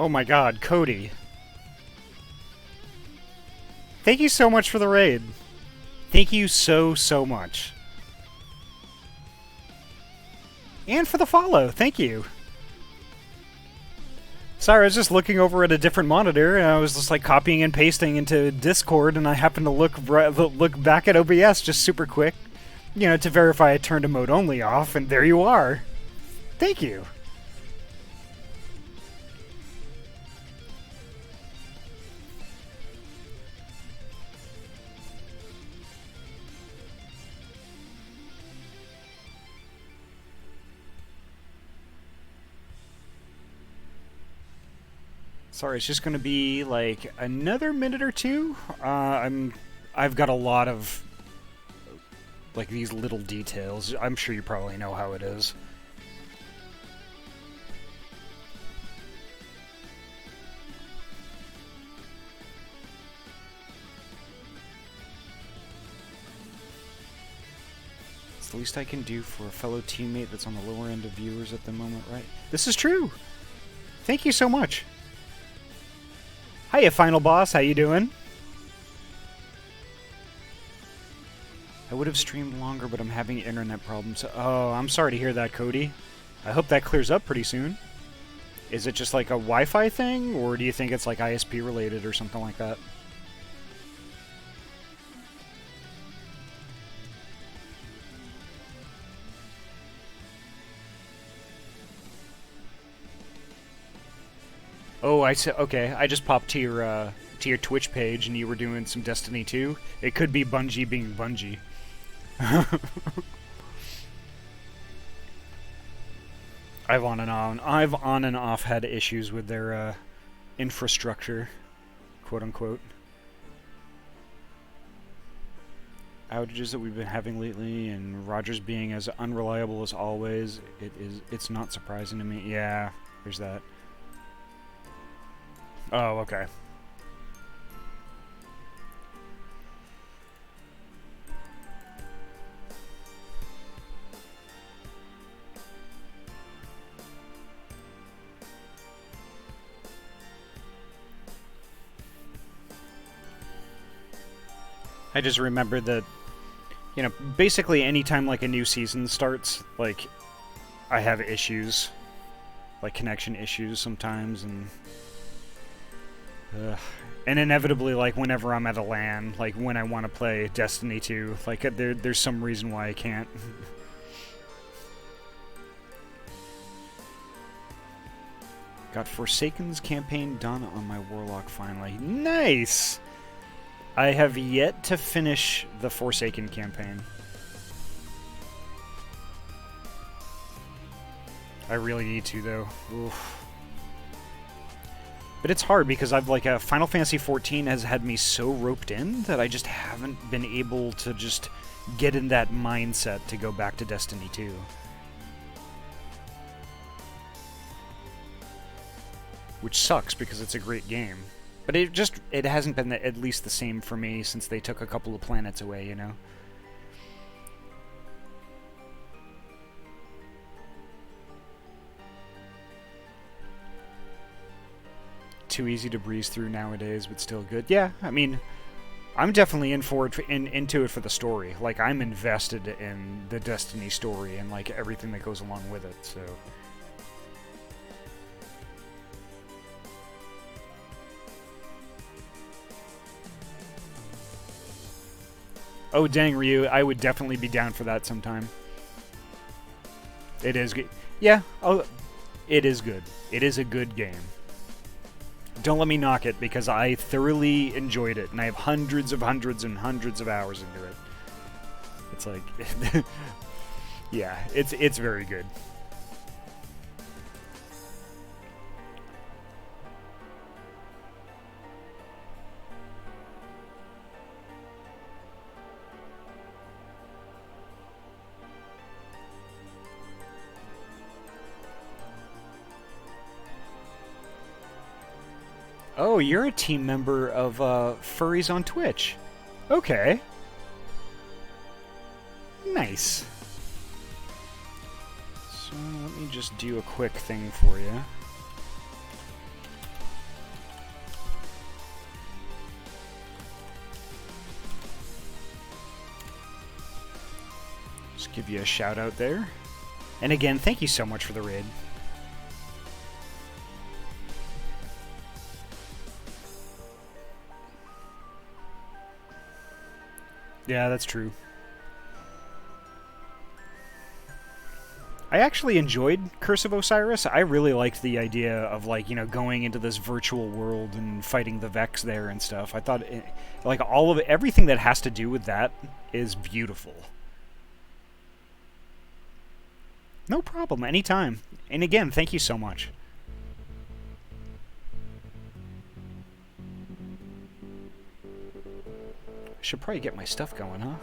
Oh my god, Cody. Thank you so much for the raid. Thank you so much. And for the follow, thank you. Sorry, I was just looking over at a different monitor, and I was just like copying and pasting into Discord, and I happened to look back at OBS just super quick, you know, to verify I turned a mode only off, and there you are. Thank you. Sorry, it's just going to be like another minute or two. I've got a lot of like these little details. I'm sure you probably know how it is. It's the least I can do for a fellow teammate that's on the lower end of viewers at the moment, right? This is true. Thank you so much. Hiya, Final Boss. How you doing? I would have streamed longer, but I'm having internet problems. Oh, I'm sorry to hear that, Cody. I hope that clears up pretty soon. Is it just like a Wi-Fi thing, or do you think it's like ISP related or something like that? Oh, I see. Okay, I just popped to your Twitch page, and you were doing some Destiny 2. It could be Bungie being Bungie. I've on and off had issues with their infrastructure, quote unquote. Outages that we've been having lately, and Rogers being as unreliable as always. It's not surprising to me. Yeah, there's that. Oh, okay. I just remember that, you know, basically anytime like a new season starts, like, I have issues, like connection issues sometimes, and inevitably, like, whenever I'm at a LAN, like, when I want to play Destiny 2, like, there's some reason why I can't. Got Forsaken's campaign done on my Warlock finally. Nice! I have yet to finish the Forsaken campaign. I really need to, though. Oof. But it's hard because I've like Final Fantasy XIV has had me so roped in that I just haven't been able to just get in that mindset to go back to Destiny 2. Which sucks because it's a great game. But it hasn't been at least the same for me since they took a couple of planets away, you know? Too easy to breeze through nowadays, but still good. Yeah, I mean, I'm definitely into it for the story. Like, I'm invested in the Destiny story and, like, everything that goes along with it, so... Oh, dang, Ryu, I would definitely be down for that sometime. It is good. Yeah, oh, it is good. It is a good game. Don't let me knock it, because I thoroughly enjoyed it, and I have hundreds and hundreds of hours into it. It's like... yeah, it's very good. Oh, you're a team member of Furries on Twitch. Okay. Nice. So let me just do a quick thing for you. give you a shout out there. And again, thank you so much for the raid. Yeah, that's true. I actually enjoyed Curse of Osiris. I really liked the idea of, like, you know, going into this virtual world and fighting the Vex there and stuff. I thought, like, all of it, everything that has to do with that is beautiful. No problem, anytime. And again, thank you so much. I should probably get my stuff going, huh?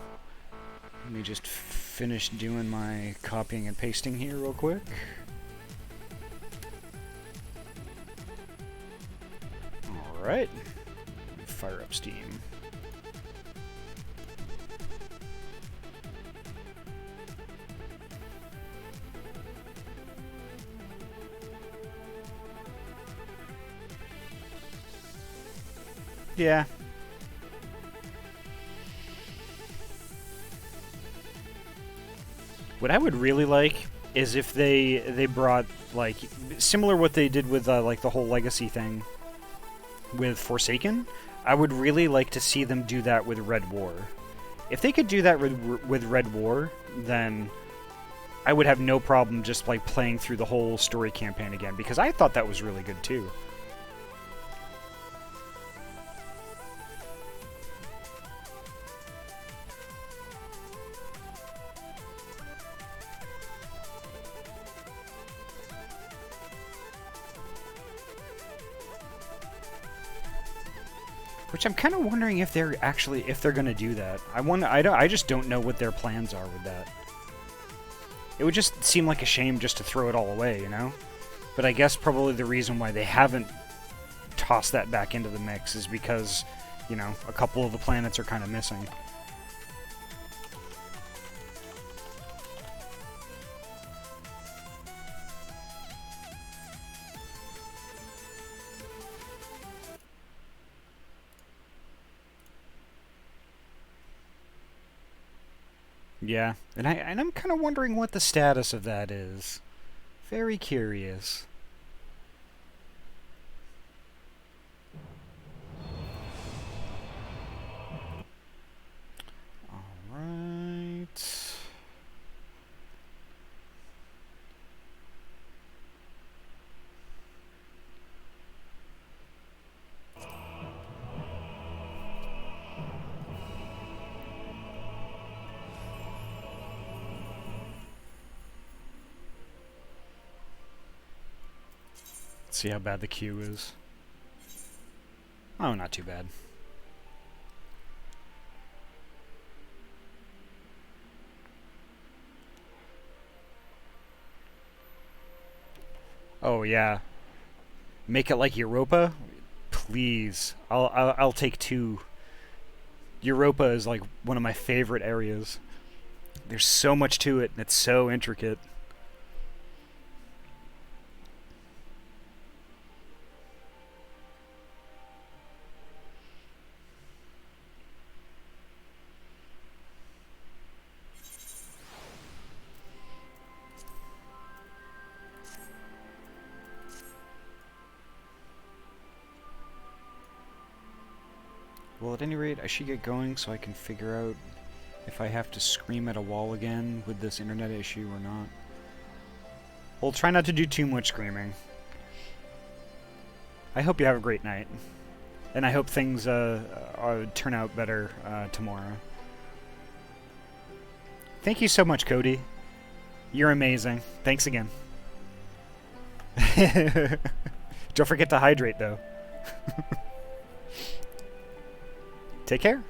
Let me just finish doing my copying and pasting here real quick. Alright. Fire up Steam. Yeah. What I would really like is if they brought, like, similar what they did with like the whole Legacy thing with Forsaken. I would really like to see them do that with Red War. If they could do that with Red War, then I would have no problem just, like, playing through the whole story campaign again, because I thought that was really good too. Which I'm kind of wondering if they're gonna do that. I just don't know what their plans are with that. It would just seem like a shame just to throw it all away, you know? But I guess probably the reason why they haven't tossed that back into the mix is because, you know, a couple of the planets are kind of missing. Yeah, and I'm kind of wondering what the status of that is. Very curious. All right. See how bad the queue is. Oh, not too bad. Oh yeah. Make it like Europa? Please. I'll take 2. Europa is like one of my favorite areas. There's so much to it and it's so intricate. Well, at any rate, I should get going so I can figure out if I have to scream at a wall again with this internet issue or not. We'll try not to do too much screaming. I hope you have a great night. And I hope things turn out better tomorrow. Thank you so much, Cody. You're amazing. Thanks again. Don't forget to hydrate, though. Take care.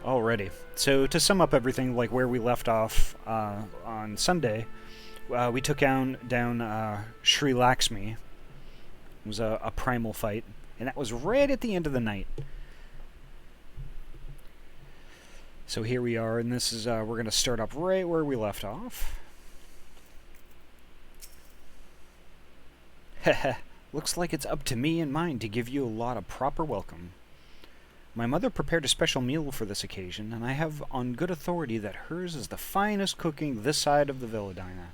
Alrighty. So to sum up everything, like where we left off on Sunday, we took down Sri Lakshmi. It was a primal fight, and that was right at the end of the night. So here we are, and this is we're going to start up right where we left off. Heh. Looks like it's up to me and mine to give you a lot of proper welcome. My mother prepared a special meal for this occasion, and I have on good authority that hers is the finest cooking this side of the Villadina.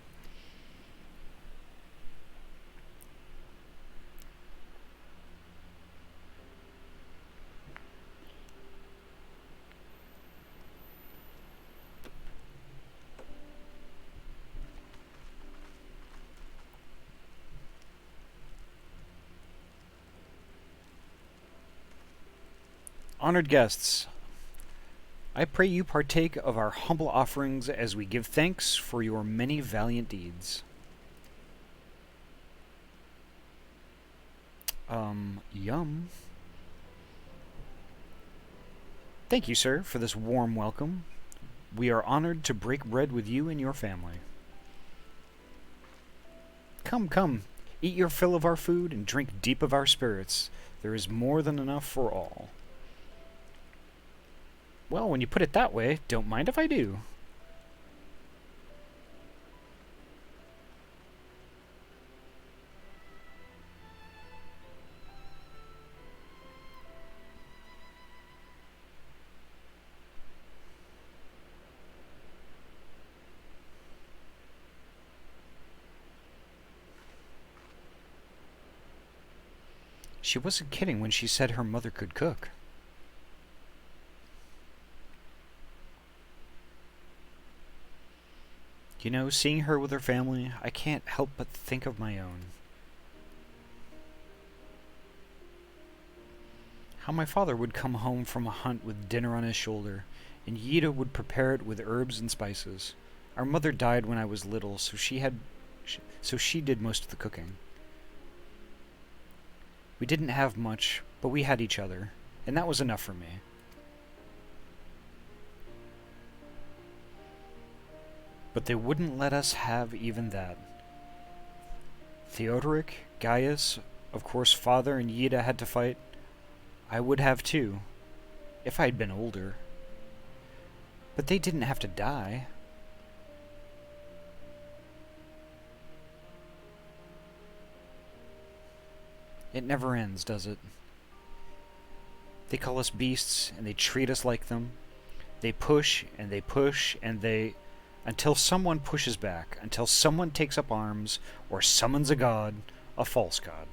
Honored guests, I pray you partake of our humble offerings as we give thanks for your many valiant deeds. Yum. Thank you, sir, for this warm welcome. We are honored to break bread with you and your family. Come, come, eat your fill of our food and drink deep of our spirits. There is more than enough for all. Well, when you put it that way, don't mind if I do. She wasn't kidding when she said her mother could cook. You know, seeing her with her family, I can't help but think of my own. How my father would come home from a hunt with dinner on his shoulder, and Yida would prepare it with herbs and spices. Our mother died when I was little, so she did most of the cooking. We didn't have much, but we had each other, and that was enough for me. But they wouldn't let us have even that. Theodoric, Gaius, of course father and Yida had to fight. I would have too, if I'd been older. But they didn't have to die. It never ends, does it? They call us beasts, and they treat us like them. They push, and they push, and they... until someone pushes back, until someone takes up arms, or summons a god, a false god.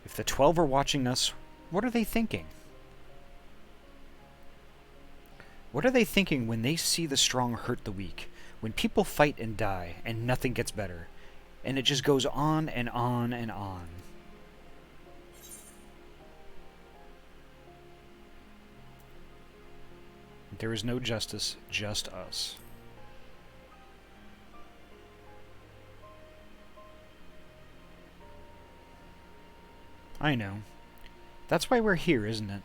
If the 12 are watching us, what are they thinking? What are they thinking when they see the strong hurt the weak, when people fight and die, and nothing gets better, and it just goes on and on and on? There is no justice, just us. I know. That's why we're here, isn't it?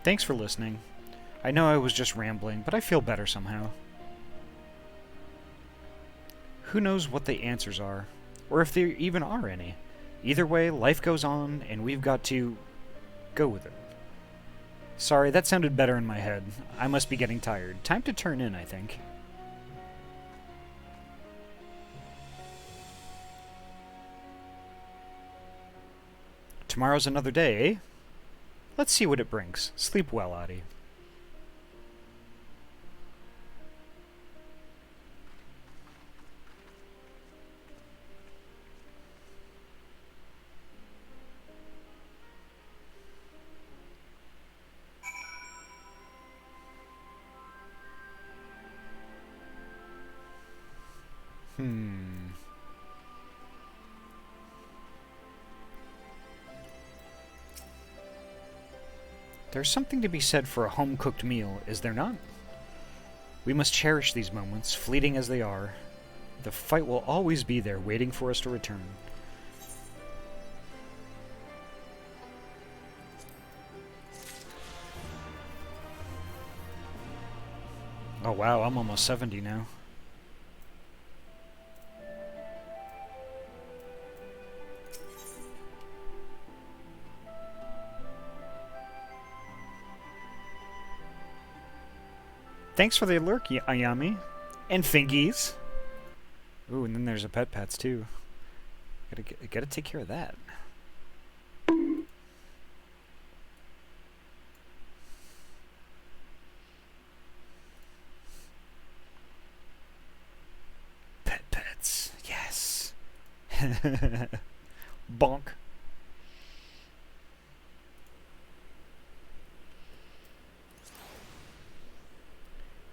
Thanks for listening. I know I was just rambling, but I feel better somehow. Who knows what the answers are, or if there even are any. Either way, life goes on, and we've got to go with it. Sorry, that sounded better in my head. I must be getting tired. Time to turn in, I think. Tomorrow's another day, eh? Let's see what it brings. Sleep well, Ahty. There's something to be said for a home-cooked meal, is there not? We must cherish these moments, fleeting as they are. The fight will always be there, waiting for us to return. Oh wow, I'm almost 70 now. Thanks for the alert, Ayami. And fingies. Ooh, and then there's a pets too. Gotta take care of that. Pets. Yes. Bonk.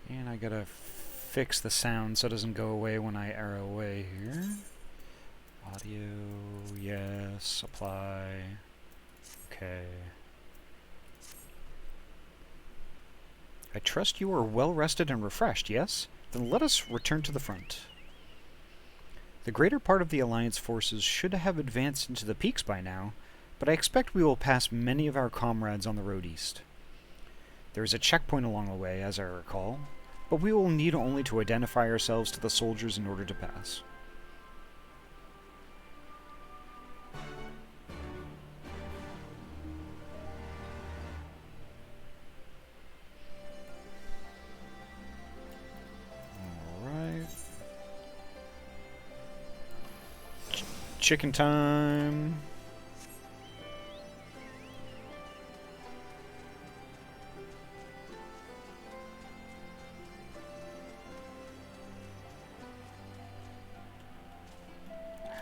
And I gotta fix the sound so it doesn't go away when I arrow away here. Audio, yes, apply. Okay. I trust you are well rested and refreshed, yes? Then let us return to the front. The greater part of the Alliance forces should have advanced into the peaks by now, but I expect we will pass many of our comrades on the road east. There is a checkpoint along the way, as I recall, but we will need only to identify ourselves to the soldiers in order to pass. Alright. Chicken time.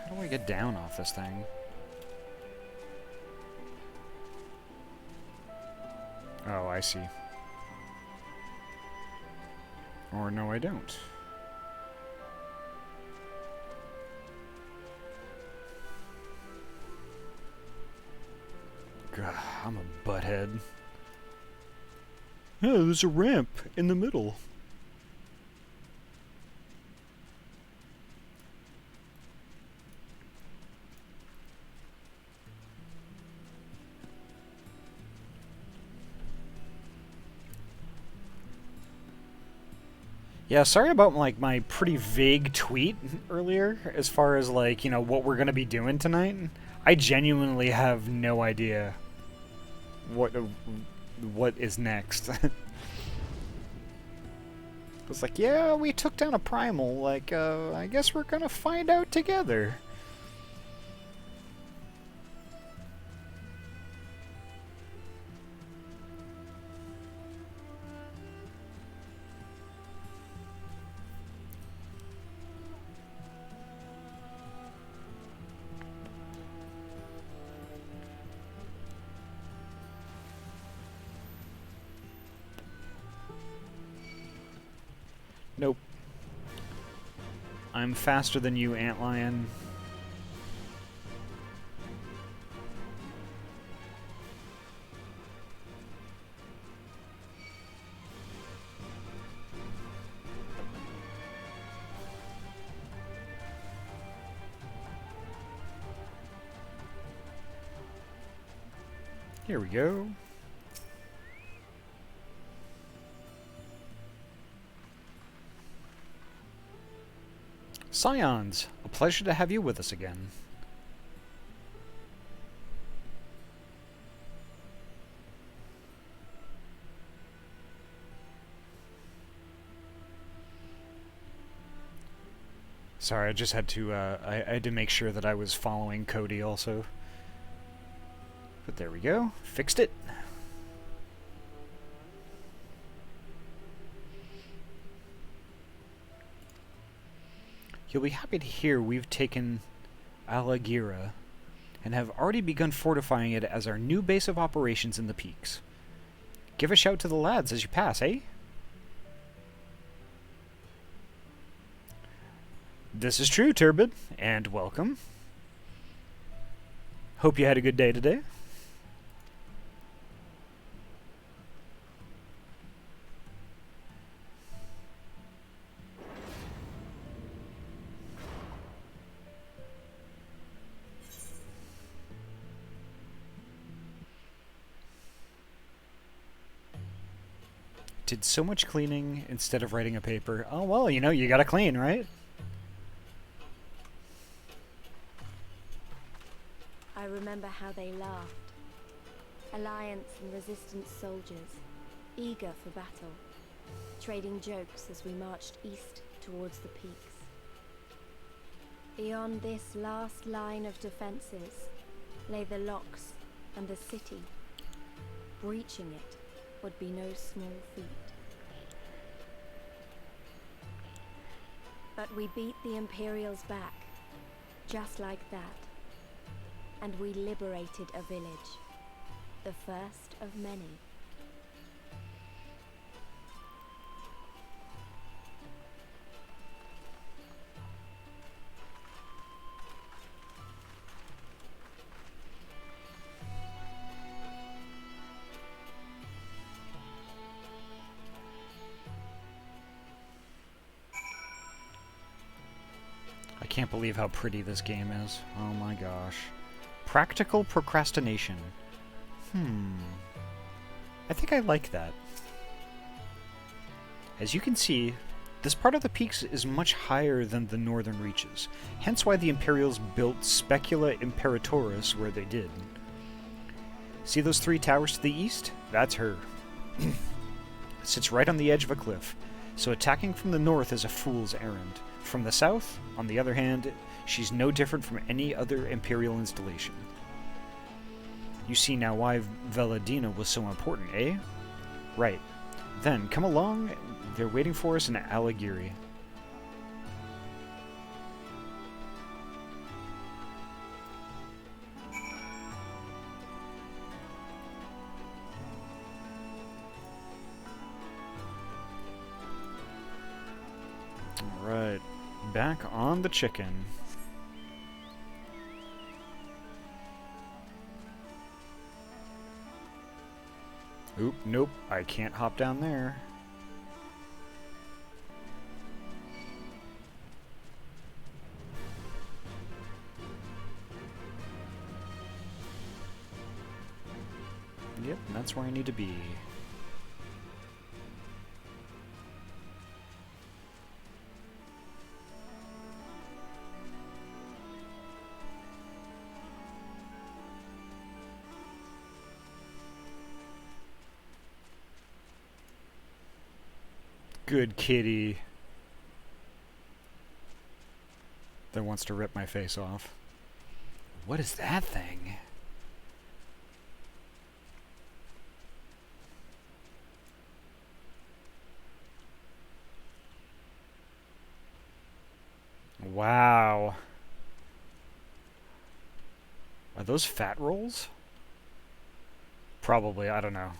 How do I get down off this thing? Oh, I see. Or no, I don't. God, I'm a butthead. Oh, there's a ramp in the middle. Yeah, sorry about like my pretty vague tweet earlier as far as like, you know, what we're going to be doing tonight. I genuinely have no idea what is next. It's like, yeah, we took down a primal, like I guess we're going to find out together. Nope. I'm faster than you, Antlion. Here we go. Scions, a pleasure to have you with us again. Sorry, I just had to, I had to make sure that I was following Cody also. But there we go. Fixed it. You'll be happy to hear we've taken Alagira and have already begun fortifying it as our new base of operations in the peaks. Give a shout to the lads as you pass, eh? This is true, Turbid, and welcome. Hope you had a good day today. Did so much cleaning instead of writing a paper. Oh, well, you know, you gotta clean, right? I remember how they laughed. Alliance and Resistance soldiers, eager for battle, trading jokes as we marched east towards the peaks. Beyond this last line of defenses lay the locks and the city. Breaching it would be no small feat. But we beat the Imperials back, just like that. And we liberated a village, the first of many. I can't believe how pretty this game is. Oh my gosh. Practical procrastination. I think I like that. As you can see, this part of the peaks is much higher than the northern reaches, hence why the Imperials built Specula Imperatoris where they did. See those 3 towers to the east? That's her. It sits right on the edge of a cliff, so attacking from the north is a fool's errand. From the south, on the other hand, she's no different from any other Imperial installation. You see now why Veladina was so important, eh? Right. Then, come along, they're waiting for us in Aligiri. Alright, back on the chicken. Oop, nope, I can't hop down there. Yep, that's where I need to be. Good kitty. That wants to rip my face off. What is that thing? Wow. Are those fat rolls? Probably, I don't know.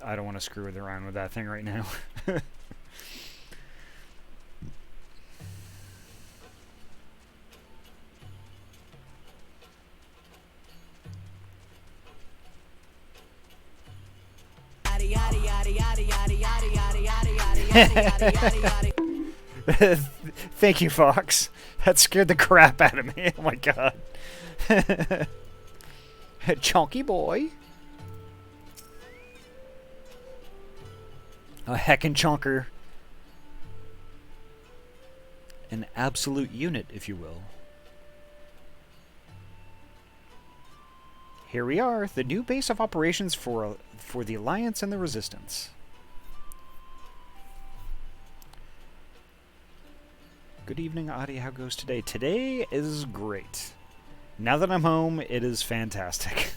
I don't want to screw around with that thing right now. Thank you, Fox. That scared the crap out of me. Oh my god. Chonky boy. A heckin' chonker. An absolute unit, if you will. Here we are, the new base of operations for the Alliance and the Resistance. Good evening, Ahty. How goes today? Today is great. Now that I'm home, it is fantastic.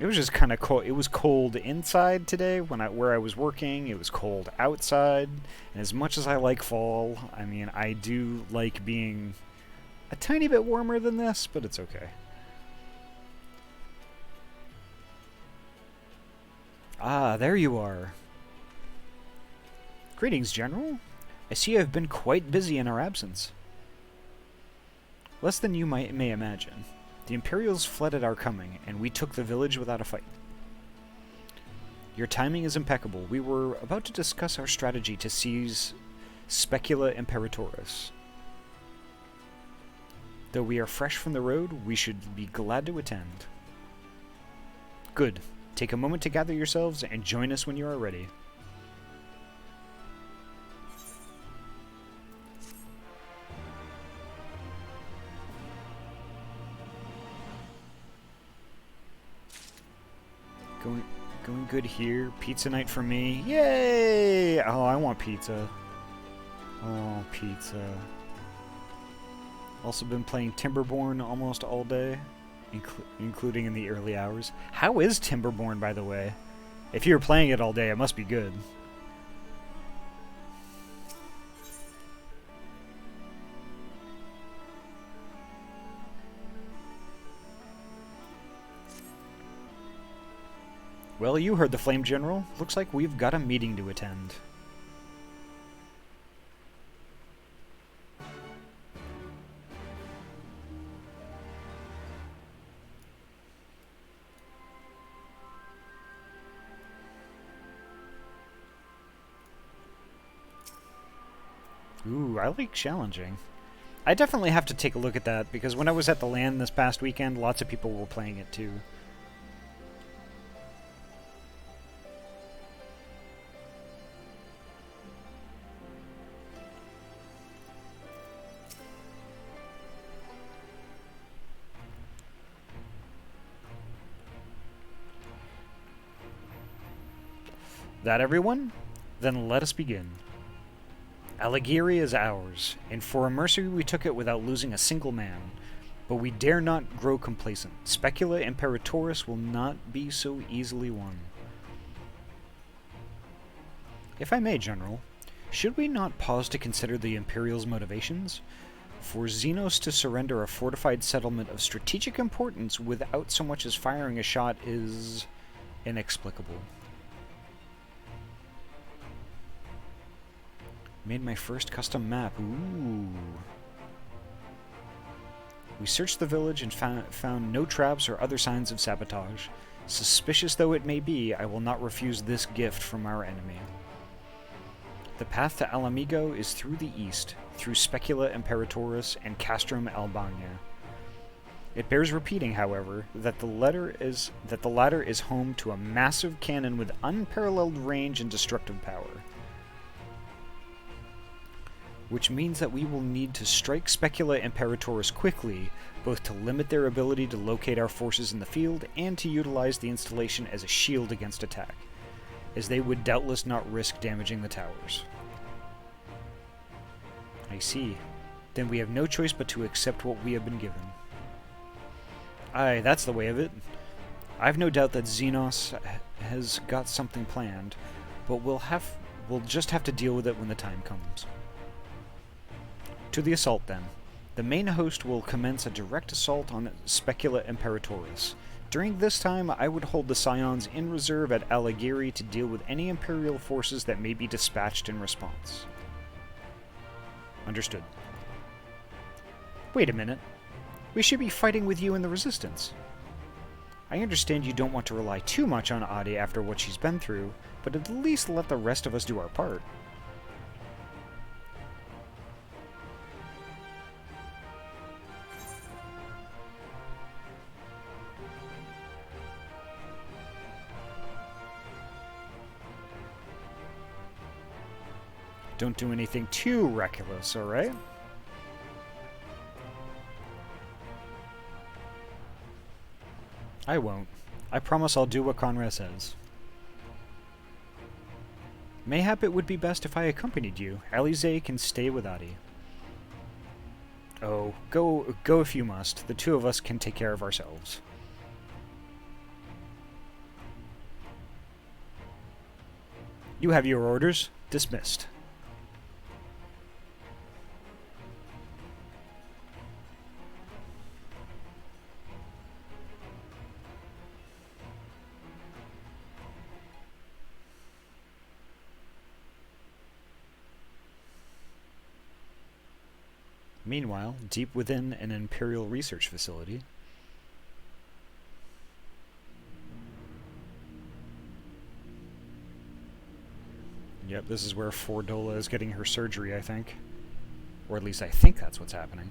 It was just kind of cold. It was cold inside today where I was working. It was cold outside. And as much as I like fall, I mean, I do like being a tiny bit warmer than this, but it's okay. Ah, there you are. Greetings, General. I see you have been quite busy in our absence. Less than you may imagine. The Imperials fled at our coming, and we took the village without a fight. Your timing is impeccable. We were about to discuss our strategy to seize Specula Imperatoris. Though we are fresh from the road, we should be glad to attend. Good. Take a moment to gather yourselves and join us when you are ready. Going good here. Pizza night for me. Yay! Oh, I want pizza. Oh, pizza. Also been playing Timberborn almost all day, including in the early hours. How is Timberborn, by the way? If you're playing it all day, it must be good. Well, you heard the Flame General. Looks like we've got a meeting to attend. Ooh, I like challenging. I definitely have to take a look at that, because when I was at the LAN this past weekend, lots of people were playing it too. That everyone? Then let us begin. Alighieri is ours, and for a mercy we took it without losing a single man. But we dare not grow complacent. Specula Imperatoris will not be so easily won. If I may, General, should we not pause to consider the Imperial's motivations? For Xenos to surrender a fortified settlement of strategic importance without so much as firing a shot is inexplicable. Made my first custom map. Ooh. We searched the village and found no traps or other signs of sabotage. Suspicious though it may be, I will not refuse this gift from our enemy. The path to Alamigo is through the east, through Specula Imperatoris and Castrum Albania. It bears repeating, however, that the latter is home to a massive cannon with unparalleled range and destructive power. Which means that we will need to strike Specula Imperatoris quickly, both to limit their ability to locate our forces in the field and to utilize the installation as a shield against attack, as they would doubtless not risk damaging the towers. I see. Then we have no choice but to accept what we have been given. Aye, that's the way of it. I've no doubt that Xenos has got something planned, but we'll just have to deal with it when the time comes. To the assault, then. The main host will commence a direct assault on Specula Imperatoris. During this time, I would hold the Scions in reserve at Alighieri to deal with any Imperial forces that may be dispatched in response. Understood. Wait a minute. We should be fighting with you in the Resistance. I understand you don't want to rely too much on Ahty after what she's been through, but at least let the rest of us do our part. Don't do anything too reckless, alright? I won't. I promise I'll do what Conrad says. Mayhap it would be best if I accompanied you. Alize can stay with Ahty. Oh, go if you must. The two of us can take care of ourselves. You have your orders. Dismissed. Meanwhile, deep within an Imperial research facility... Yep, this is where Fordola is getting her surgery, I think. Or at least I think that's what's happening.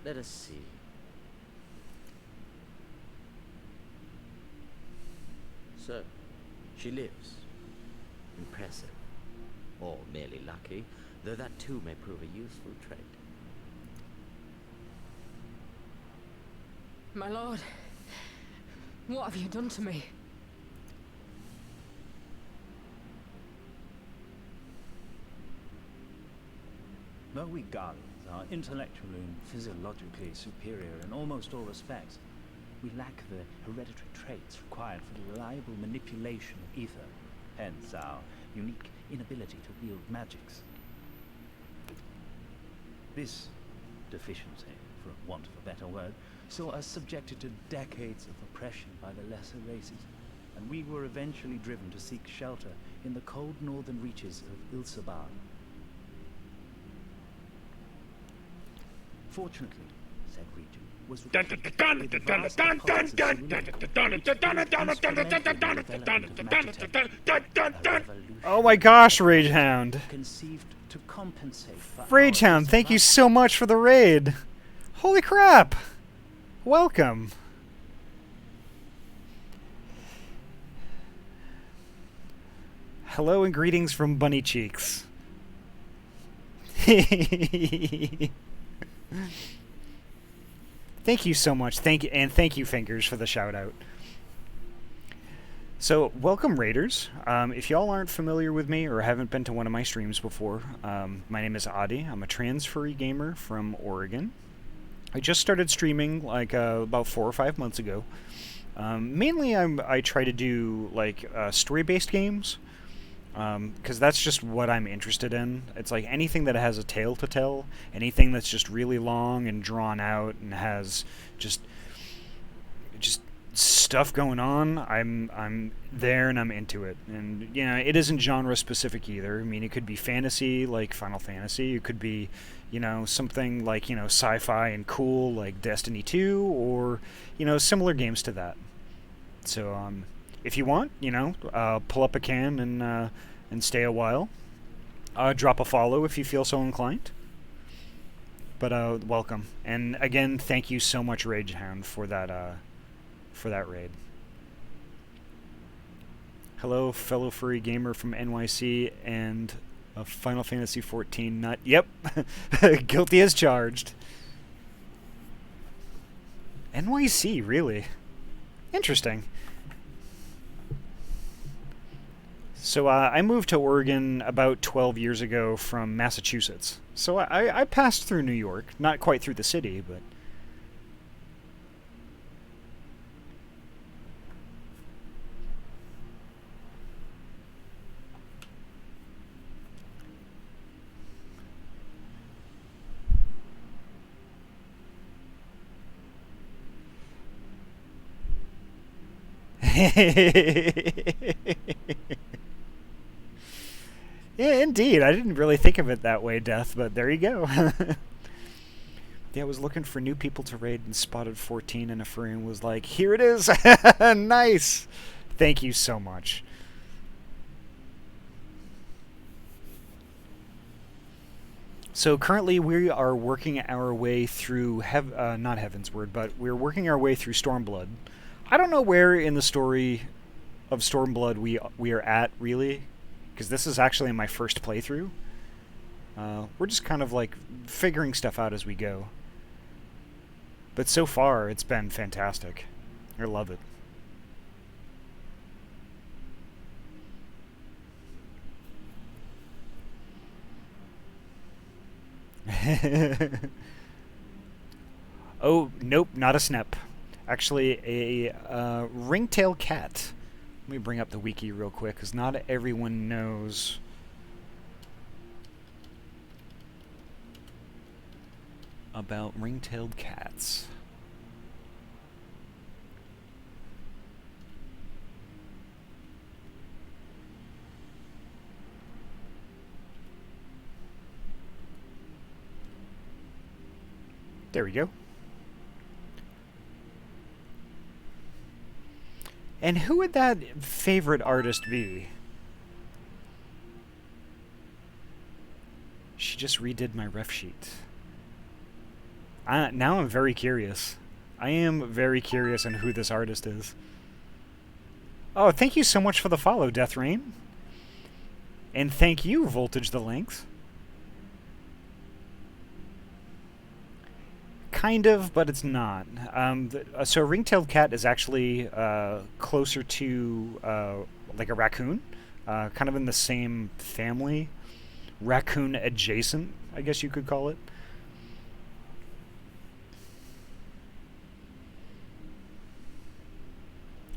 Let us see. So, she lives. Impressive. Or merely lucky, though that too may prove a useful trait. My lord, what have you done to me? Though we Garlands are intellectually and physiologically superior in almost all respects, we lack the hereditary traits required for the reliable manipulation of ether, hence our unique inability to wield magics. This deficiency, for want of a better word, saw us subjected to decades of oppression by the lesser races, and we were eventually driven to seek shelter in the cold northern reaches of Ilsabar. Fortunately, said region was Oh my gosh, Ragehound! conceived to compensate for Ragehound, thank you so much for the raid! Holy crap! Welcome! Hello and greetings from Bunny Cheeks. Thank you so much. Thank you, Fingers, for the shout out. So, welcome, Raiders. If y'all aren't familiar with me or haven't been to one of my streams before, my name is Ahty. I'm a trans furry gamer from Oregon. I just started streaming like about 4 or 5 months ago. Mainly, I try to do like story-based games. Because that's just what I'm interested in. It's like anything that has a tale to tell, anything that's just really long and drawn out and has just stuff going on. I'm there and I'm into it. And you know, it isn't genre specific either. I mean, it could be fantasy like Final Fantasy. It could be, you know, something like, you know, sci-fi and cool like Destiny 2, or you know, similar games to that. So if you want, you know, pull up a can and stay a while. Drop a follow if you feel so inclined. But welcome, and again, thank you so much, Ragehound, for that raid. Hello, fellow furry gamer from NYC and a Final Fantasy XIV nut. Yep, guilty as charged. NYC, really? Interesting. So I moved to Oregon about 12 years ago from Massachusetts. So I passed through New York, not quite through the city, but... Yeah, indeed. I didn't really think of it that way, Death, but there you go. Yeah, I was looking for new people to raid and spotted 14, and a furry and was like, here it is! Nice! Thank you so much. So currently we are working our way through, not Heaven's Word, but we're working our way through Stormblood. I don't know where in the story of Stormblood we are at, really, because this is actually my first playthrough. We're just kind of like figuring stuff out as we go. But so far, it's been fantastic. I love it. Oh, nope, not a snep. Actually, a ringtail cat. Let me bring up the wiki real quick, because not everyone knows. About ring-tailed cats. There we go. And who would that favorite artist be? She just redid my ref sheet. Now I'm very curious. I am very curious on who this artist is. Oh, thank you so much for the follow, Death Rain. And thank you, Voltage the Lynx. Kind of, but it's not. So a ring-tailed cat is actually closer to like a raccoon, kind of in the same family. Raccoon adjacent, I guess you could call it.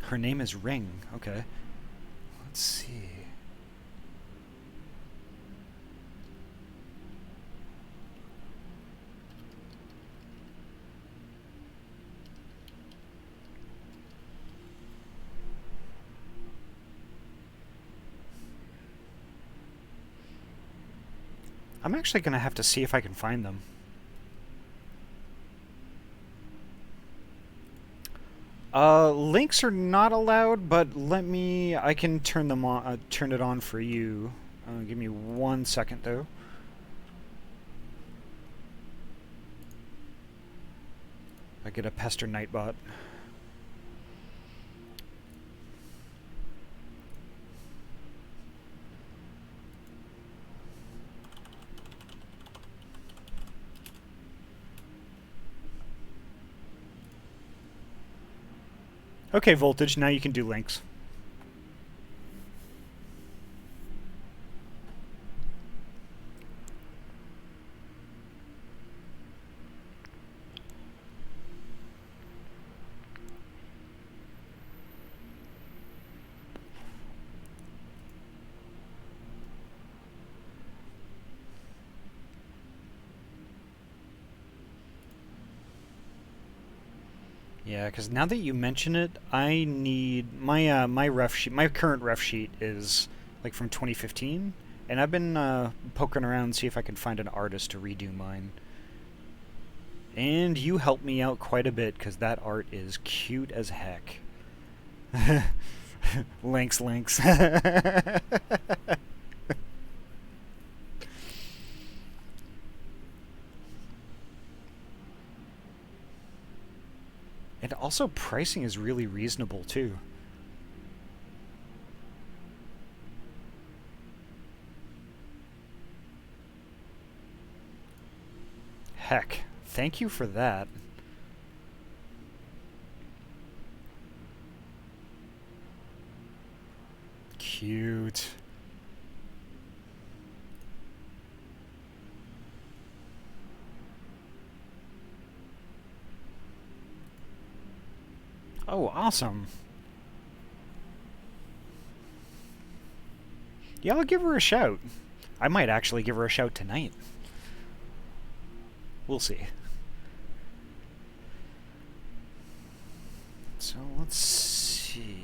Her name is Ring. Okay. Let's see. I'm actually going to have to see if I can find them. Links are not allowed, but I can turn them on, turn it on for you. Give me 1 second, though. I get a pester nightbot. Okay, Voltage, now you can do links. Yeah, because now that you mention it, I need my my ref sheet. My current ref sheet is like from 2015, and I've been poking around to see if I can find an artist to redo mine. And you helped me out quite a bit because that art is cute as heck. Links. And also, pricing is really reasonable, too. Heck, thank you for that. Cute. Oh, awesome. Yeah, I'll give her a shout. I might actually give her a shout tonight. We'll see. So, let's see.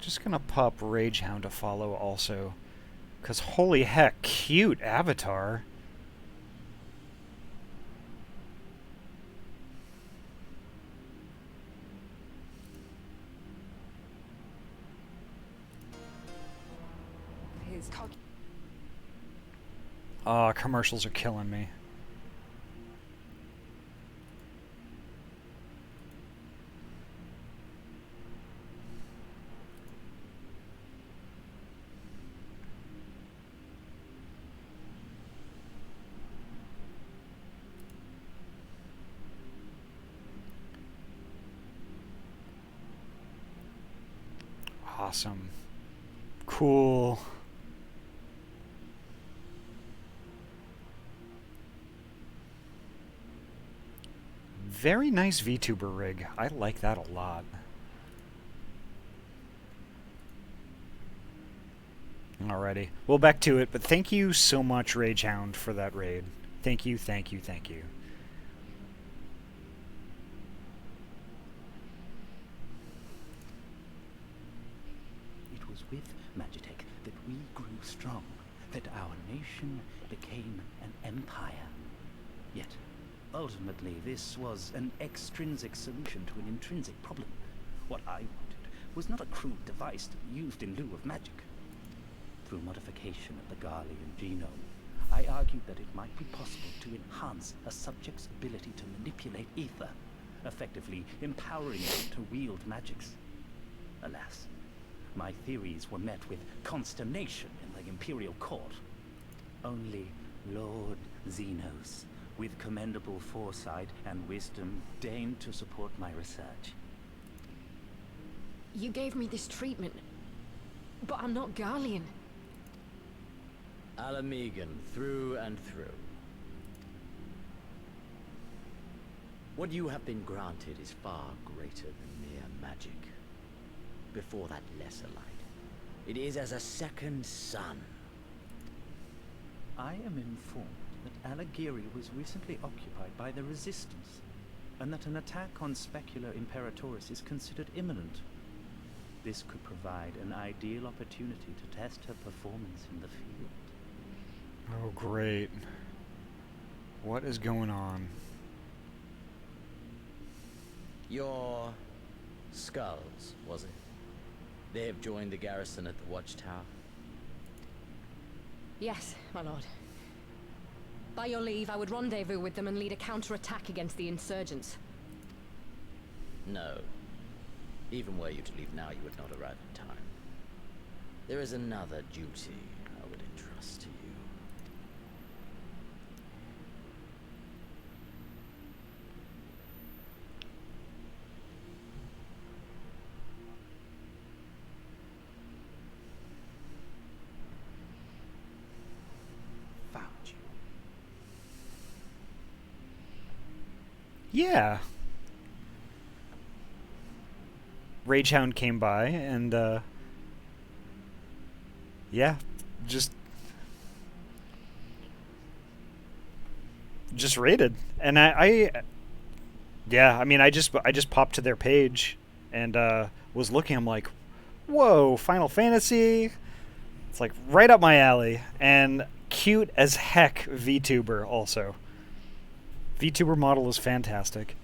Just gonna pop Ragehound to follow also. Because holy heck, cute avatar. Commercials are killing me. Awesome. Cool. Very nice VTuber rig. I like that a lot. Alrighty. Well, back to it, but thank you so much, Ragehound, for that raid. Thank you, thank you, thank you. with Magitech that we grew strong, that our nation became an empire. Yet, ultimately, this was an extrinsic solution to an intrinsic problem. What I wanted was not a crude device to be used in lieu of magic. Through modification of the Garlean genome, I argued that it might be possible to enhance a subject's ability to manipulate ether, effectively empowering them to wield magics. Alas, my theories were met with consternation in the Imperial Court. Only Lord Xenos, with commendable foresight and wisdom, deigned to support my research. You gave me this treatment, but I'm not Garlean. Alamegan through and through. What you have been granted is far greater than mere magic. Before that lesser light, it is as a second sun. I am informed that Alagiri was recently occupied by the Resistance, and that an attack on Specular Imperatoris is considered imminent. This could provide an ideal opportunity to test her performance in the field. Oh, great. What is going on? Your skulls, was it? They have joined the garrison at the watchtower? Yes, my lord. By your leave, I would rendezvous with them and lead a counterattack against the insurgents. No. Even were you to leave now, you would not arrive in time. There is another duty I would entrust to you. Found you. Yeah. Ragehound came by and, yeah, just raided. And yeah, I mean, I just popped to their page and, was looking. I'm like, whoa, Final Fantasy. It's like right up my alley. And cute as heck VTuber also. VTuber model is fantastic.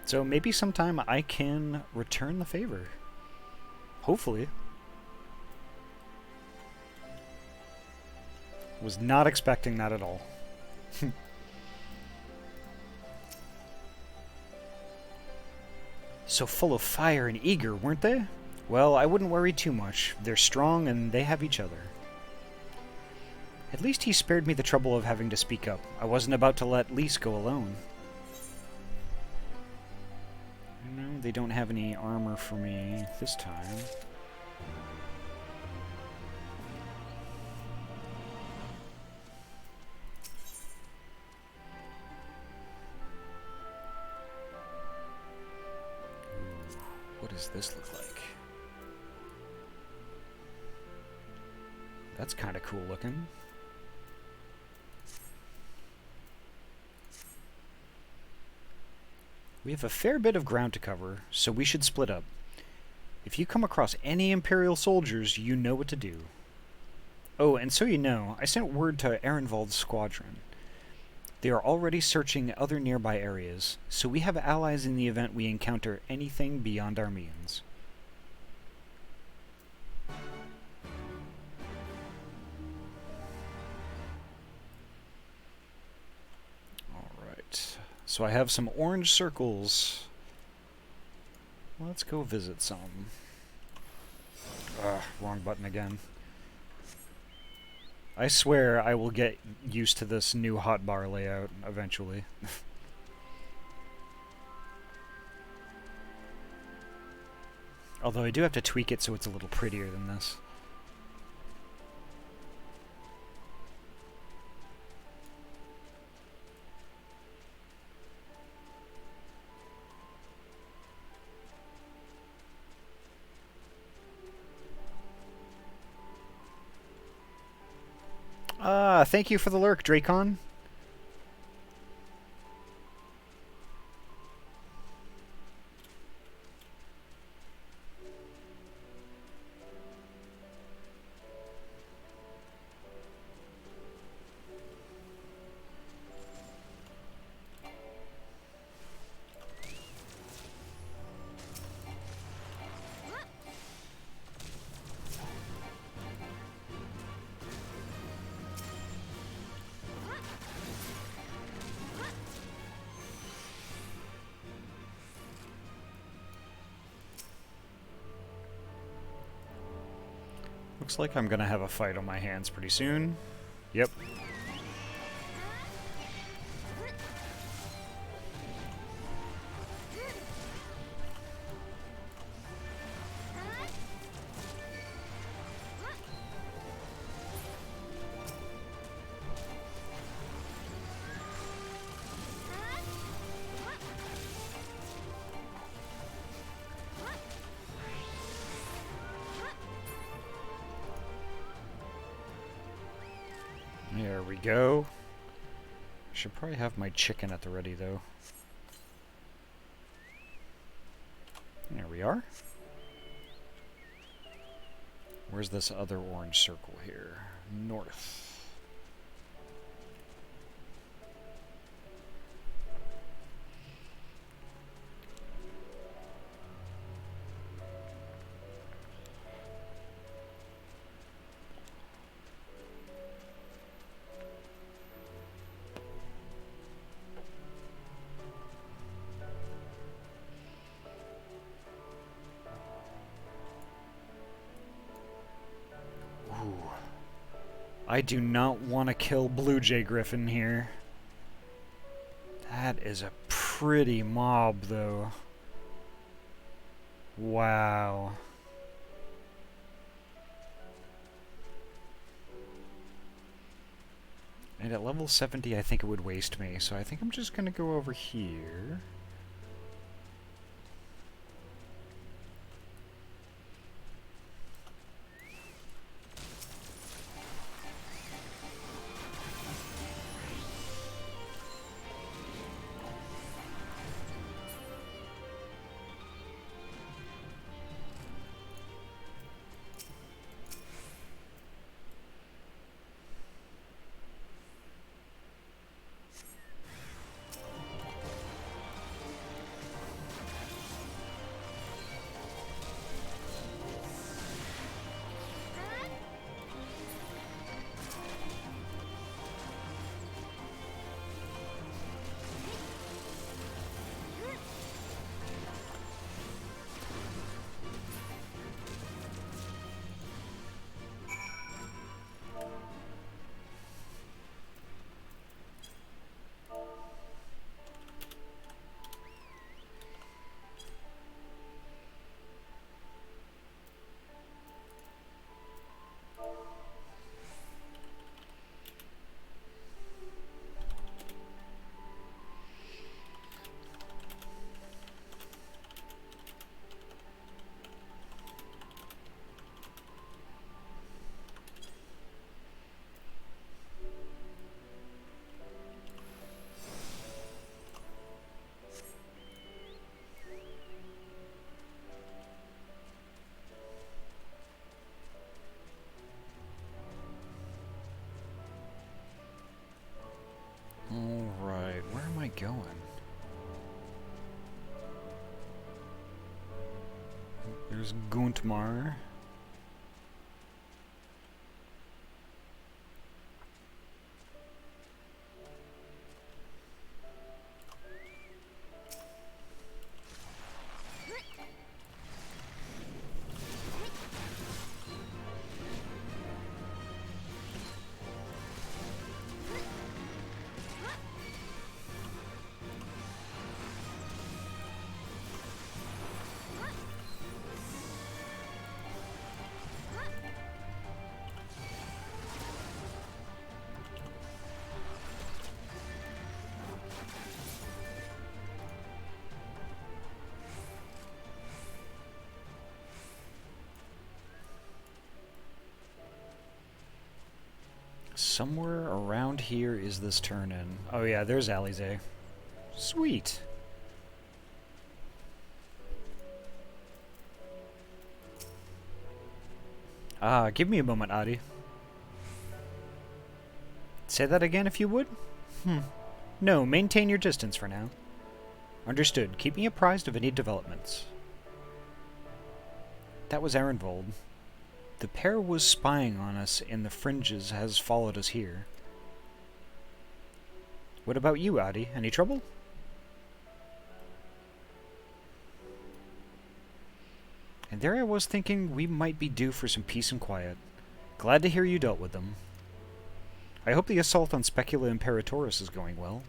So maybe sometime I can return the favor. Hopefully. Was not expecting that at all. So full of fire and eager, weren't they? Well, I wouldn't worry too much. They're strong and they have each other. At least he spared me the trouble of having to speak up. I wasn't about to let Lise go alone. No, they don't have any armor for me this time. Ooh, what does this look like? That's kind of cool looking. We have a fair bit of ground to cover, so we should split up. If you come across any Imperial soldiers, you know what to do. Oh, and so you know, I sent word to Ehrenwald's squadron. They are already searching other nearby areas, so we have allies in the event we encounter anything beyond our means. Alright. So I have some orange circles. Let's go visit some. Wrong button again. I swear I will get used to this new hotbar layout eventually. Although I do have to tweak it so it's a little prettier than this. Yeah, thank you for the lurk, Dracon. Looks like I'm gonna have a fight on my hands pretty soon. Yep. There we go. Should probably have my chicken at the ready, though. There we are. Where's this other orange circle here? North. I do not want to kill Blue Jay Griffin here. That is a pretty mob, though. Wow. And at level 70, I think it would waste me, so I think I'm just going to go over here. Alright, where am I going? There's Guntmar. Somewhere around here is this turn-in. Oh yeah, there's Alizé. Sweet. Give me a moment, Ahty. Say that again if you would? No, maintain your distance for now. Understood. Keep me apprised of any developments. That was Ehrenvold. The pair was spying on us in the fringes, has followed us here. What about you, Ahty? Any trouble? And there I was thinking we might be due for some peace and quiet. Glad to hear you dealt with them. I hope the assault on Specula Imperatoris is going well.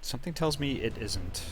Something tells me it isn't.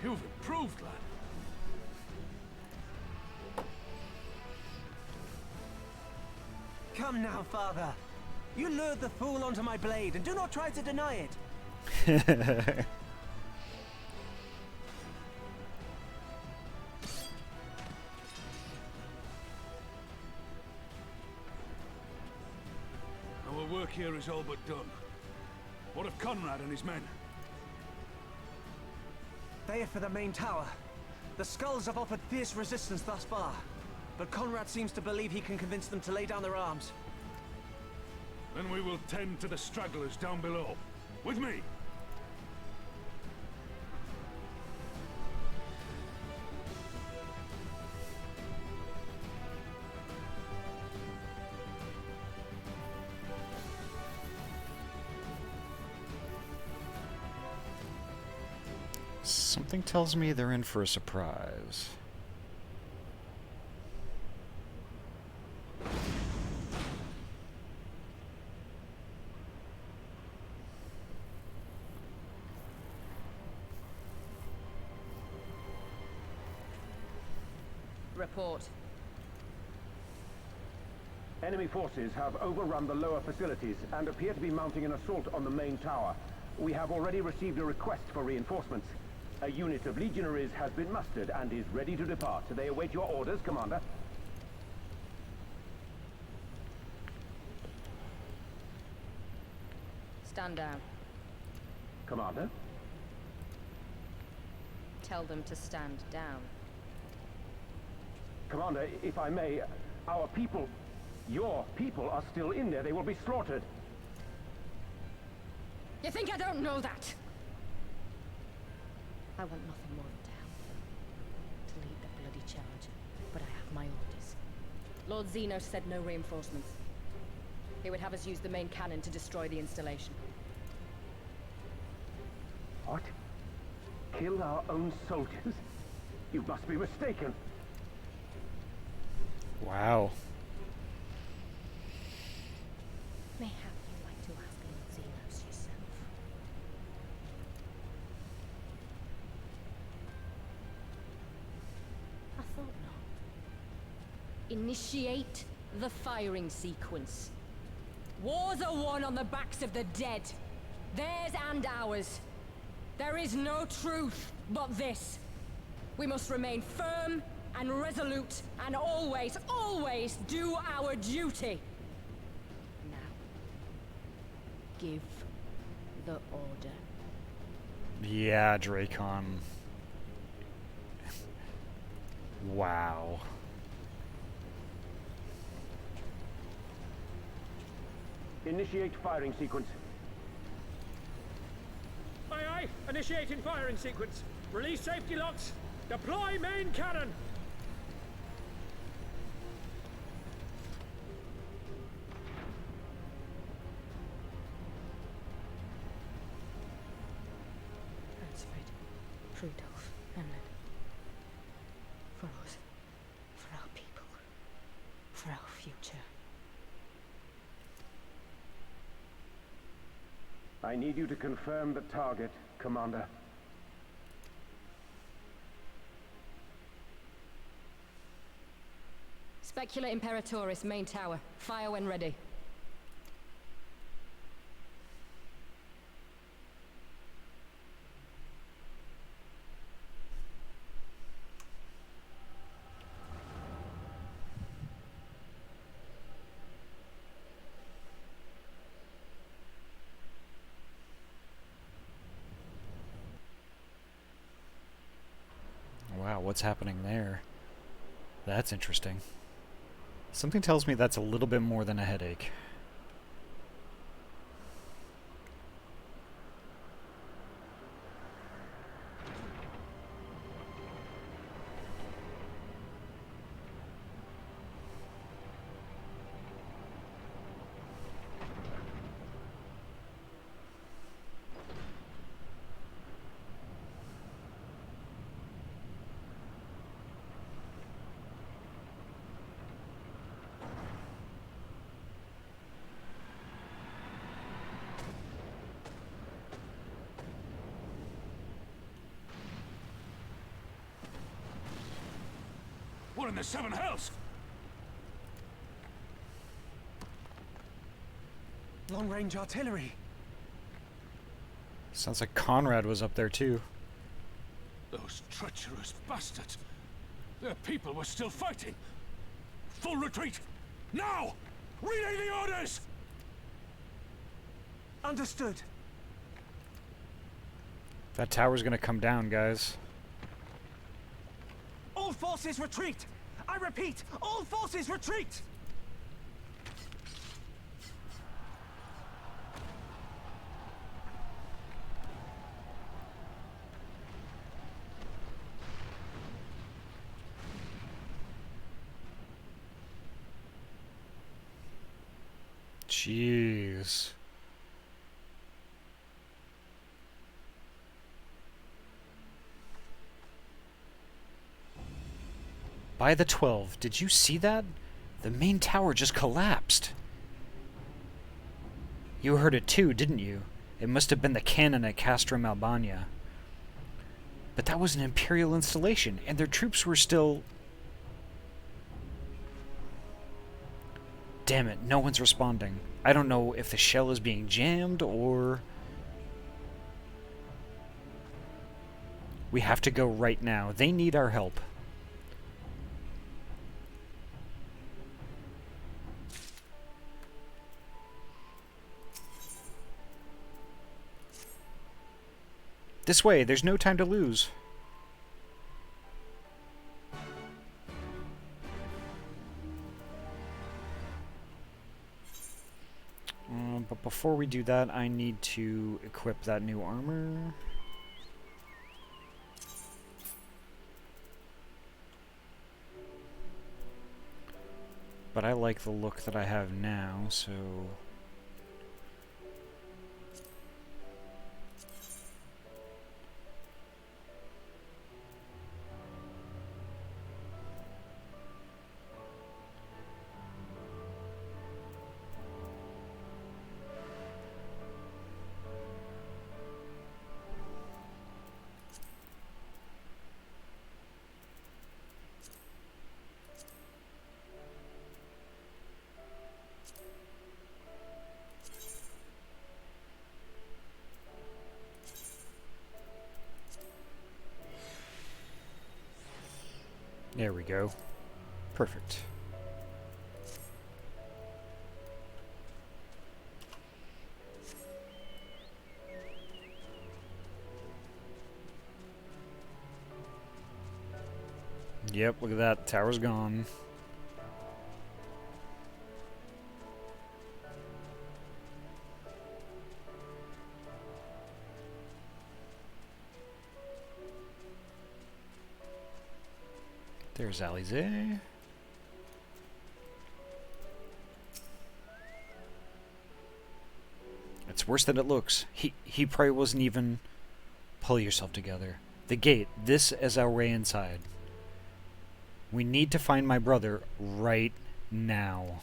You've improved, lad. Come now, father. You lured the fool onto my blade, and do not try to deny it. Our work here is all but done. What of Conrad and his men? They are for the main tower. The skulls have offered fierce resistance thus far, but Conrad seems to believe he can convince them to lay down their arms. Then we will tend to the stragglers down below. With me! Something tells me they're in for a surprise. Report. Enemy forces have overrun the lower facilities and appear to be mounting an assault on the main tower. We have already received a request for reinforcements. A unit of legionaries has been mustered and is ready to depart. They await your orders, Commander. Stand down. Commander? Tell them to stand down. Commander, if I may, our people, your people are still in there. They will be slaughtered. You think I don't know that? I want nothing more than to help them. To lead the bloody charge. But I have my orders. Lord Zeno said no reinforcements. He would have us use the main cannon to destroy the installation. What? Kill our own soldiers? You must be mistaken. Wow. Mayhap you'd like to ask Lord Zenos yourself. I thought not. Initiate the firing sequence. Wars are won on the backs of the dead. Theirs and ours. There is no truth but this. We must remain firm and resolute and always, always do our duty. Now, give the order. Yeah, Dracon. Wow. Initiate firing sequence. Aye, aye. Initiating firing sequence. Release safety locks. Deploy main cannon. future. I need you to confirm the target, Commander. Specula Imperatoris, main tower. Fire when ready. Wow, what's happening there? That's interesting. Something tells me that's a little bit more than a headache. What in the seven hells? Long-range artillery. Sounds like Conrad was up there too. Those treacherous bastards. Their people were still fighting. Full retreat! Now! Relay the orders! Understood. That tower's gonna come down, guys. All forces retreat! I repeat, all forces retreat! Jeez. By the 12, did you see that? The main tower just collapsed. You heard it too, didn't you? It must have been the cannon at Castrum Albania. But that was an Imperial installation, and their troops were still... Damn it, no one's responding. I don't know if the shell is being jammed, or... We have to go right now. They need our help. This way, there's no time to lose. But before we do that, I need to equip that new armor. But I like the look that I have now, so... There we go. Perfect. Yep, look at that. Tower's gone. There's Alizé. It's worse than it looks. He probably wasn't even... Pull yourself together. The gate. This is our way inside. We need to find my brother right now.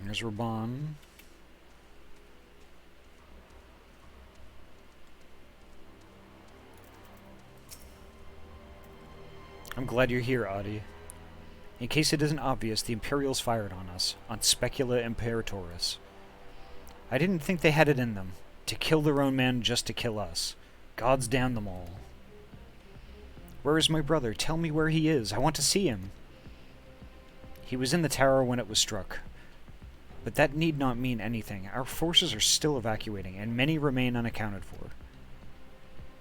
There's Raban. I'm glad you're here, Ahty. In case it isn't obvious, the Imperials fired on us, on Specula Imperatoris. I didn't think they had it in them, to kill their own men just to kill us. Gods damn them all. Where is my brother? Tell me where he is. I want to see him. He was in the tower when it was struck. But that need not mean anything. Our forces are still evacuating, and many remain unaccounted for.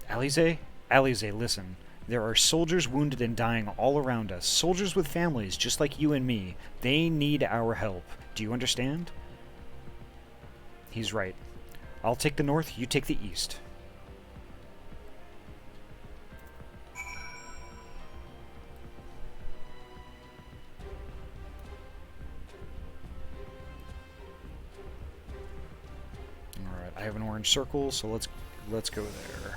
Alize? Alize, listen. There are soldiers wounded and dying all around us. Soldiers with families, just like you and me. They need our help. Do you understand? He's right. I'll take the north, you take the east. Alright, I have an orange circle, so let's go there.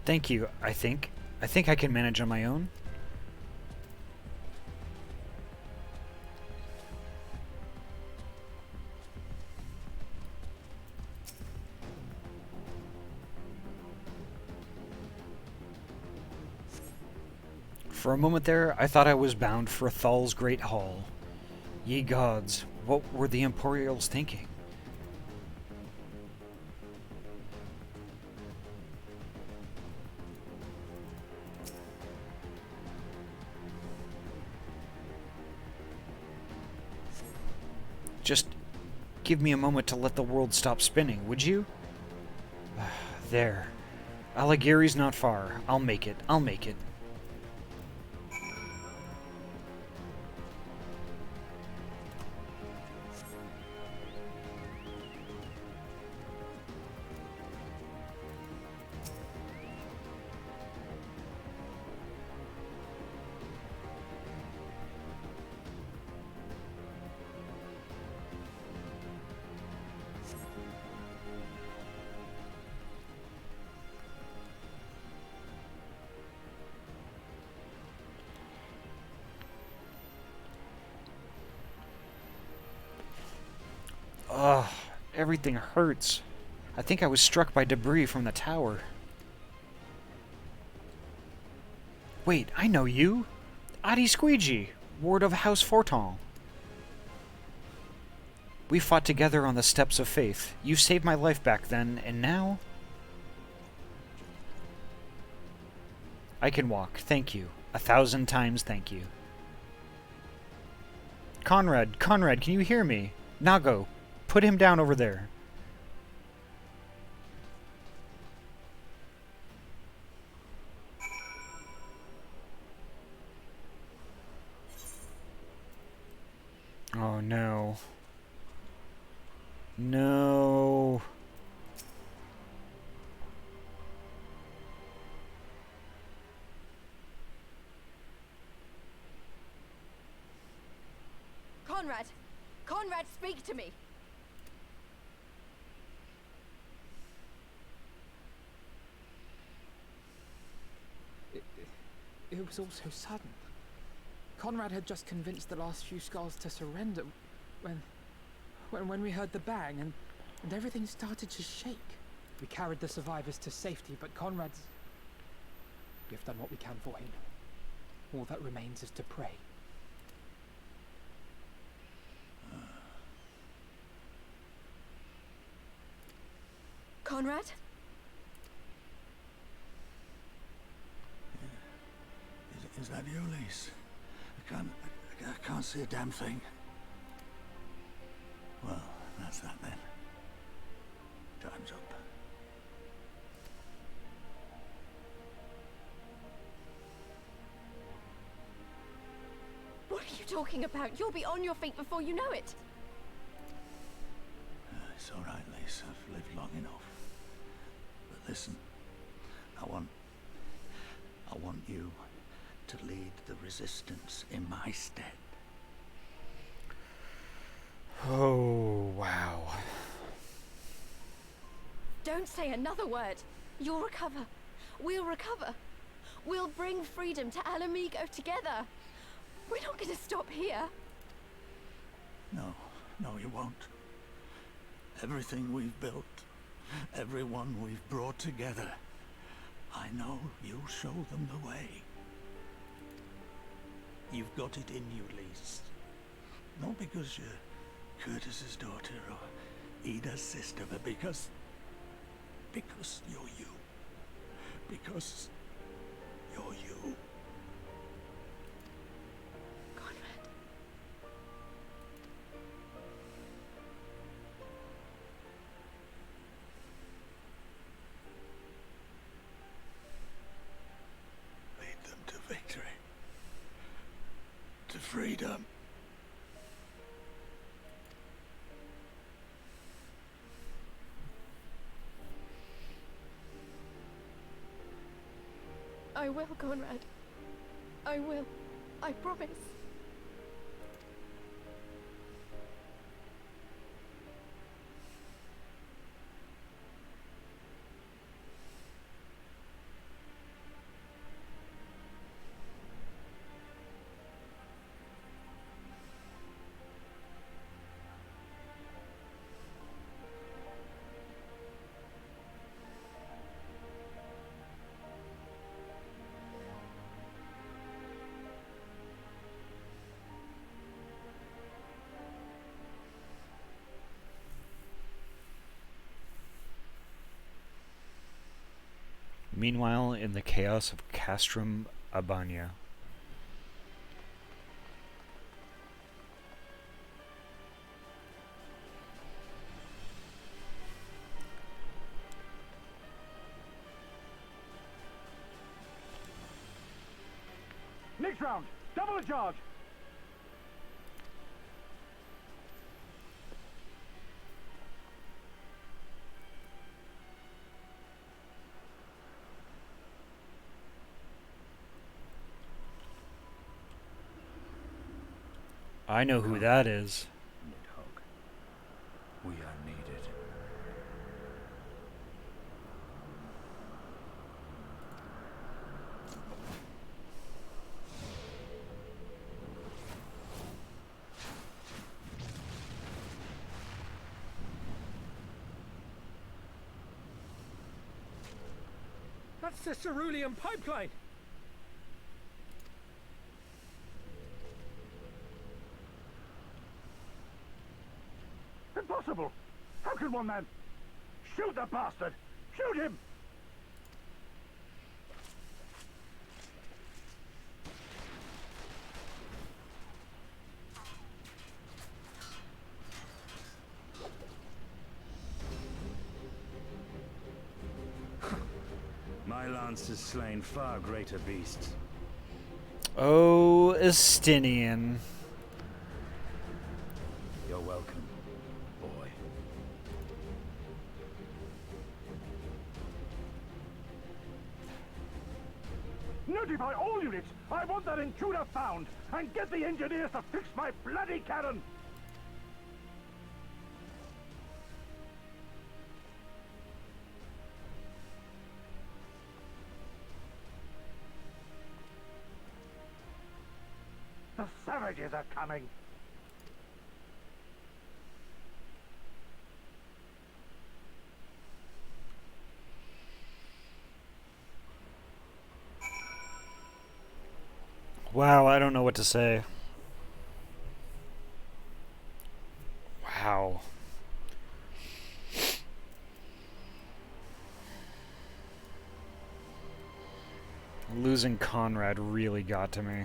Thank you, I think. I think I can manage on my own. For a moment there, I thought I was bound for Thal's great hall. Ye gods, what were the Imperials thinking? Just give me a moment to let the world stop spinning, would you? There. Alighieri's not far. I'll make it. I'll make it. Ugh, everything hurts. I think I was struck by debris from the tower. Wait, I know you! Ahty Squeegee, ward of House Forton. We fought together on the steps of faith. You saved my life back then, and now? I can walk, thank you. 1,000 times thank you. Conrad, can you hear me? Nago, put him down over there. Oh no. No. Conrad! Conrad, speak to me! It was all so sudden. Conrad had just convinced the last few skulls to surrender when we heard the bang and everything started to shake. We carried the survivors to safety, but Conrad's... We've done what we can for him. All that remains is to pray. Conrad? Is that you, Lise? I can't see a damn thing. Well, that's that then. Time's up. talking about? You'll be on your feet before you know it. It's all right, Lise. I've lived long enough. But listen, I want you to lead the resistance in my stead. Oh, wow. Don't say another word. You'll recover. We'll recover. We'll bring freedom to Alamigo together. We're not going to stop here. No, you won't. Everything we've built, everyone we've brought together, I know you'll show them the way. You've got it in you, Lise. Not because you're Curtis's daughter or Ida's sister, but because you're you. Because you're you. Conrad. Lead them to victory. To freedom. I will, Conrad. I will. I promise. Meanwhile, in the chaos of Castrum Abania. Next round, double the charge. I know who that is. Nidhogg. We are needed. That's the cerulean pipeline. Impossible! How can one man... Shoot the bastard! Shoot him! My lance has slain far greater beasts. Oh, Estinian. You're welcome, boy. Notify all units! I want that intruder found! And get the engineers to fix my bloody cannon! The savages are coming! Wow, I don't know what to say. Wow. Losing Conrad really got to me.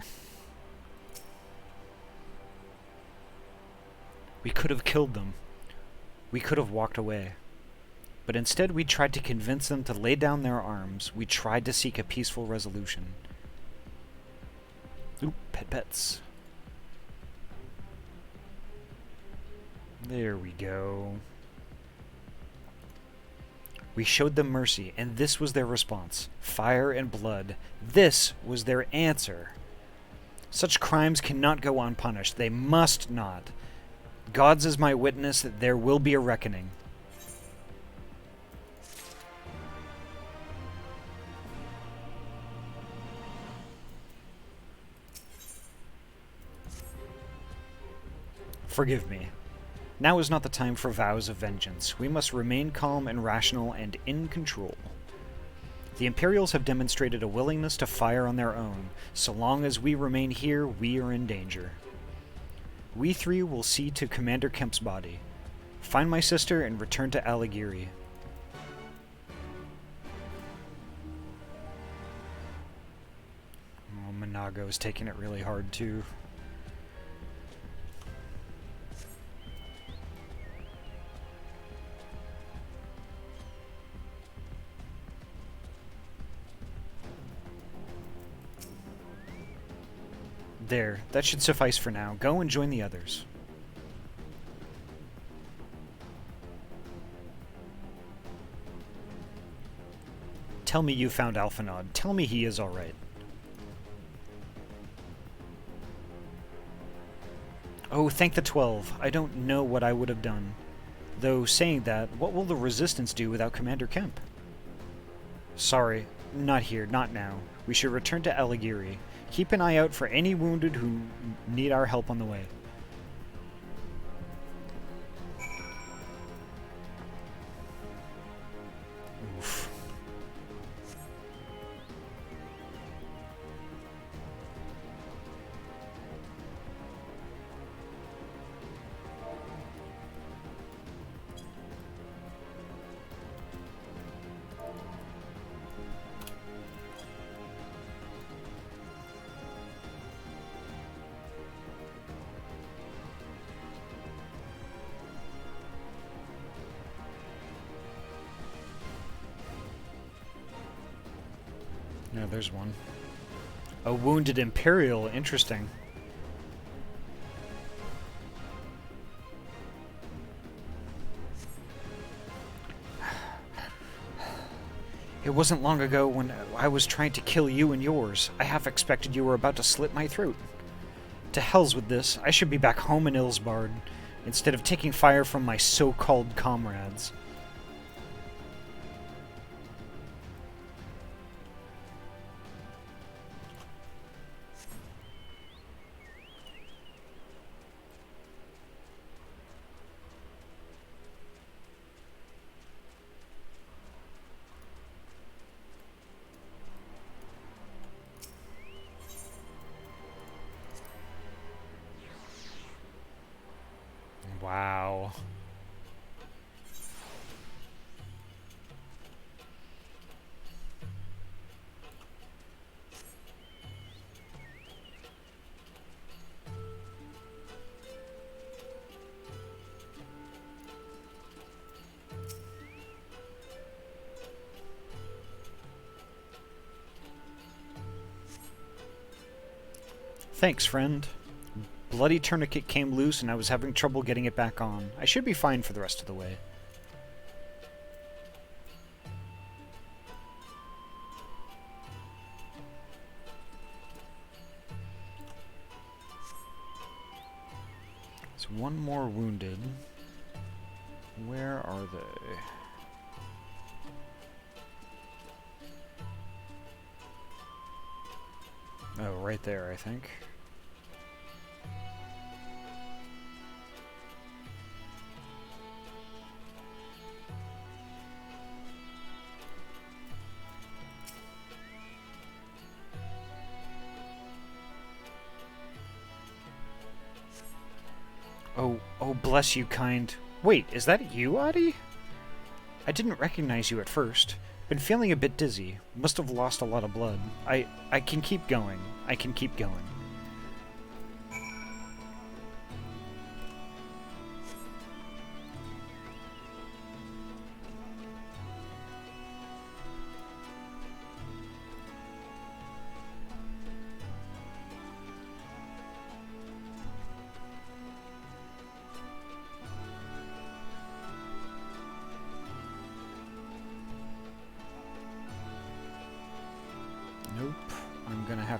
We could have killed them. We could have walked away. But instead we tried to convince them to lay down their arms. We tried to seek a peaceful resolution. Oop, pets. There we go. We showed them mercy, and this was their response. Fire and blood. This was their answer. Such crimes cannot go unpunished. They must not. God's is my witness that there will be a reckoning. Forgive me. Now is not the time for vows of vengeance. We must remain calm and rational and in control. The Imperials have demonstrated a willingness to fire on their own. So long as we remain here, we are in danger. We three will see to Commander Kemp's body. Find my sister and return to Aligiri. Oh, Monago's taking it really hard, too. There, that should suffice for now. Go and join the others. Tell me you found Alphanod. Tell me he is alright. Oh, thank the 12. I don't know what I would have done. Though, saying that, what will the Resistance do without Commander Kemp? Sorry, not here, not now. We should return to Aligiri. Keep an eye out for any wounded who need our help on the way. Oof. No, there's one. A wounded Imperial, interesting. It wasn't long ago when I was trying to kill you and yours. I half expected you were about to slit my throat. To hell's with this. I should be back home in Ilsbard, instead of taking fire from my so-called comrades. Wow. Thanks, friend. Bloody tourniquet came loose and I was having trouble getting it back on. I should be fine for the rest of the way. There's one more wounded. Where are they? Oh, right there, I think. Oh, bless you, kind. Wait, is that you, Ahty? I didn't recognize you at first. Been feeling a bit dizzy. Must have lost a lot of blood. I can keep going. I can keep going.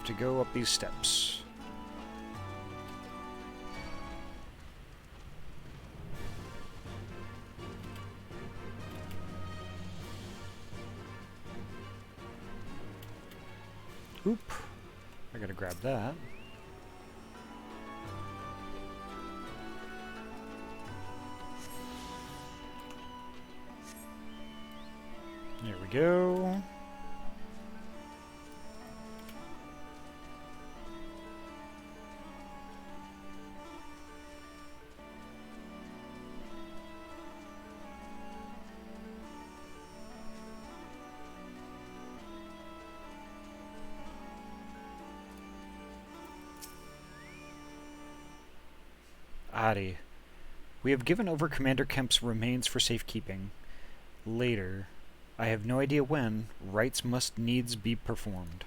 have to go up these steps. Oop. I gotta grab that. There we go. Ahty. We have given over Commander Kemp's remains for safekeeping. Later, I have no idea when, rites must needs be performed.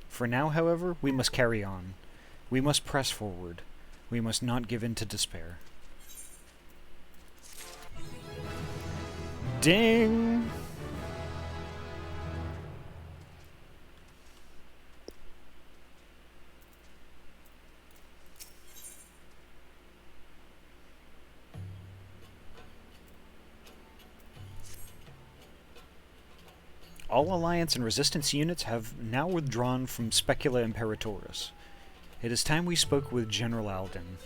For now, however, we must carry on. We must press forward. We must not give in to despair. Ding! All Alliance and Resistance units have now withdrawn from Specula Imperatoris. It is time we spoke with General Alden.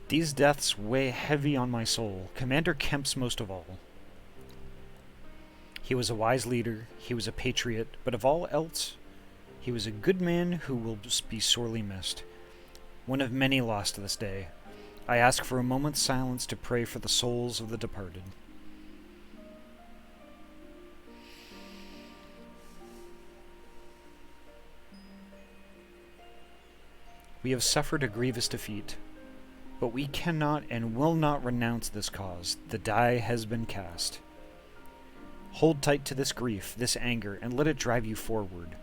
These deaths weigh heavy on my soul, Commander Kemp's most of all. He was a wise leader, he was a patriot, but of all else, he was a good man who will be sorely missed. One of many lost to this day. I ask for a moment's silence to pray for the souls of the departed. We have suffered a grievous defeat. But we cannot and will not renounce this cause. The die has been cast. Hold tight to this grief, this anger, and let it drive you forward.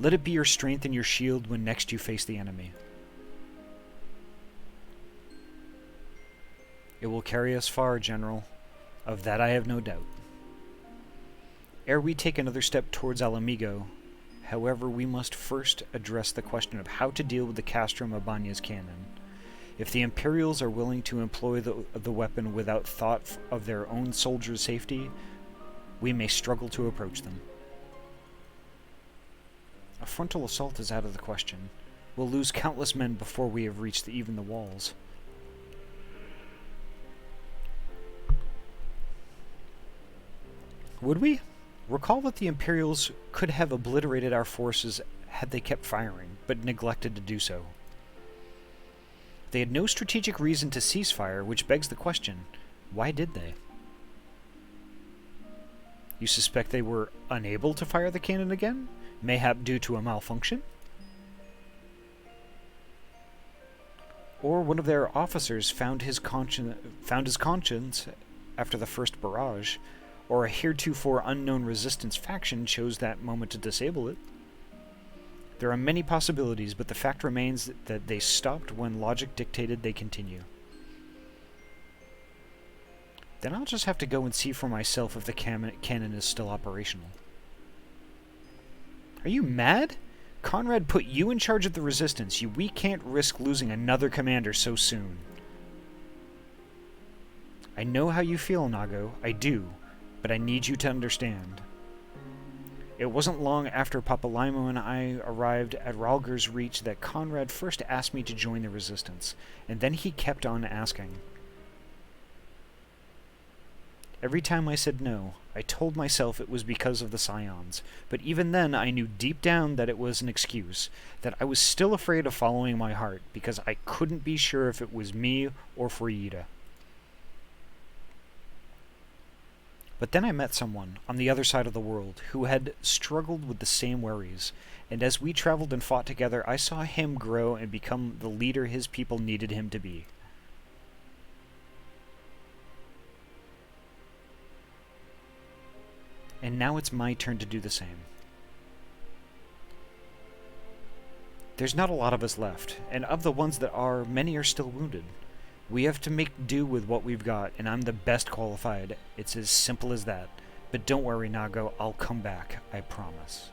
Let it be your strength and your shield when next you face the enemy. It will carry us far, General. Of that I have no doubt. Ere we take another step towards Alamigo, however, we must first address the question of how to deal with the Castro Mabanya's cannon. If the Imperials are willing to employ the weapon without thought of their own soldiers' safety, we may struggle to approach them. A frontal assault is out of the question. We'll lose countless men before we have reached even the walls. Would we? Recall that the Imperials could have obliterated our forces had they kept firing, but neglected to do so. They had no strategic reason to cease fire, which begs the question, why did they? You suspect they were unable to fire the cannon again? Mayhap due to a malfunction? Or one of their officers found his conscience after the first barrage, or a heretofore unknown resistance faction chose that moment to disable it. There are many possibilities, but the fact remains that they stopped when logic dictated they continue. Then I'll just have to go and see for myself if the cannon is still operational. Are you mad? Conrad put you in charge of the resistance. We can't risk losing another commander so soon. I know how you feel, Nago. I do. But I need you to understand. It wasn't long after Papalaimo and I arrived at Ralger's Reach that Conrad first asked me to join the resistance, and then he kept on asking. Every time I said no, I told myself it was because of the Scions, but even then I knew deep down that it was an excuse, that I was still afraid of following my heart, because I couldn't be sure if it was me or Frieda. But then I met someone on the other side of the world who had struggled with the same worries, and as we traveled and fought together, I saw him grow and become the leader his people needed him to be. And now it's my turn to do the same. There's not a lot of us left, and of the ones that are, many are still wounded. We have to make do with what we've got, and I'm the best qualified. It's as simple as that. But don't worry, Nago, I'll come back, I promise.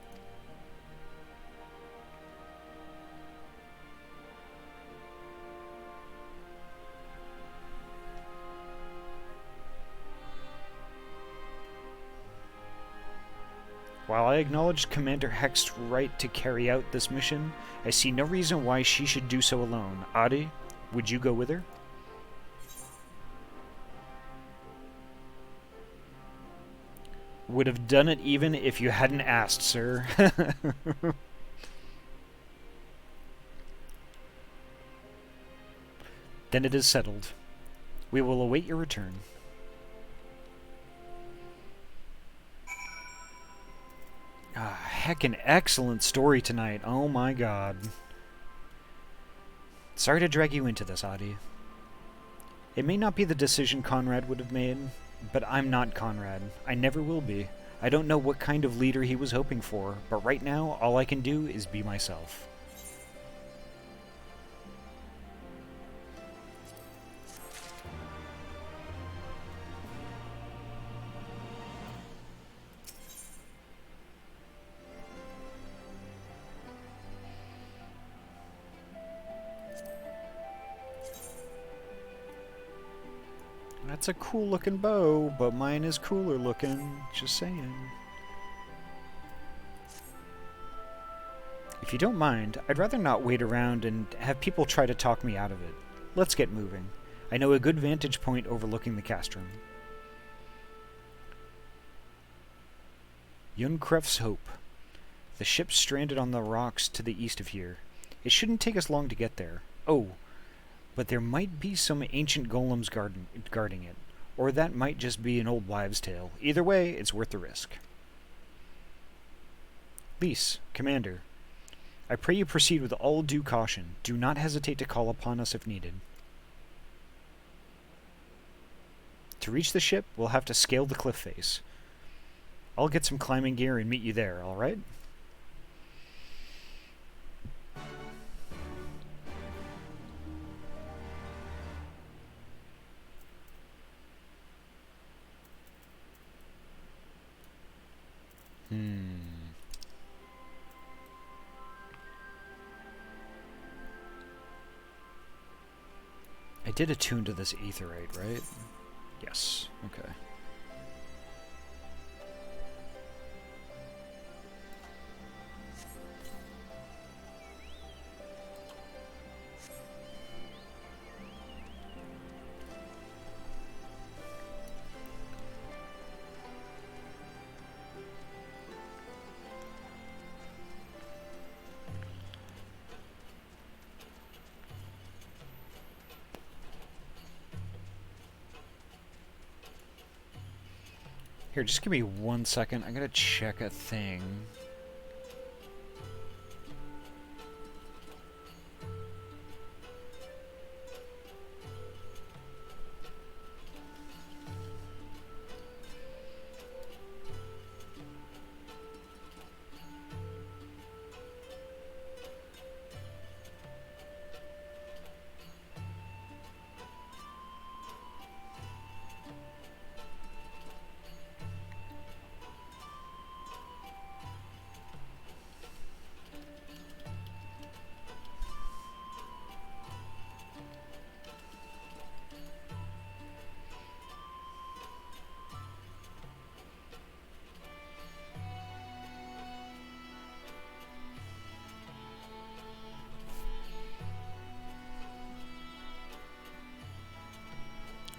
While I acknowledge Commander Hex's right to carry out this mission, I see no reason why she should do so alone. Ahty, would you go with her? Would have done it even if you hadn't asked, sir. Then it is settled. We will await your return. Heck, an excellent story tonight. Oh my god. Sorry to drag you into this, Ahty. It may not be the decision Conrad would have made, but I'm not Conrad. I never will be. I don't know what kind of leader he was hoping for, but right now, all I can do is be myself. That's a cool looking bow, but mine is cooler looking, just saying. If you don't mind, I'd rather not wait around and have people try to talk me out of it. Let's get moving. I know a good vantage point overlooking the castrum. Yunkref's Hope. The ship's stranded on the rocks to the east of here. It shouldn't take us long to get there. Oh, but there might be some ancient golems guarding it, or that might just be an old wives' tale. Either way, it's worth the risk. Lys, Commander, I pray you proceed with all due caution. Do not hesitate to call upon us if needed. To reach the ship, we'll have to scale the cliff face. I'll get some climbing gear and meet you there, alright? I did attune to this aetherite, right? Yes. Okay. Here, just give me 1 second. I gotta check a thing.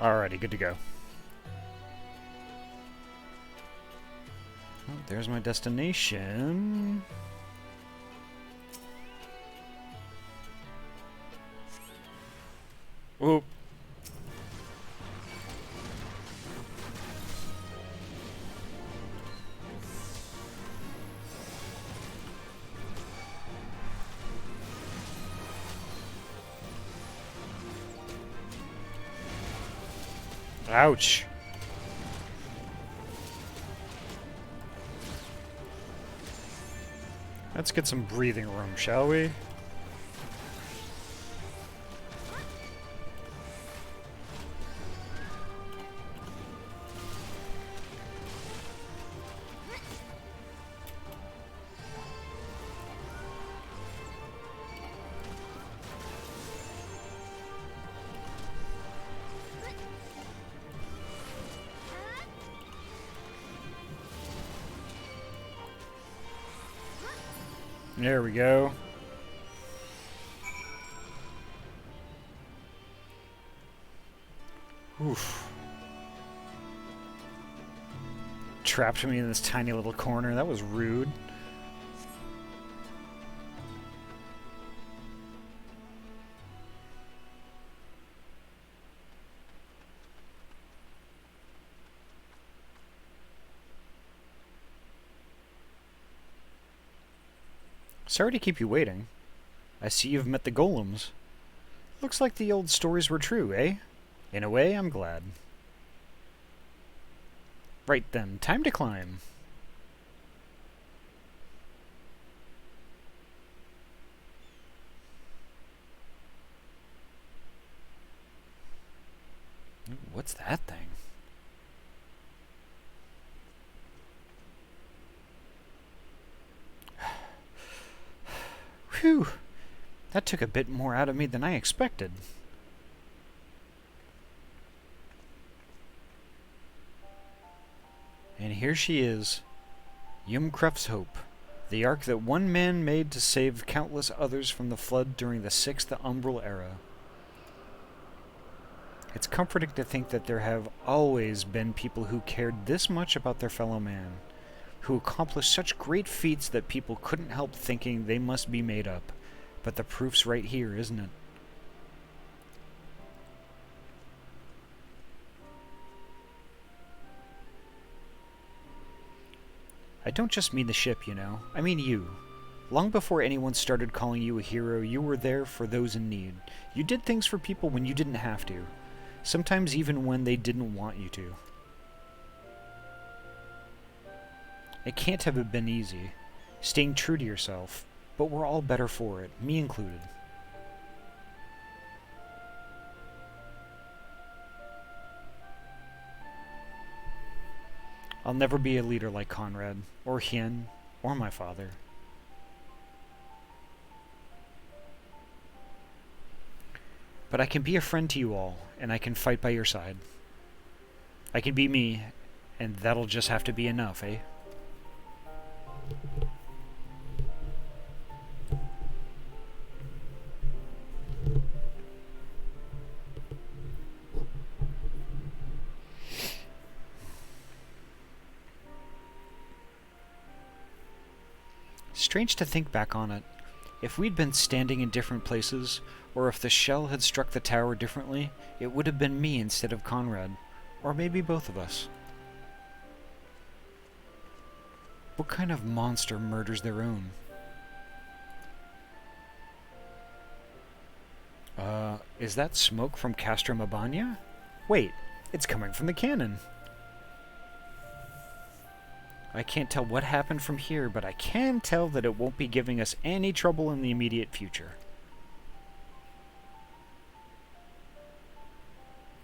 Alrighty, good to go. Oh, there's my destination. Whoop. Ouch. Let's get some breathing room, shall we? There we go. Oof. Trapped me in this tiny little corner. That was rude. Sorry to keep you waiting. I see you've met the golems. Looks like the old stories were true, eh? In a way, I'm glad. Right then, time to climb. Ooh, what's that thing? Whew, that took a bit more out of me than I expected. And here she is, Yumkruf's Hope, the ark that one man made to save countless others from the flood during the 6th Umbral Era. It's comforting to think that there have always been people who cared this much about their fellow man, who accomplished such great feats that people couldn't help thinking they must be made up. But the proof's right here, isn't it? I don't just mean the ship, you know. I mean you. Long before anyone started calling you a hero, you were there for those in need. You did things for people when you didn't have to. Sometimes even when they didn't want you to. It can't have been easy, staying true to yourself, but we're all better for it, me included. I'll never be a leader like Conrad, or Hien, or my father. But I can be a friend to you all, and I can fight by your side. I can be me, and that'll just have to be enough, eh? Strange to think back on it. If we'd been standing in different places, or if the shell had struck the tower differently, it would have been me instead of Conrad, or maybe both of us. What kind of monster murders their own? Is that smoke from Castra Mabania? Wait, it's coming from the cannon. I can't tell what happened from here, but I can tell that it won't be giving us any trouble in the immediate future.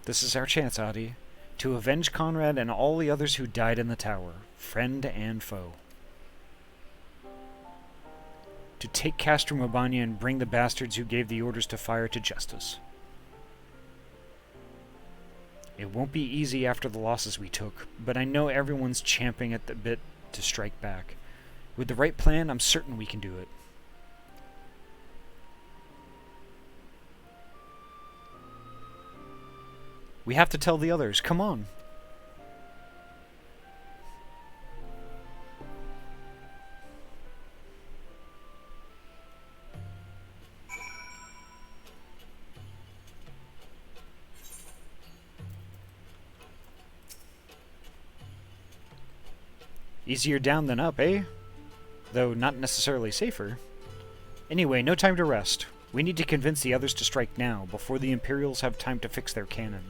This is our chance, Ahty, to avenge Conrad and all the others who died in the tower, friend and foe. To take Castra Mabania and bring the bastards who gave the orders to fire to justice. It won't be easy after the losses we took, but I know everyone's champing at the bit to strike back. With the right plan, I'm certain we can do it. We have to tell the others. Come on. Easier down than up, eh? Though not necessarily safer. Anyway, no time to rest. We need to convince the others to strike now, before the Imperials have time to fix their cannon.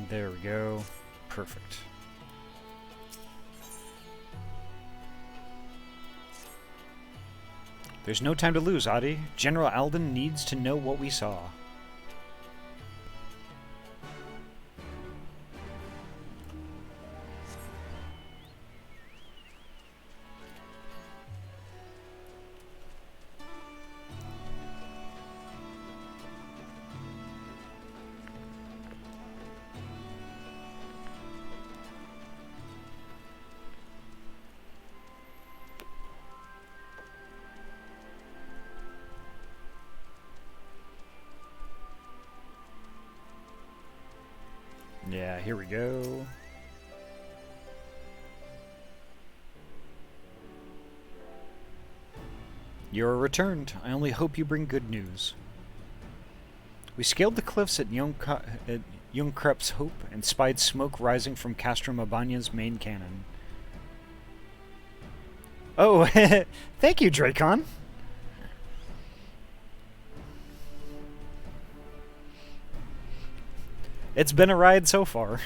There we go. Perfect. There's no time to lose, Ahty. General Alden needs to know what we saw. Yeah, here we go. You're returned. I only hope you bring good news. We scaled the cliffs at Jungkrup's Hope and spied smoke rising from Castrum Abanya's main cannon. Oh, thank you, Dracon. It's been a ride so far.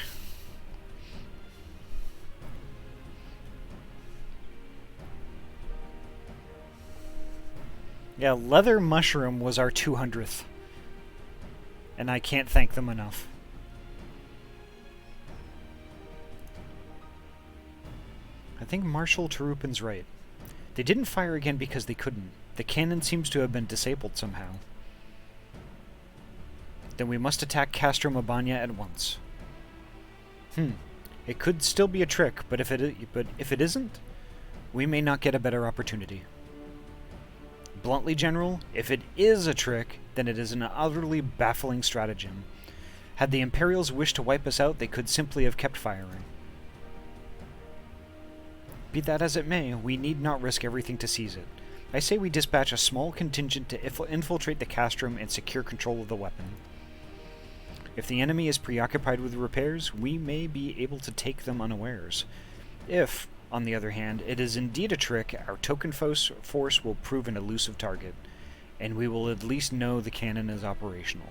Yeah, Leather Mushroom was our 200th. And I can't thank them enough. I think Marshal Tarupin's right. They didn't fire again because they couldn't. The cannon seems to have been disabled somehow. Then we must attack Castrum Abanya at once. It could still be a trick, but if it isn't, we may not get a better opportunity. Bluntly, General, if it is a trick, then it is an utterly baffling stratagem. Had the Imperials wished to wipe us out, they could simply have kept firing. Be that as it may, we need not risk everything to seize it. I say we dispatch a small contingent to infiltrate the castrum and secure control of the weapon. If the enemy is preoccupied with repairs, we may be able to take them unawares. If, on the other hand, it is indeed a trick, our token force will prove an elusive target, and we will at least know the cannon is operational.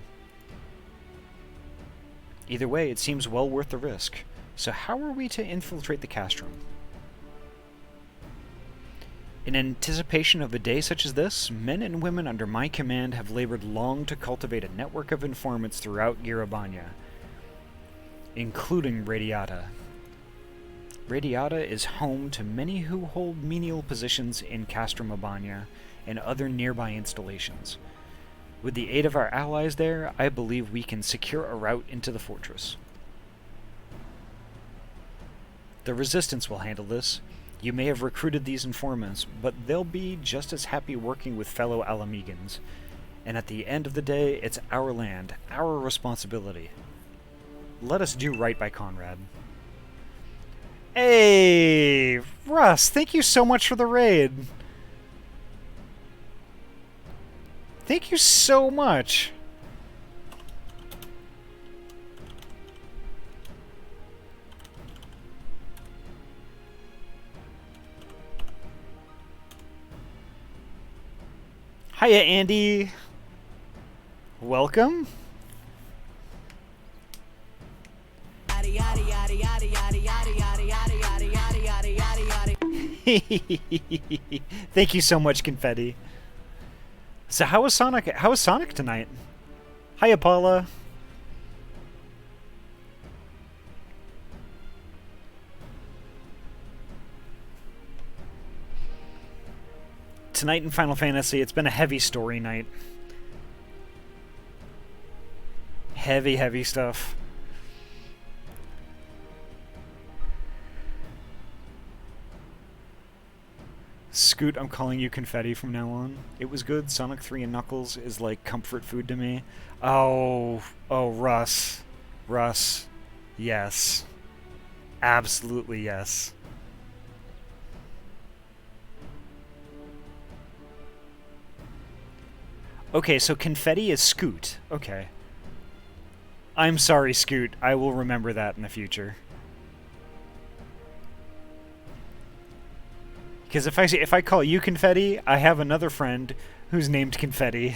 Either way, it seems well worth the risk. So how are we to infiltrate the castrum? In anticipation of a day such as this, men and women under my command have labored long to cultivate a network of informants throughout Girabanya, including Radiata. Radiata is home to many who hold menial positions in Castrum Abanya and other nearby installations. With the aid of our allies there, I believe we can secure a route into the fortress. The Resistance will handle this. You may have recruited these informants, but they'll be just as happy working with fellow Alamegans. And at the end of the day, it's our land, our responsibility. Let us do right by Conrad. Hey, Russ, thank you so much for the raid. Thank you so much. Hiya, Andy. Welcome. Thank you so much, Confetti. So how was Sonic? How was Sonic tonight? Hiya, Paula. Tonight in Final Fantasy, it's been a heavy story night. Heavy, heavy stuff. Scoot, I'm calling you Confetti from now on. It was good. Sonic 3 and Knuckles is like comfort food to me. Oh, Russ. Russ. Yes. Absolutely yes. Okay, so Confetti is Scoot. Okay. I'm sorry, Scoot. I will remember that in the future. Because if I call you Confetti, I have another friend who's named Confetti.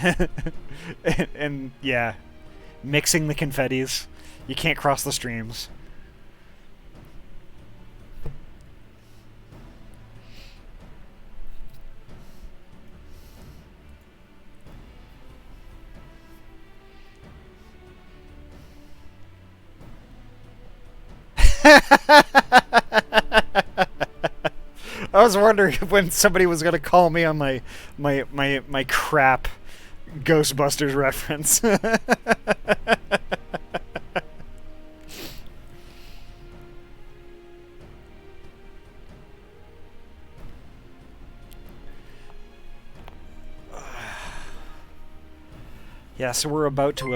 and yeah, mixing the confettis. You can't cross the streams. I was wondering when somebody was gonna call me on my crap Ghostbusters reference. Yeah, so we're about to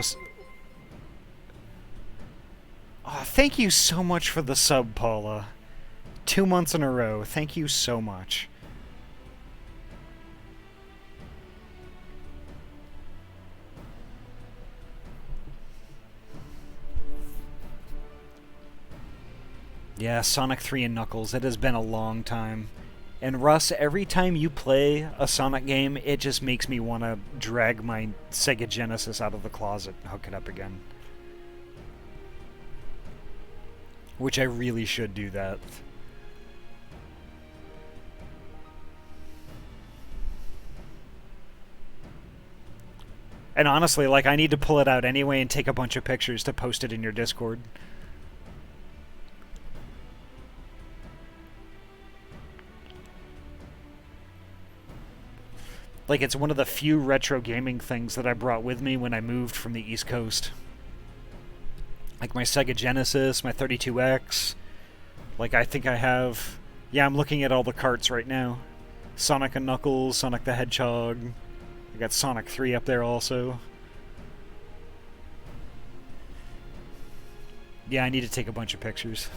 oh, thank you so much for the sub, Paula. 2 months in a row. Thank you so much. Yeah, Sonic 3 and Knuckles. It has been a long time. And Russ, every time you play a Sonic game, it just makes me want to drag my Sega Genesis out of the closet and hook it up again. Which I really should do that. And honestly, like, I need to pull it out anyway and take a bunch of pictures to post it in your Discord. Like, it's one of the few retro gaming things that I brought with me when I moved from the East Coast. Like my Sega Genesis, my 32X. Like, I think I have... Yeah, I'm looking at all the carts right now. Sonic and Knuckles, Sonic the Hedgehog. I got Sonic 3 up there also. Yeah, I need to take a bunch of pictures.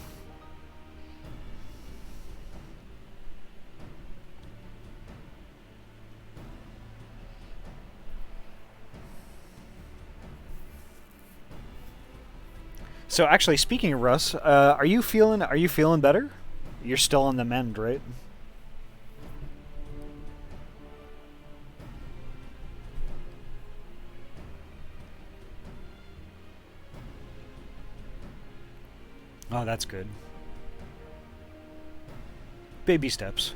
So actually, speaking of Russ, are you feeling better? You're still on the mend, right? Oh, that's good. Baby steps.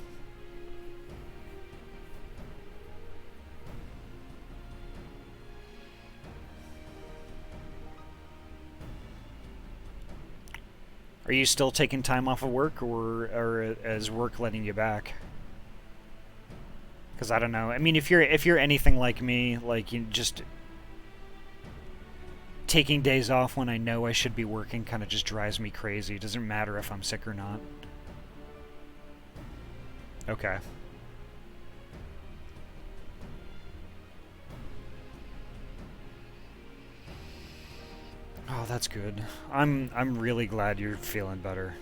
Are you still taking time off of work, or is work letting you back? Because I don't know. I mean, if you're anything like me, like, you just taking days off when I know I should be working kind of just drives me crazy. It doesn't matter if I'm sick or not. Okay. Oh, that's good. I'm really glad you're feeling better.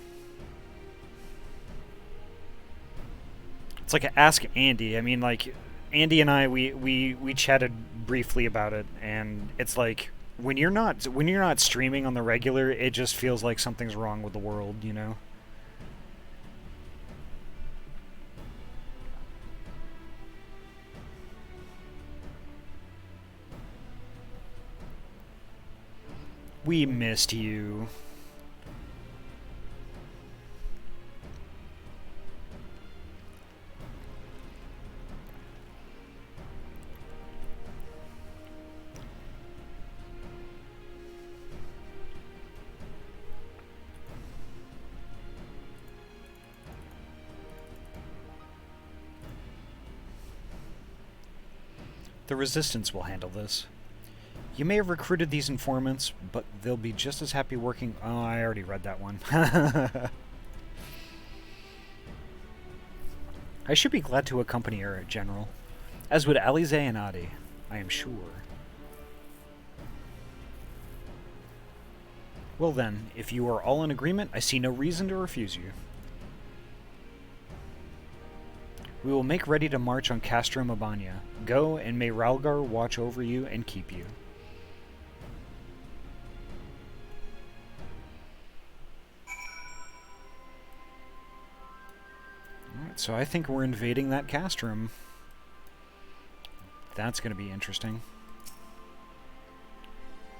It's like, ask Andy. I mean, like, Andy and I, we chatted briefly about it, and it's like, when you're not streaming on the regular, it just feels like something's wrong with the world, you know? We missed you. The Resistance will handle this. You may have recruited these informants, but they'll be just as happy working... Oh, I already read that one. I should be glad to accompany her, General. As would Alize and Ahty, I am sure. Well then, if you are all in agreement, I see no reason to refuse you. We will make ready to march on Castro Mabania. Go, and may Ralgar watch over you and keep you. Alright, so I think we're invading that castrum. That's going to be interesting.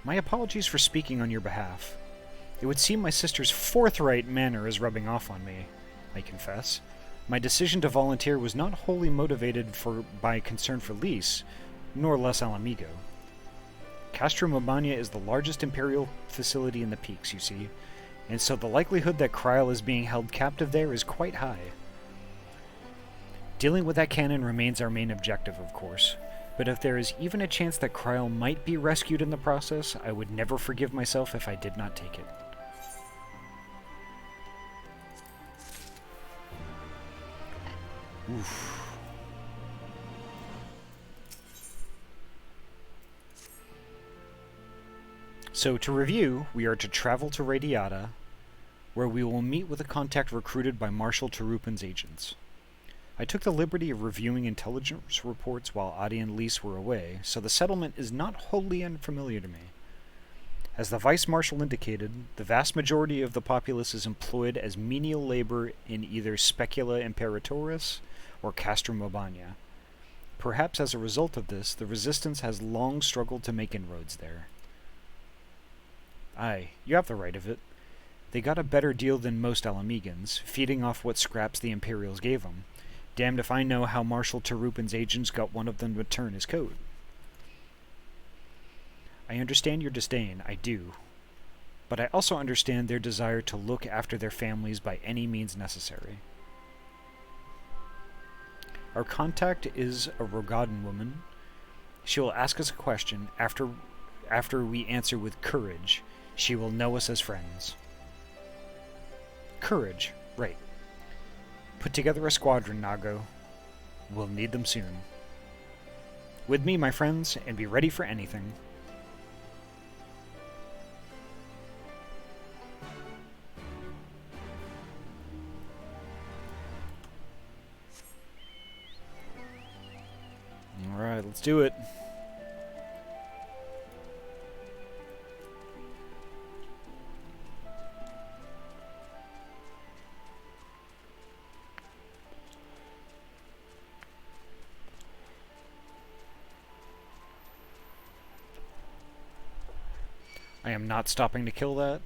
My apologies for speaking on your behalf. It would seem my sister's forthright manner is rubbing off on me, I confess. My decision to volunteer was not wholly motivated by concern for Lys, nor Los Alamigo. Castro Mobania is the largest Imperial facility in the Peaks, you see, and so the likelihood that Kryl is being held captive there is quite high. Dealing with that cannon remains our main objective, of course, but if there is even a chance that Kryl might be rescued in the process, I would never forgive myself if I did not take it. Oof. So, to review, we are to travel to Radiata, where we will meet with a contact recruited by Marshal Tarupin's agents. I took the liberty of reviewing intelligence reports while Ahty and Lys were away, so the settlement is not wholly unfamiliar to me. As the Vice Marshal indicated, the vast majority of the populace is employed as menial labor in either Specula Imperatoris or Castrum Mobania. Perhaps as a result of this, the Resistance has long struggled to make inroads there. Aye, you have the right of it. They got a better deal than most Alamegans, feeding off what scraps the Imperials gave them. Damned if I know how Marshal Tarupin's agents got one of them to turn his coat. I understand your disdain, I do. But I also understand their desire to look after their families by any means necessary. Our contact is a Rogadan woman. She will ask us a question. After we answer with courage, she will know us as friends. Courage, right. Put together a squadron, Nago. We'll need them soon. With me, my friends, and be ready for anything. Alright, let's do it. I am not stopping to kill that.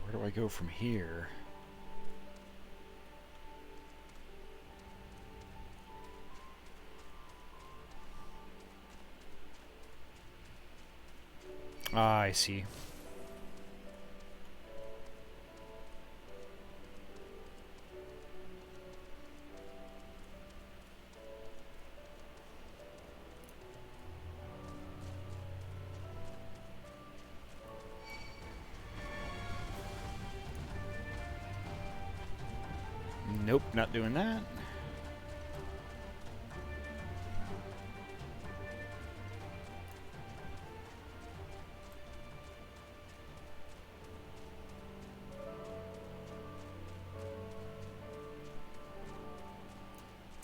Where do I go from here? Ah, I see. Nope, not doing that.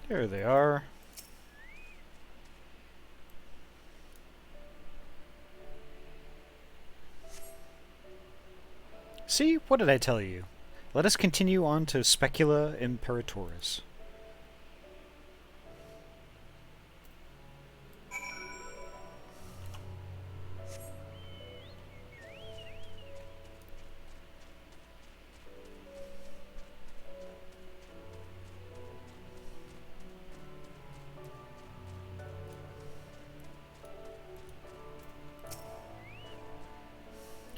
There they are. See? What did I tell you? Let us continue on to Specula Imperatoris.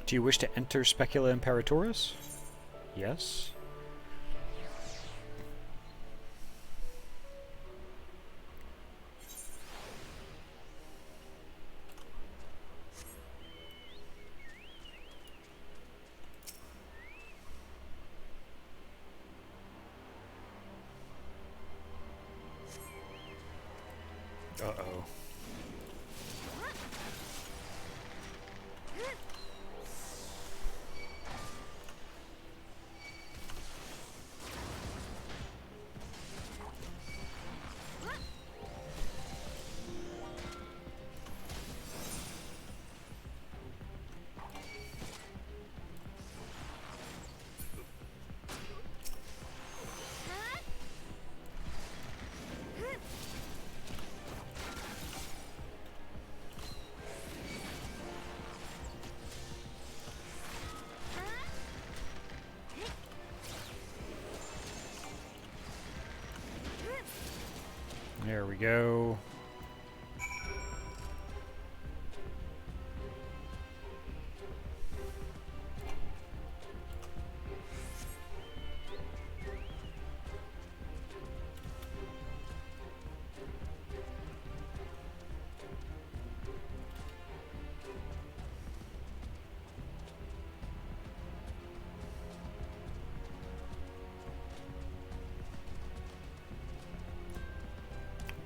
Do you wish to enter Specula Imperatoris? Yes. Uh-oh. There we go.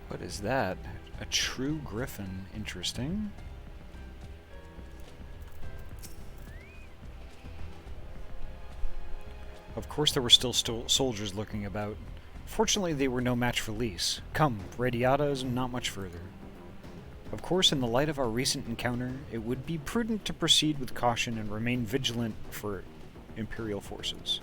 What is that? A true griffin. Interesting. Of course there were still soldiers lurking about. Fortunately they were no match for Lys. Come, Radiata is not much further. Of course, in the light of our recent encounter, it would be prudent to proceed with caution and remain vigilant for Imperial forces.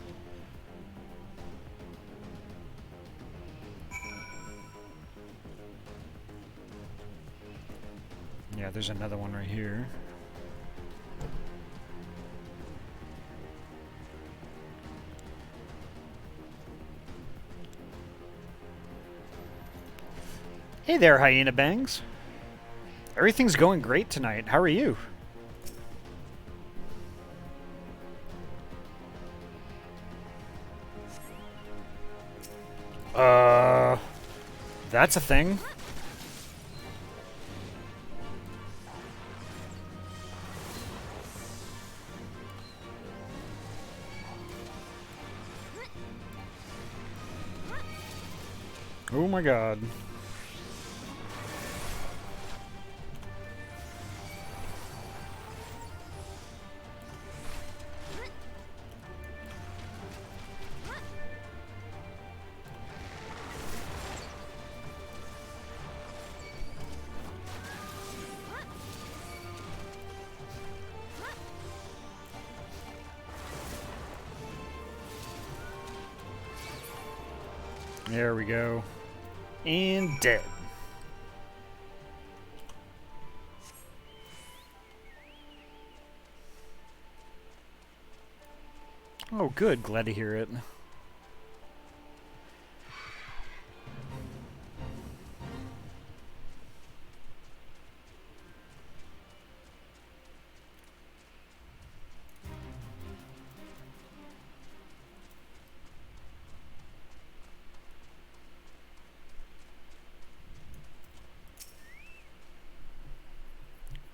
Yeah, there's another one right here. Hey there, Hyena Bangs. Everything's going great tonight. How are you? That's a thing. Oh my god. There we go. And dead. Oh, good. Glad to hear it.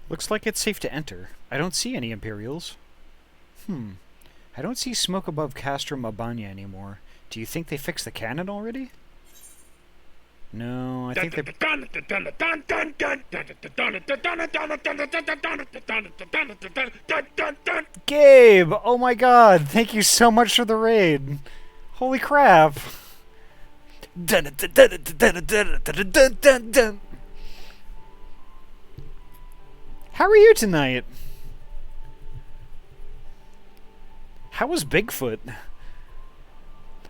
Looks like it's safe to enter. I don't see any Imperials. I don't see smoke above Castrum Abanya anymore. Do you think they fixed the cannon already? No, I think they... Gabe! Oh my god! Thank you so much for the raid! Holy crap! How are you tonight? How was Bigfoot?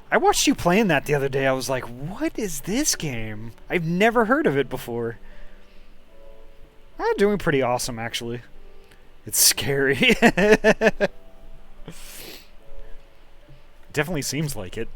I watched you playing that the other day. I was like, what is this game? I've never heard of it before. I'm doing pretty awesome, actually. It's scary. Definitely seems like it.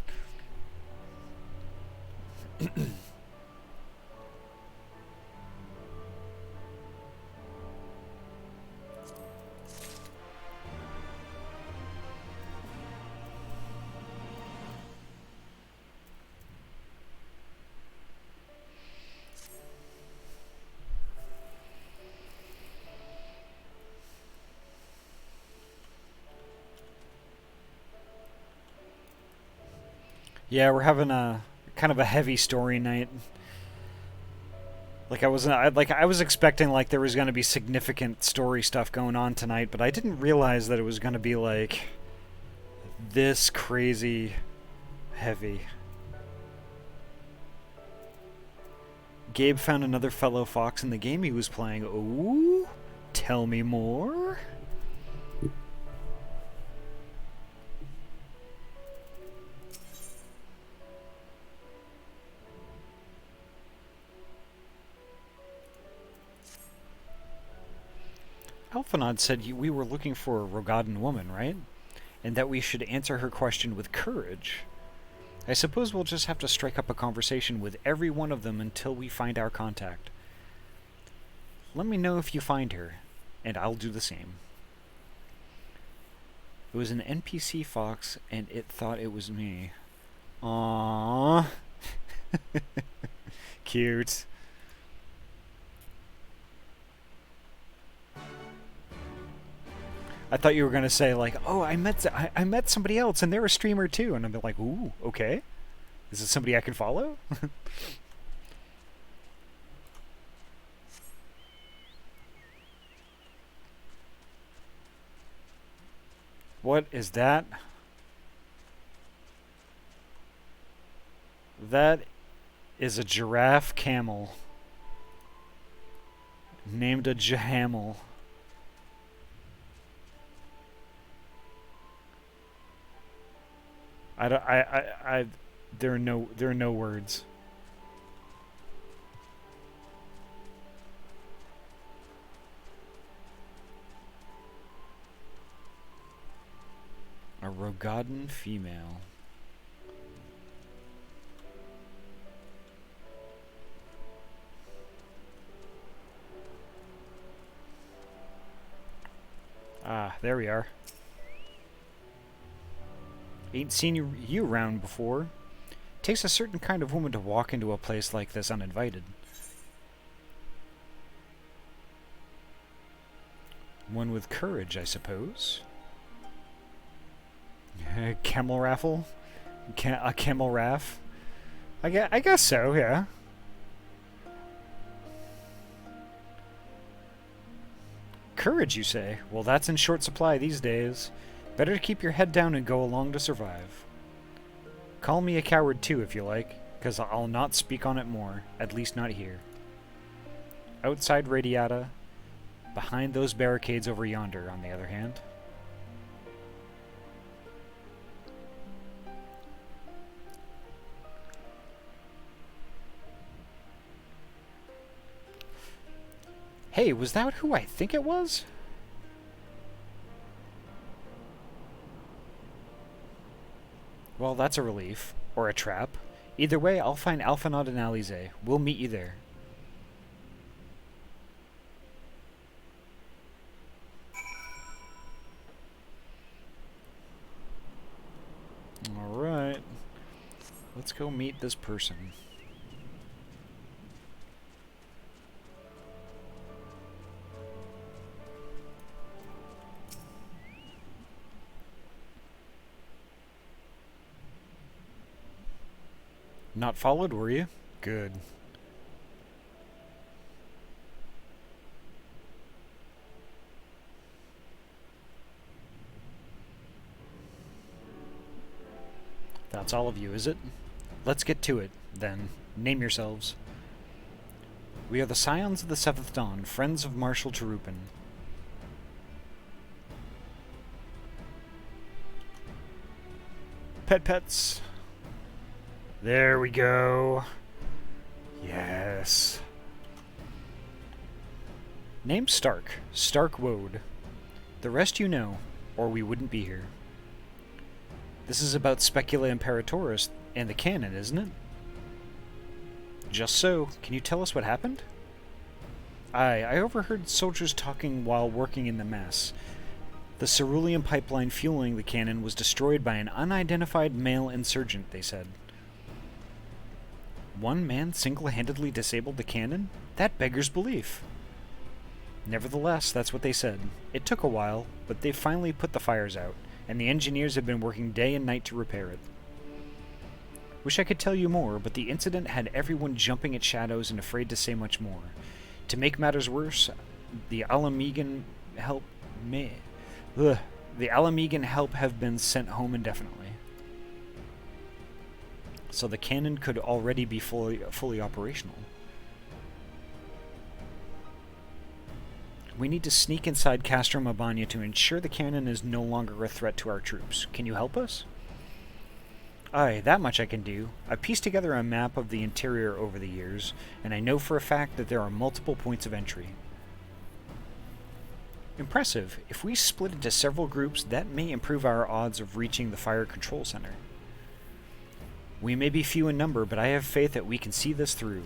Yeah, we're having a kind of a heavy story night. Like I was expecting like there was going to be significant story stuff going on tonight, but I didn't realize that it was going to be like this crazy heavy. Gabe found another fellow fox in the game he was playing. Ooh, tell me more. Alphanod said we were looking for a Rogadan woman, right? And that we should answer her question with courage. I suppose we'll just have to strike up a conversation with every one of them until we find our contact. Let me know if you find her, and I'll do the same. It was an NPC fox, and it thought it was me. Aww. Cute. I thought you were gonna say like, "Oh, I met somebody else, and they're a streamer too," and I'm like, "Ooh, okay. Is it somebody I can follow?" What is that? That is a giraffe camel. Named a Jahamel. There are no words. A Rogadan female. Ah, there we are. Ain't seen you around before. Takes a certain kind of woman to walk into a place like this uninvited. One with courage, I suppose. Camel raffle? A camel raff? I guess so, yeah. Courage, you say? Well, that's in short supply these days. Better to keep your head down and go along to survive. Call me a coward too, if you like, because I'll not speak on it more, at least not here. Outside Radiata, behind those barricades over yonder, on the other hand. Hey, was that who I think it was? Well, that's a relief. Or a trap. Either way, I'll find Alphanod and Alize. We'll meet you there. Alright. Let's go meet this person. Not followed, were you? Good. That's all of you, is it? Let's get to it, then. Name yourselves. We are the Scions of the Seventh Dawn, friends of Marshal Tarupin. Pets. There we go. Yes. Name Stark. Stark Woad. The rest you know, or we wouldn't be here. This is about Specula Imperatoris and the canon, isn't it? Just so. Can you tell us what happened? I overheard soldiers talking while working in the mess. The cerulean pipeline fueling the cannon was destroyed by an unidentified male insurgent, they said. One man single-handedly disabled the cannon? That beggars belief. Nevertheless, that's what they said. It took a while, but they finally put the fires out, and the engineers have been working day and night to repair it. Wish I could tell you more, but the incident had everyone jumping at shadows and afraid to say much more. To make matters worse, the Alamegan help have been sent home indefinitely. So the cannon could already be fully operational. We need to sneak inside Castro Mabania to ensure the cannon is no longer a threat to our troops. Can you help us? Aye, that much I can do. I pieced together a map of the interior over the years, and I know for a fact that there are multiple points of entry. Impressive. If we split into several groups, that may improve our odds of reaching the fire control center. We may be few in number, but I have faith that we can see this through.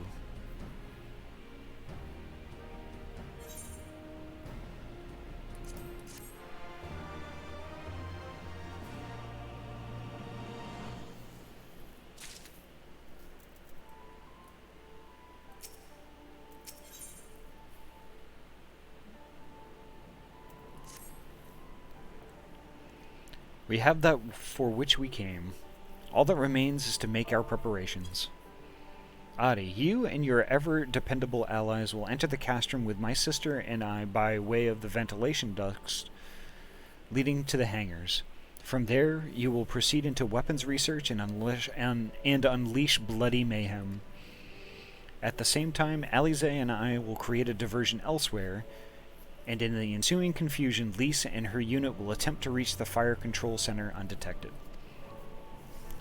We have that for which we came. All that remains is to make our preparations. Ahty, you and your ever-dependable allies will enter the castrum with my sister and I by way of the ventilation ducts leading to the hangars. From there, you will proceed into weapons research and unleash bloody mayhem. At the same time, Alize and I will create a diversion elsewhere, and in the ensuing confusion, Lisa and her unit will attempt to reach the fire control center undetected.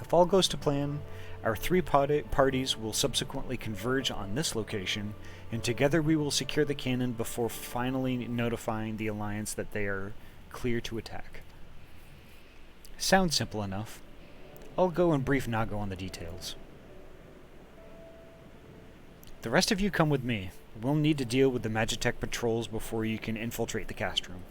If all goes to plan, our three parties will subsequently converge on this location, and together we will secure the cannon before finally notifying the Alliance that they are clear to attack. Sounds simple enough. I'll go and brief Nago on the details. The rest of you come with me. We'll need to deal with the Magitech patrols before you can infiltrate the castrum.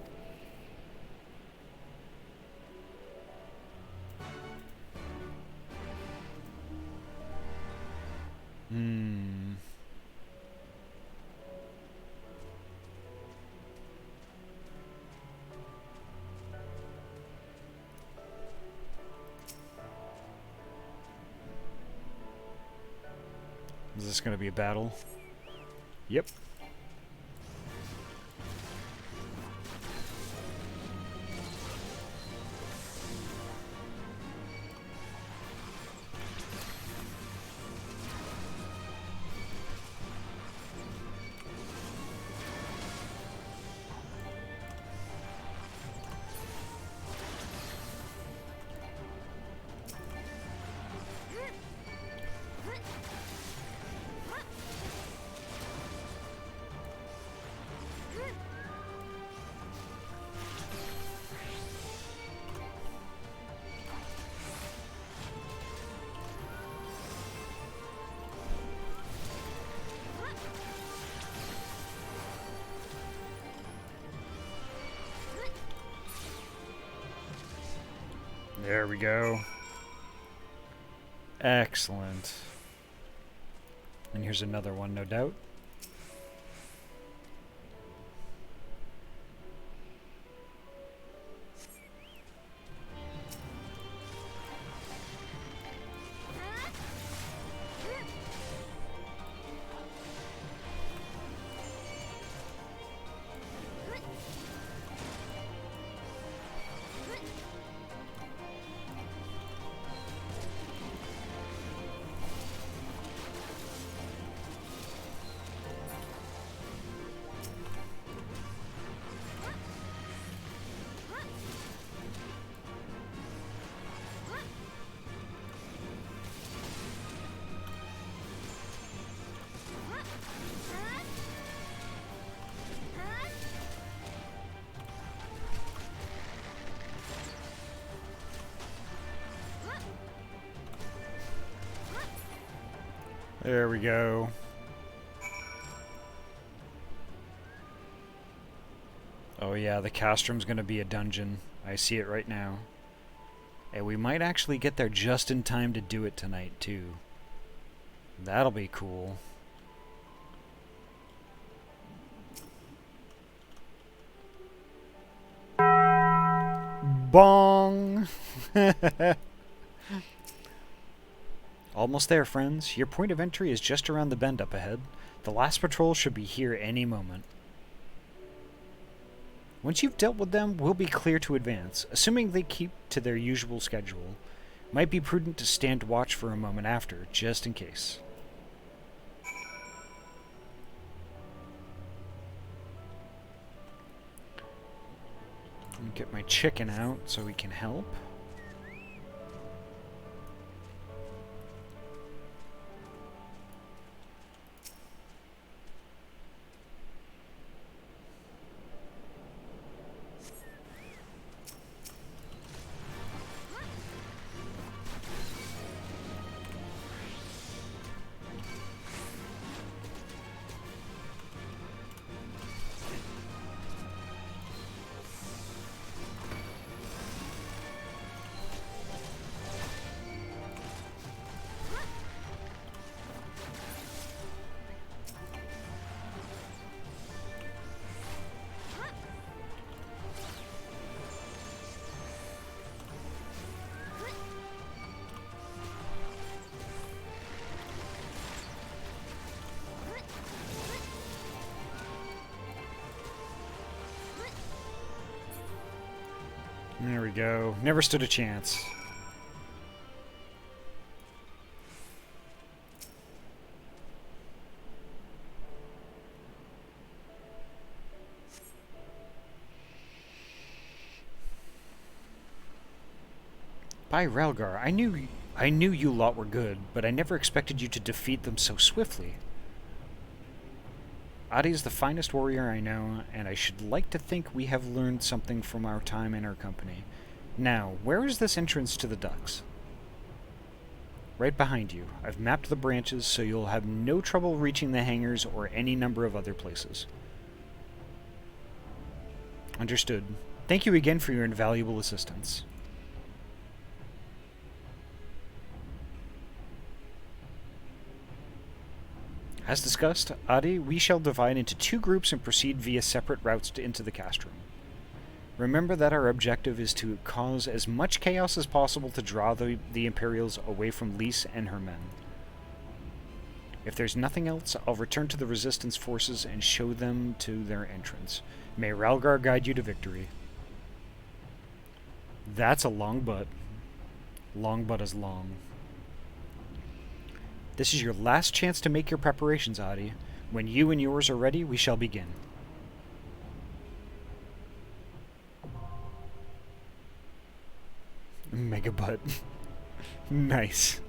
Is this going to be a battle? Yep. There we go. Excellent. And here's another one, no doubt. There we go. Oh yeah, the castrum's gonna be a dungeon. I see it right now. And we might actually get there just in time to do it tonight, too. That'll be cool. Bong! Almost there, friends. Your point of entry is just around the bend up ahead. The last patrol should be here any moment. Once you've dealt with them, we'll be clear to advance, assuming they keep to their usual schedule. Might be prudent to stand watch for a moment after, just in case. Let me get my chicken out so we can help. There we go. Never stood a chance. By Relgar, I knew you lot were good, but I never expected you to defeat them so swiftly. Ahty is the finest warrior I know, and I should like to think we have learned something from our time in her company. Now, where is this entrance to the ducks? Right behind you. I've mapped the branches so you'll have no trouble reaching the hangars or any number of other places. Understood. Thank you again for your invaluable assistance. As discussed, Ahty, we shall divide into 2 groups and proceed via separate routes into the castrum. Remember that our objective is to cause as much chaos as possible to draw the Imperials away from Lys and her men. If there's nothing else, I'll return to the Resistance forces and show them to their entrance. May Relgar guide you to victory. That's a long butt. Long butt is long. This is your last chance to make your preparations, Ahty. When you and yours are ready, we shall begin. Mega butt. Nice.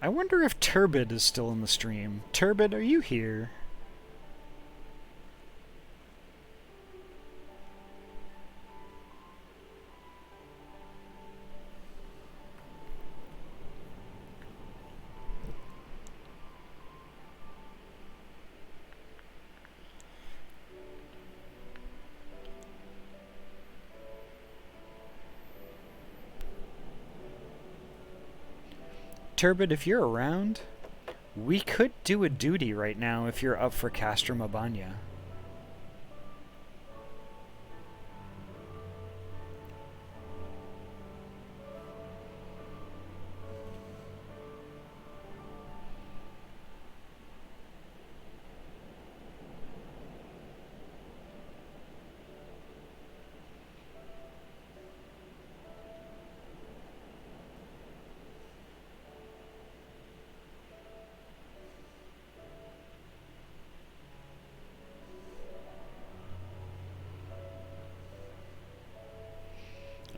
I wonder if Turbid is still in the stream. Turbid, are you here? Turbid, if you're around, we could do a duty right now if you're up for Castrum Abanya.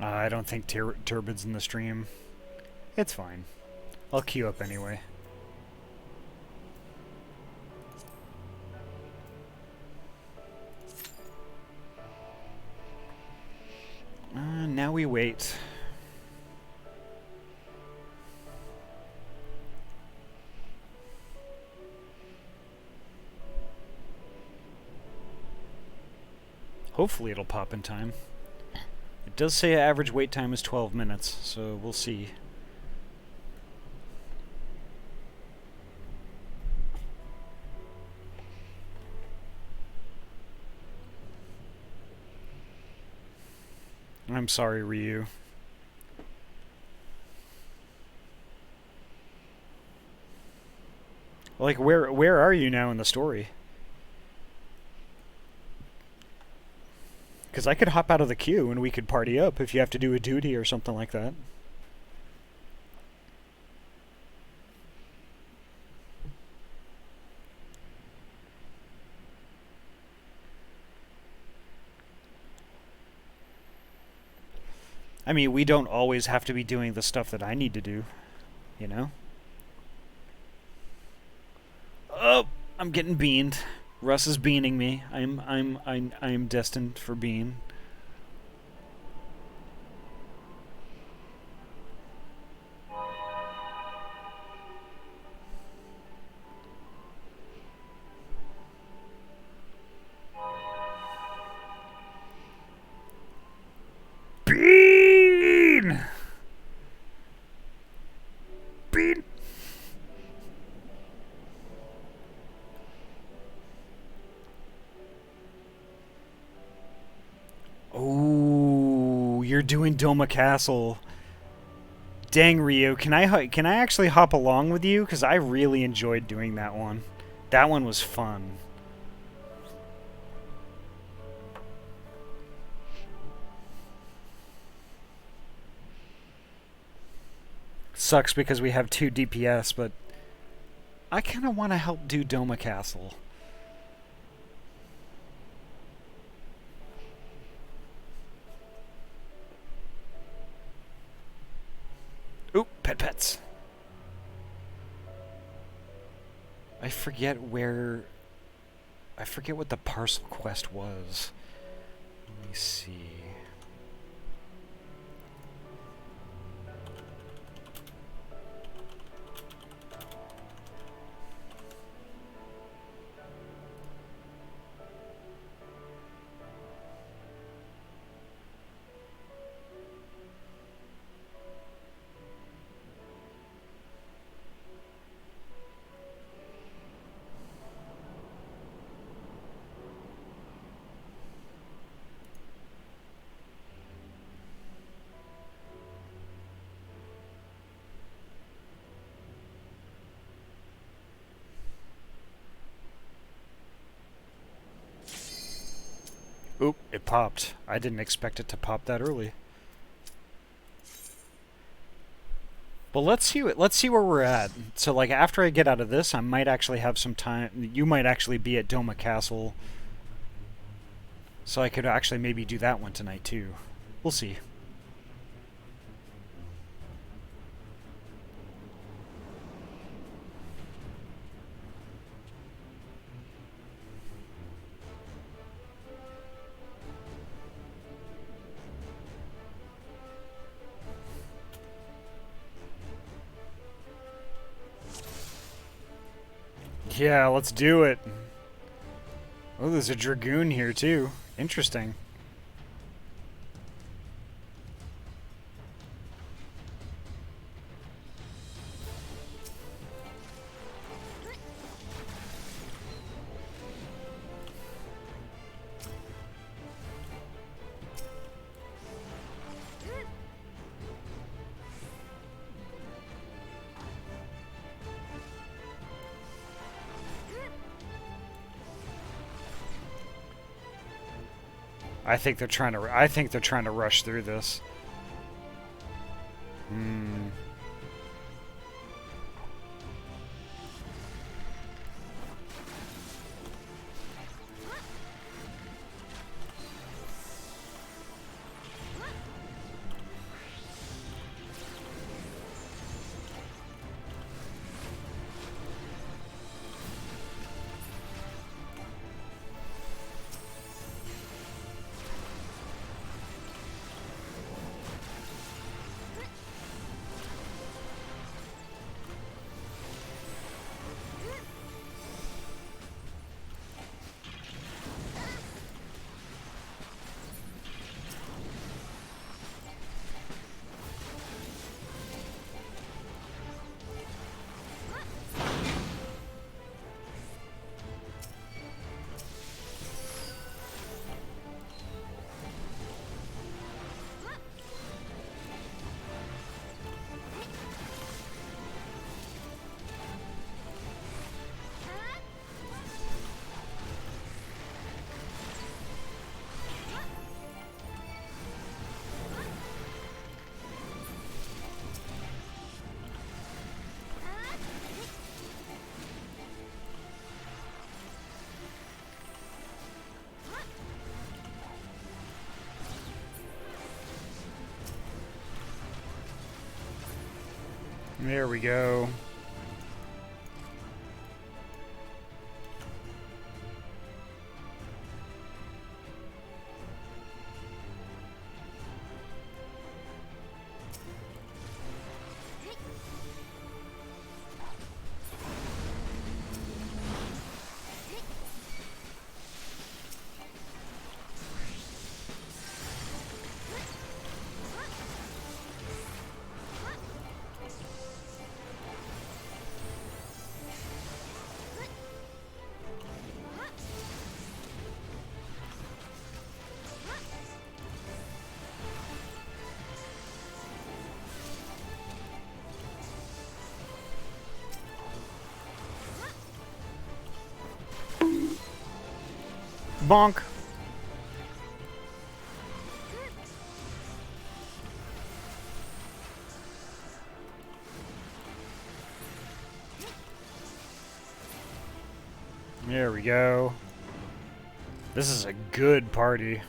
I don't think Turbid's in the stream. It's fine. I'll queue up anyway. Now we wait. Hopefully it'll pop in time. It does say average wait time is 12 minutes, so we'll see. I'm sorry, Ryu. Like, where are you now in the story? Because I could hop out of the queue and we could party up if you have to do a duty or something like that. I mean, we don't always have to be doing the stuff that I need to do, you know? Oh, I'm getting beaned. Russ is beaning me. I'm destined for bean. Bean! Bean! Oh, you're doing Doma Castle. Dang, Ryu, can I actually hop along with you? Because I really enjoyed doing that one. That one was fun. Sucks because we have 2 DPS, but I kind of want to help do Doma Castle. Oop, pets. I forget where... I forget what the parcel quest was. Let me see... Oop, it popped. I didn't expect it to pop that early. But let's see where we're at. So like after I get out of this, I might actually have some time. You might actually be at Doma Castle. So I could actually maybe do that one tonight too. We'll see. Yeah, let's do it. Oh, there's a Dragoon here too. Interesting. I think they're trying to rush through this. There we go. Bonk. There we go. This is a good party.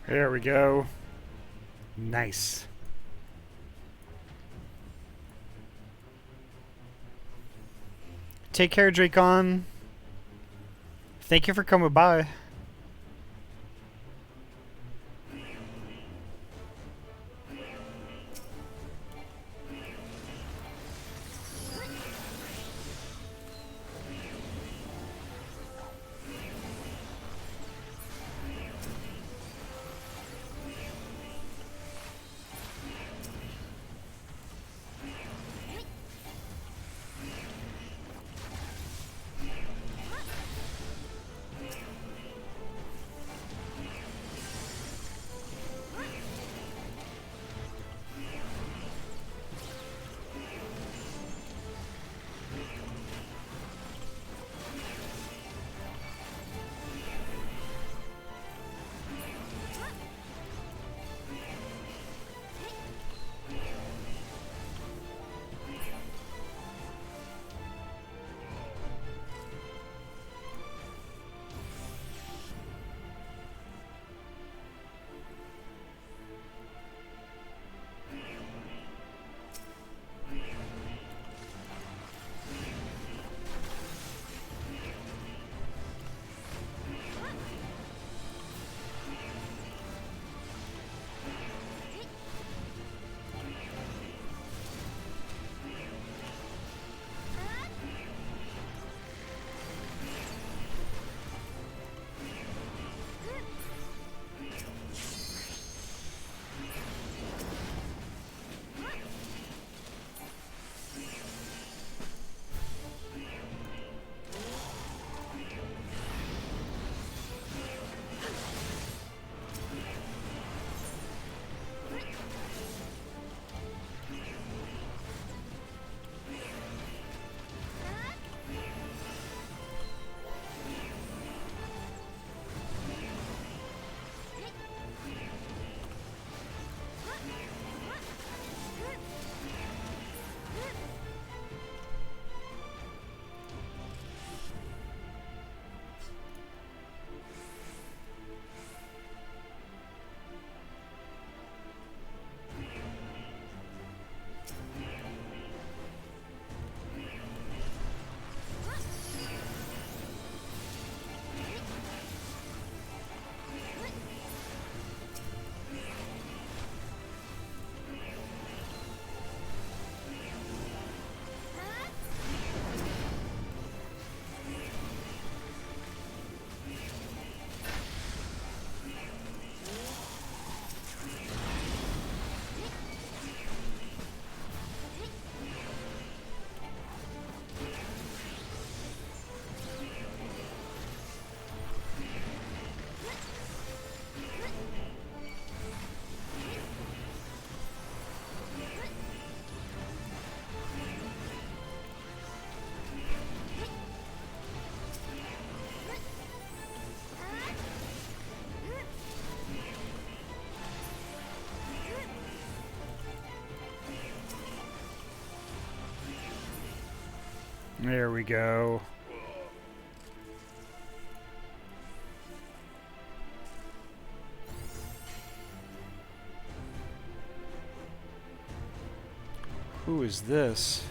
There we go. Nice. Take care, Dracon. Thank you for coming by. There we go. Who is this?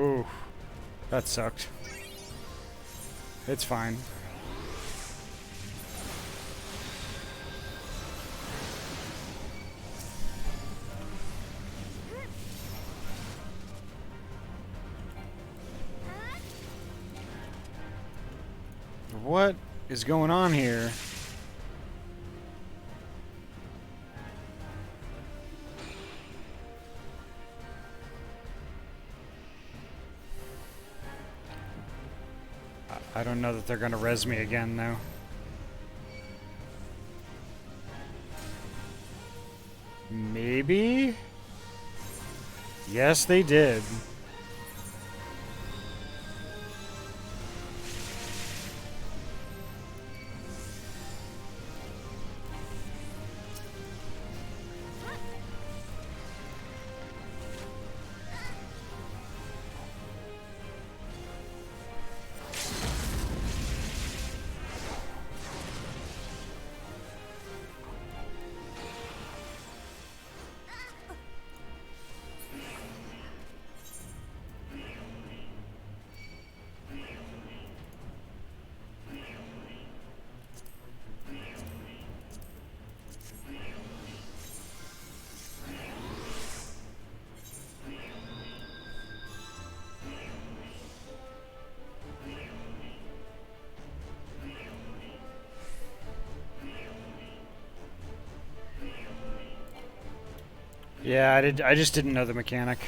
Oh, that sucked. It's fine. What is going on here? I don't know that they're gonna res me again, though. Maybe? Yes, they did. Yeah, I just didn't know the mechanic.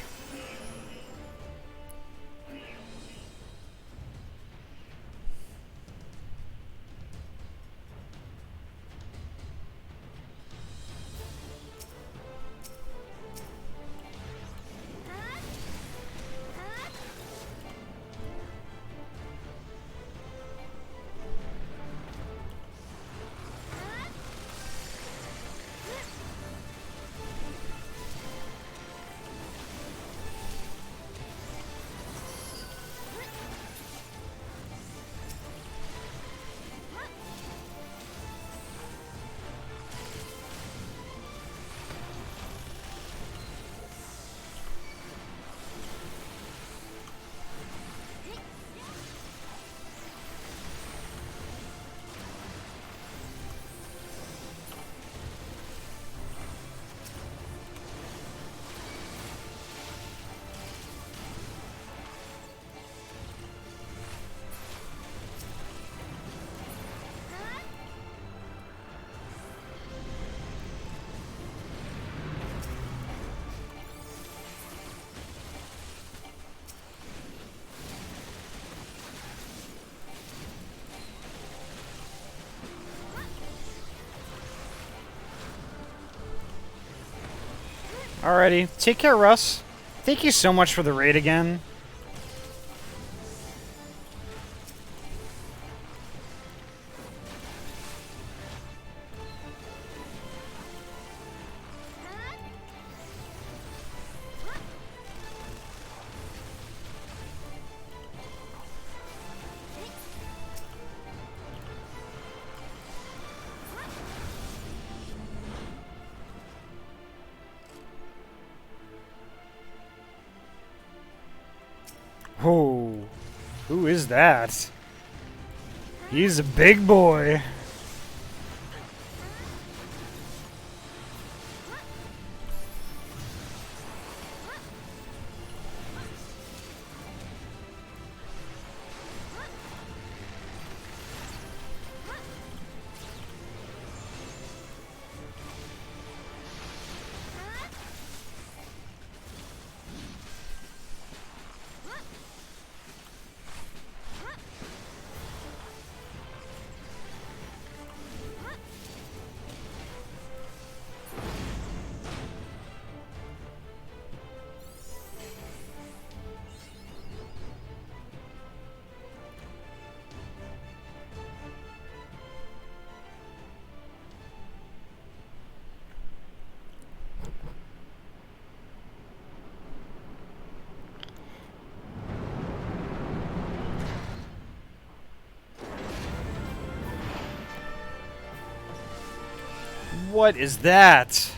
Alrighty, take care, Russ. Thank you so much for the raid again. Oh, who is that? He's a big boy. What is that?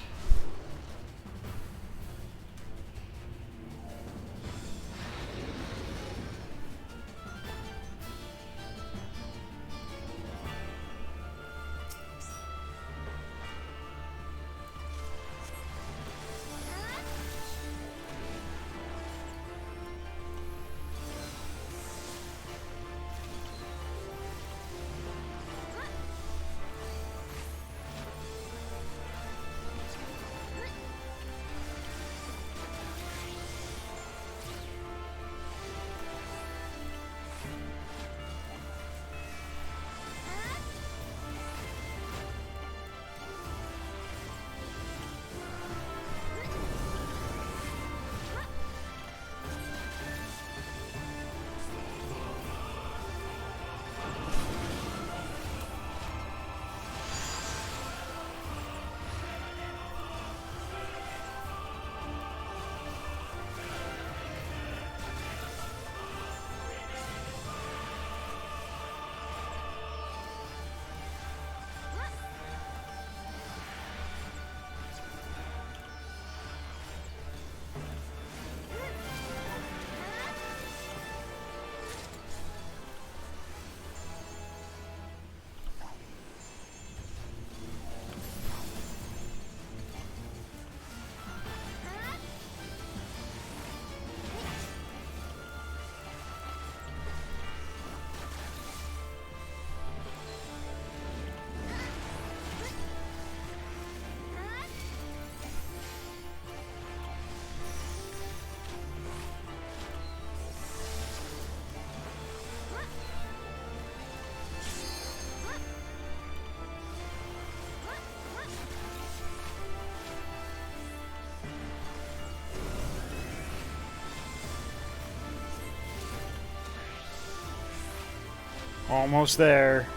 Almost there.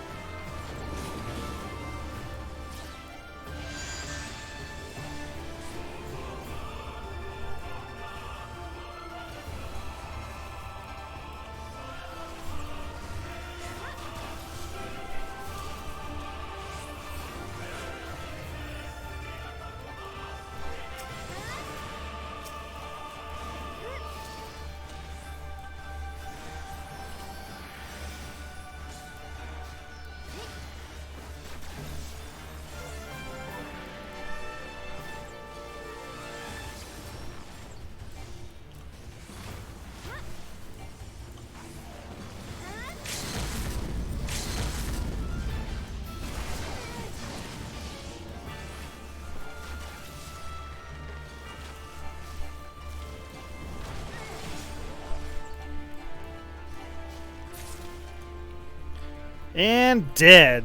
And dead.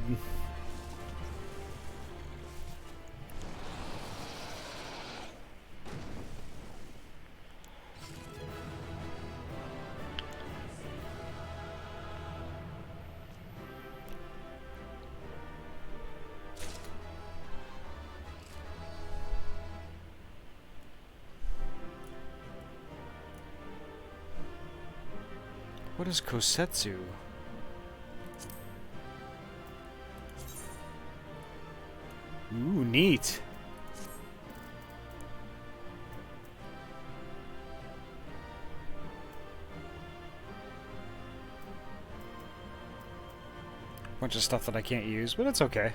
What is Kosetsu? Ooh, neat. Bunch of stuff that I can't use, but it's okay.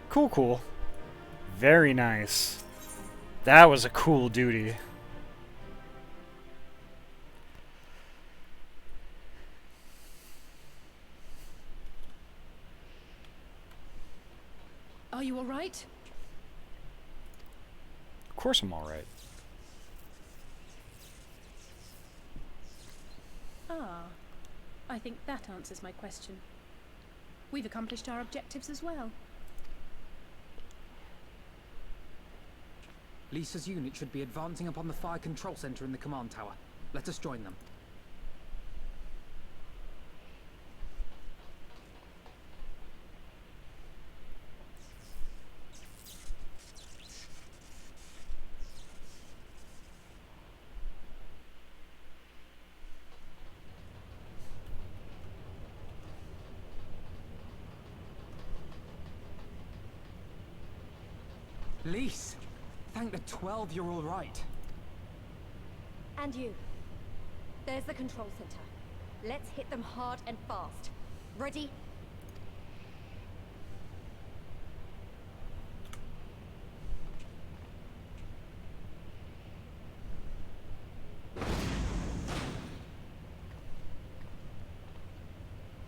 Cool, cool. Very nice. That was a cool duty. Are you all right? Of course I'm alright. Ah, I think that answers my question. We've accomplished our objectives as well. Lisa's unit should be advancing upon the fire control center in the command tower. Let us join them. Lise, thank the 12 you're all right. And you. There's the control center. Let's hit them hard and fast. Ready?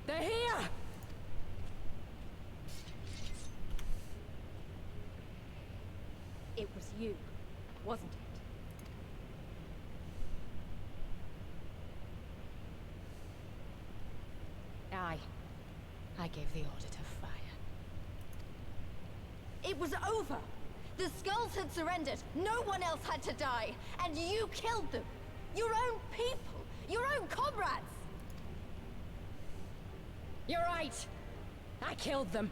They're here! It was you, wasn't it? Aye. I gave the order to fire. It was over! The Skulls had surrendered, no one else had to die, and you killed them! Your own people! Your own comrades! You're right! I killed them.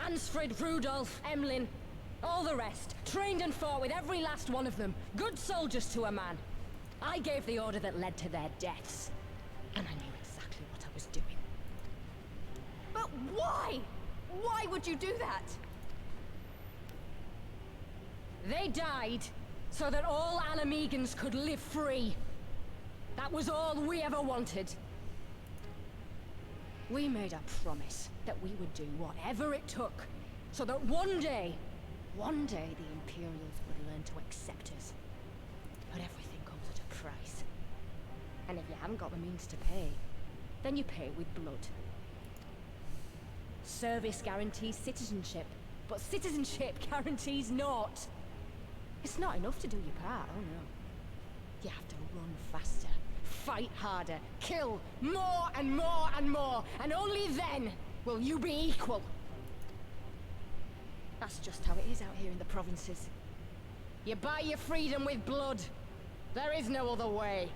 Ansfrid, Rudolph, Emlyn, all the rest. Trained and fought with every last one of them. Good soldiers to a man. I gave the order that led to their deaths. And I knew exactly what I was doing. But why? Why would you do that? They died so that all Alamegans could live free. That was all we ever wanted. We made a promise that we would do whatever it took, so that one day the Imperials would learn to accept us. But everything comes at a price. And if you haven't got the means to pay, then you pay with blood. Service guarantees citizenship, but citizenship guarantees naught. It's not enough to do your part, oh no. You have to run faster, fight harder, kill more and more and more, and only then will you be equal. That's just how it is out here in the provinces. You buy your freedom with blood. There is no other way.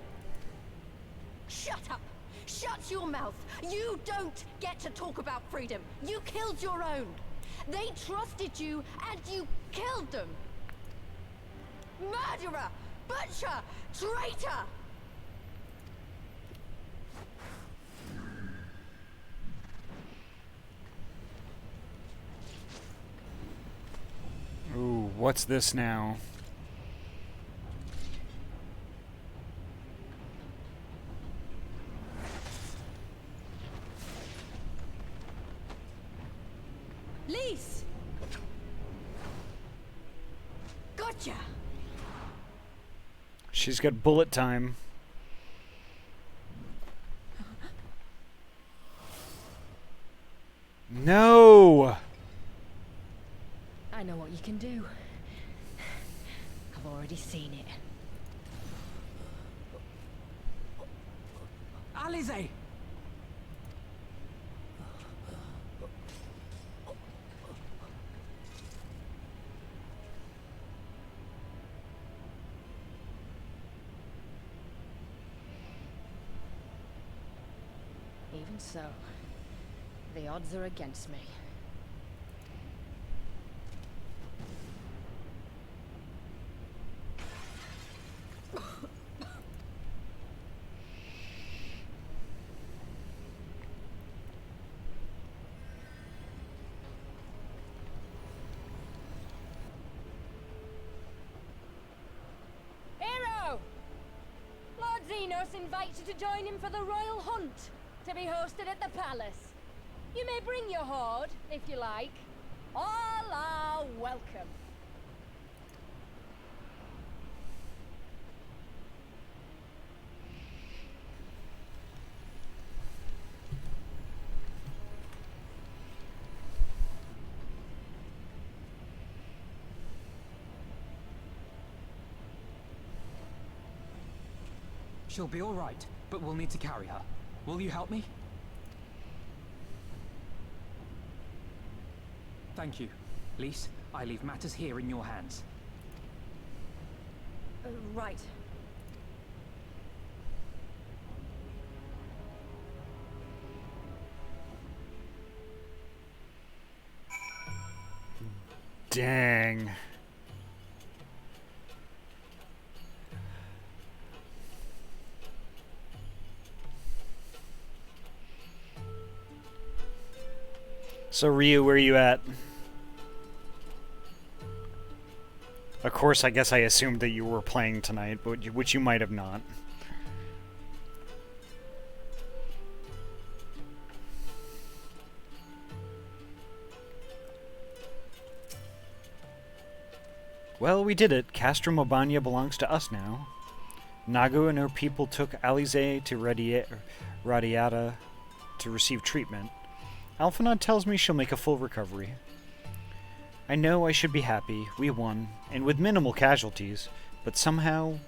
Shut up! Shut your mouth! You don't get to talk about freedom! You killed your own! They trusted you, and you killed them! Murderer! Butcher! Traitor! Ooh, what's this now? Lise! Gotcha! She's got bullet time. No! I know what you can do. I've already seen it. Alize! Even so, the odds are against me. Hero! Lord Xenos invites you to join him for the royal hunt, to be hosted at the palace. You may bring your horde, if you like. All are welcome. She'll be all right, but we'll need to carry her. Will you help me? Thank you. Lise, I leave matters here in your hands. Right. Dang. So Ryu, where are you at? Of course, I guess I assumed that you were playing tonight, but which you might have not. Well, we did it. Castro Mobania belongs to us now. Nagu and her people took Alize to Radiata to receive treatment. Alphanod tells me she'll make a full recovery. I know I should be happy. We won, and with minimal casualties, but somehow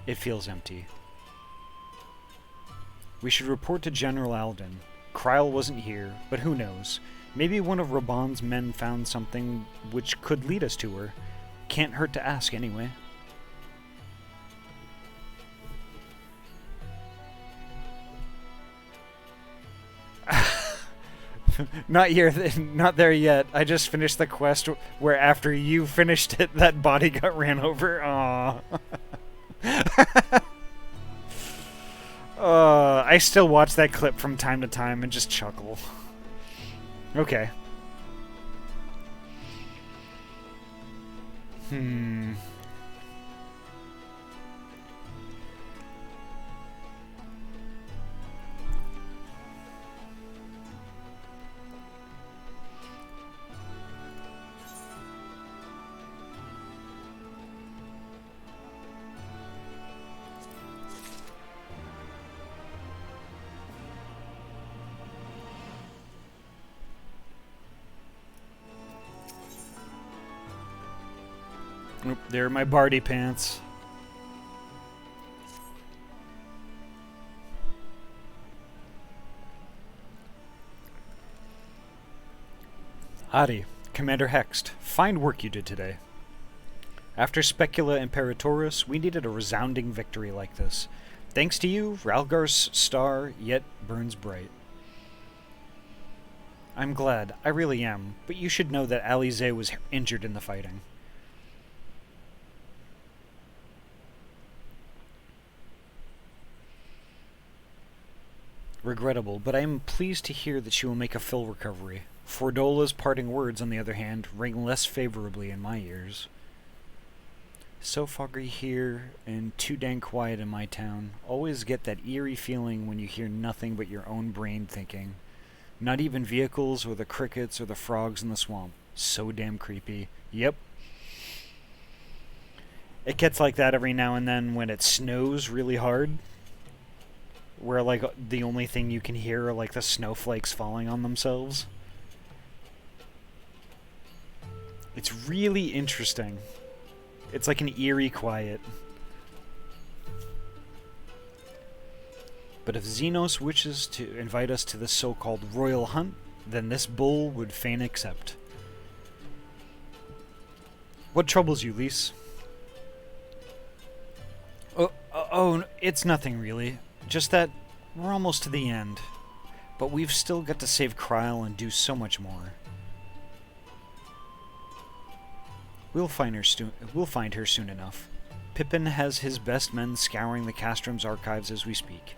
it feels empty. We should report to General Alden. Kryl wasn't here, but who knows? Maybe one of Raban's men found something which could lead us to her. Can't hurt to ask anyway. Not here, not there yet. I just finished the quest where after you finished it, that body got ran over. Aww. I still watch that clip from time to time and just chuckle. Okay. Oop, there are my Barty pants. Ahty, Commander Hext, fine work you did today. After Specula Imperatoris, we needed a resounding victory like this. Thanks to you, Ralgar's star yet burns bright. I'm glad, I really am, but you should know that Alize was injured in the fighting. Regrettable, but I am pleased to hear that she will make a full recovery. Fordola's parting words, on the other hand, ring less favorably in my ears. So foggy here, and too dang quiet in my town. Always get that eerie feeling when you hear nothing but your own brain thinking. Not even vehicles, or the crickets, or the frogs in the swamp. So damn creepy. Yep. It gets like that every now and then when it snows really hard. Where, like, the only thing you can hear are, like, the snowflakes falling on themselves. It's really interesting. It's like an eerie quiet. But if Xenos wishes to invite us to the so-called royal hunt, then this bull would fain accept. What troubles you, Lise? Oh, it's nothing really. Just that we're almost to the end. But we've still got to save Kryl and do so much more. We'll find her soon enough. Pippin has his best men scouring the Castrum's archives as we speak.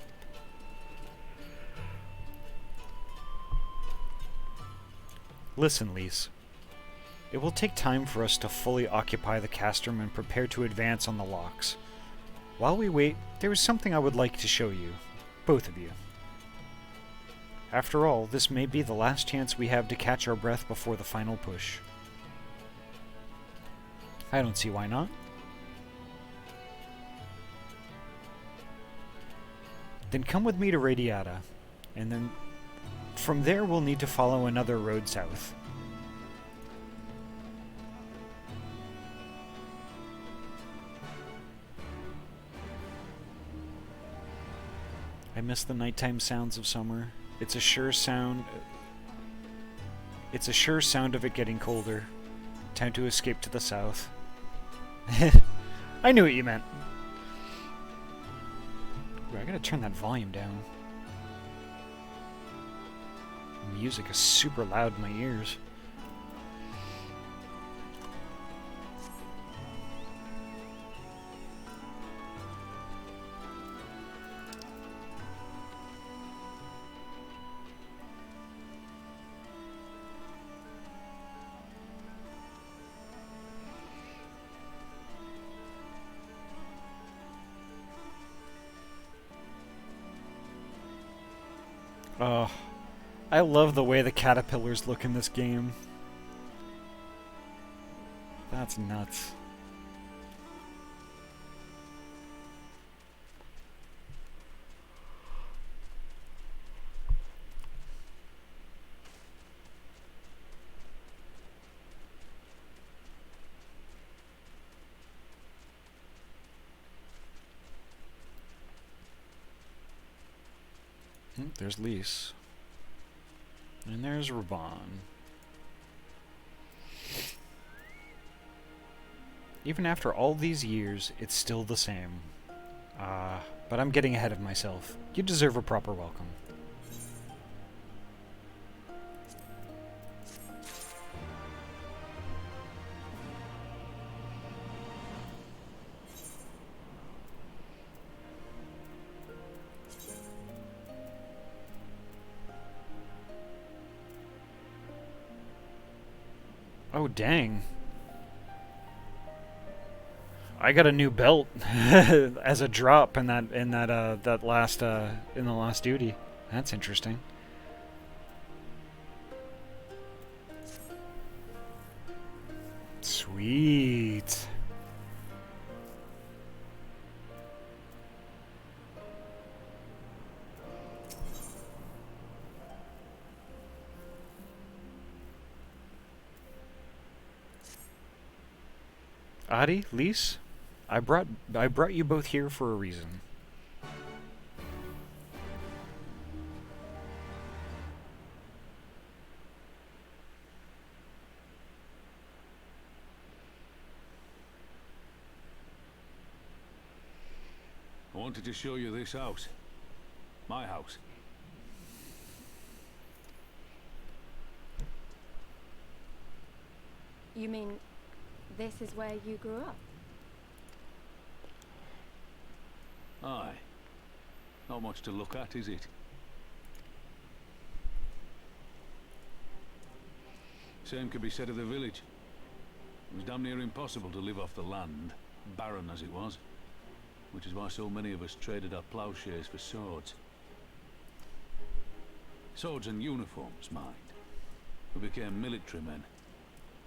Listen, Lise. It will take time for us to fully occupy the Castrum and prepare to advance on the locks. While we wait, there is something I would like to show you. Both of you. After all, this may be the last chance we have to catch our breath before the final push. I don't see why not. Then come with me to Radiata, and then from there we'll need to follow another road south. I miss the nighttime sounds of summer. It's a sure sound of it getting colder. Time to escape to the south. I knew what you meant. Ooh, I gotta turn that volume down. The music is super loud in my ears. Oh, I love the way the caterpillars look in this game. That's nuts. There's Lise. And there's Raban. Even after all these years, it's still the same. But I'm getting ahead of myself. You deserve a proper welcome. Oh, dang. I got a new belt as a drop in the last duty. That's interesting. Sweet. Ahty, Lise, I brought you both here for a reason. I wanted to show you this house. My house. You mean this is where you grew up? Aye. Not much to look at, is it? Same could be said of the village. It was damn near impossible to live off the land, barren as it was. Which is why so many of us traded our plowshares for swords. Swords and uniforms, mind. We became military men.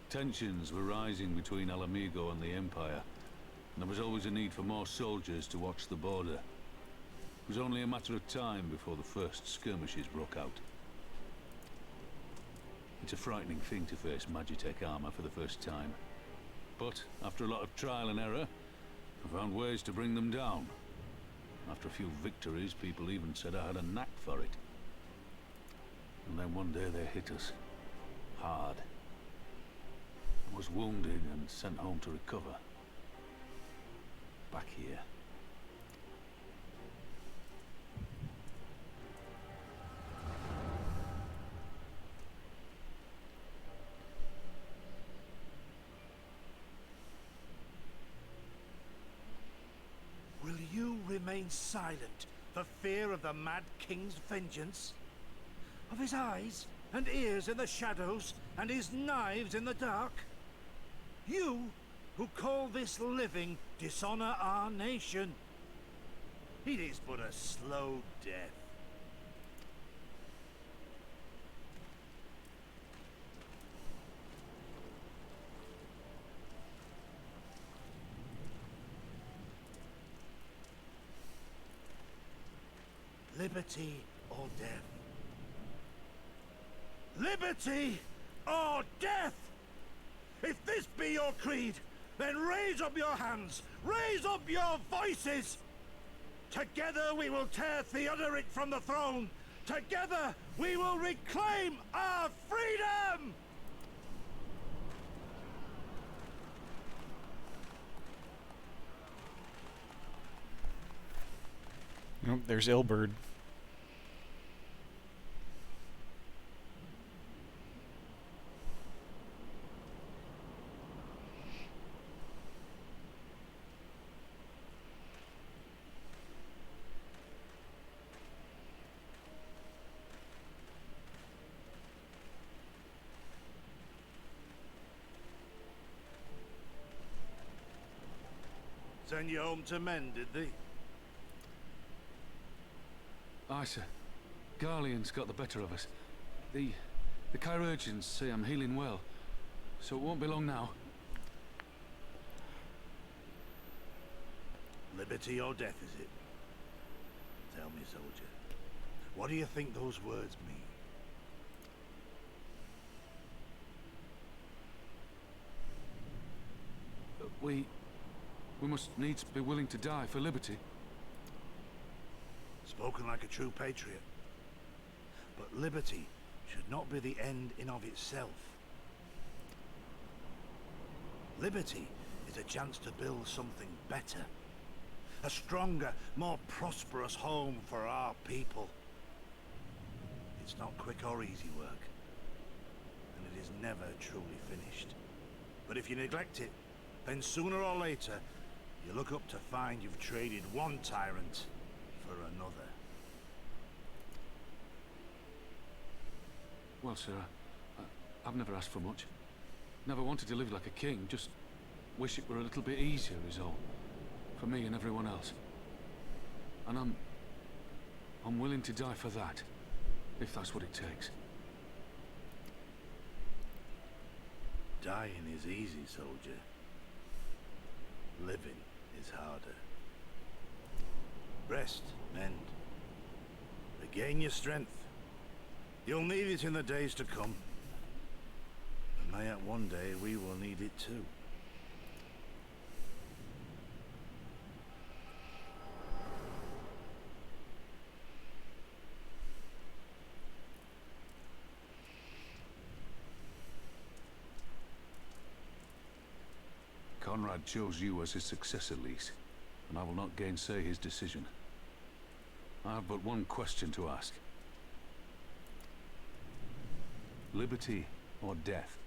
Tensions were rising between Alamigo and the Empire, and there was always a need for more soldiers to watch the border. It was only a matter of time before the first skirmishes broke out. It's a frightening thing to face Magitech armor for the first time. But after a lot of trial and error, I found ways to bring them down. After a few victories, people even said I had a knack for it. And then one day they hit us. Hard. I was wounded and sent home to recover. Back here. Will you remain silent for fear of the Mad King's vengeance? Of his eyes and ears in the shadows and his knives in the dark? You, who call this living dishonor our nation. It is but a slow death. Liberty or death? Liberty or death? If this be your creed, then raise up your hands, raise up your voices! Together we will tear Theodoric from the throne! Together we will reclaim our freedom! Nope, there's Ilberd. Send you home to men, did they? Aye, sir. Garlean's got the better of us. The chirurgeons say I'm healing well, so it won't be long now. Liberty or death, is it? Tell me, soldier. What do you think those words mean? We must needs be willing to die for liberty. Spoken like a true patriot. But liberty should not be the end in of itself. Liberty is a chance to build something better. A stronger, more prosperous home for our people. It's not quick or easy work. And it is never truly finished. But if you neglect it, then sooner or later, you look up to find you've traded one tyrant for another. Well, sir, I've never asked for much. Never wanted to live like a king, just wish it were a little bit easier is all. For me and everyone else. And I'm willing to die for that, if that's what it takes. Dying is easy, soldier. Living is harder. Rest, mend. Regain your strength. You'll need it in the days to come. And mayhap one day we will need it too. Conrad chose you as his successor, Lise, and I will not gainsay his decision. I have but one question to ask. Liberty or death?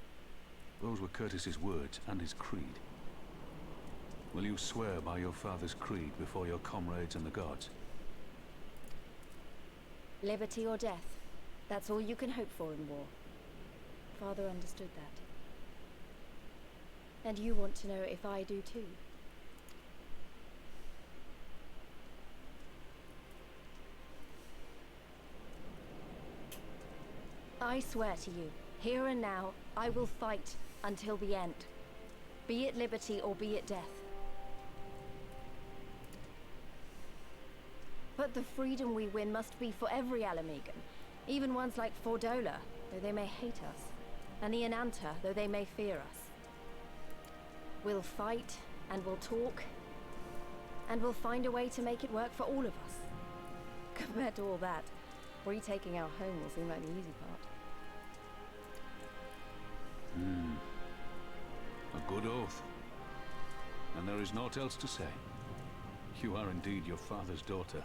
Those were Curtis's words and his creed. Will you swear by your father's creed before your comrades and the gods? Liberty or death. That's all you can hope for in war. Father understood that. And you want to know if I do too. I swear to you, here and now, I will fight until the end. Be it liberty or be it death. But the freedom we win must be for every Alamegan, even ones like Fordola, though they may hate us, and the Ananta, though they may fear us. We'll fight, and we'll talk, and we'll find a way to make it work for all of us. Compared to all that, retaking our home will seem like the easy part. A good oath. And there is naught else to say. You are indeed your father's daughter.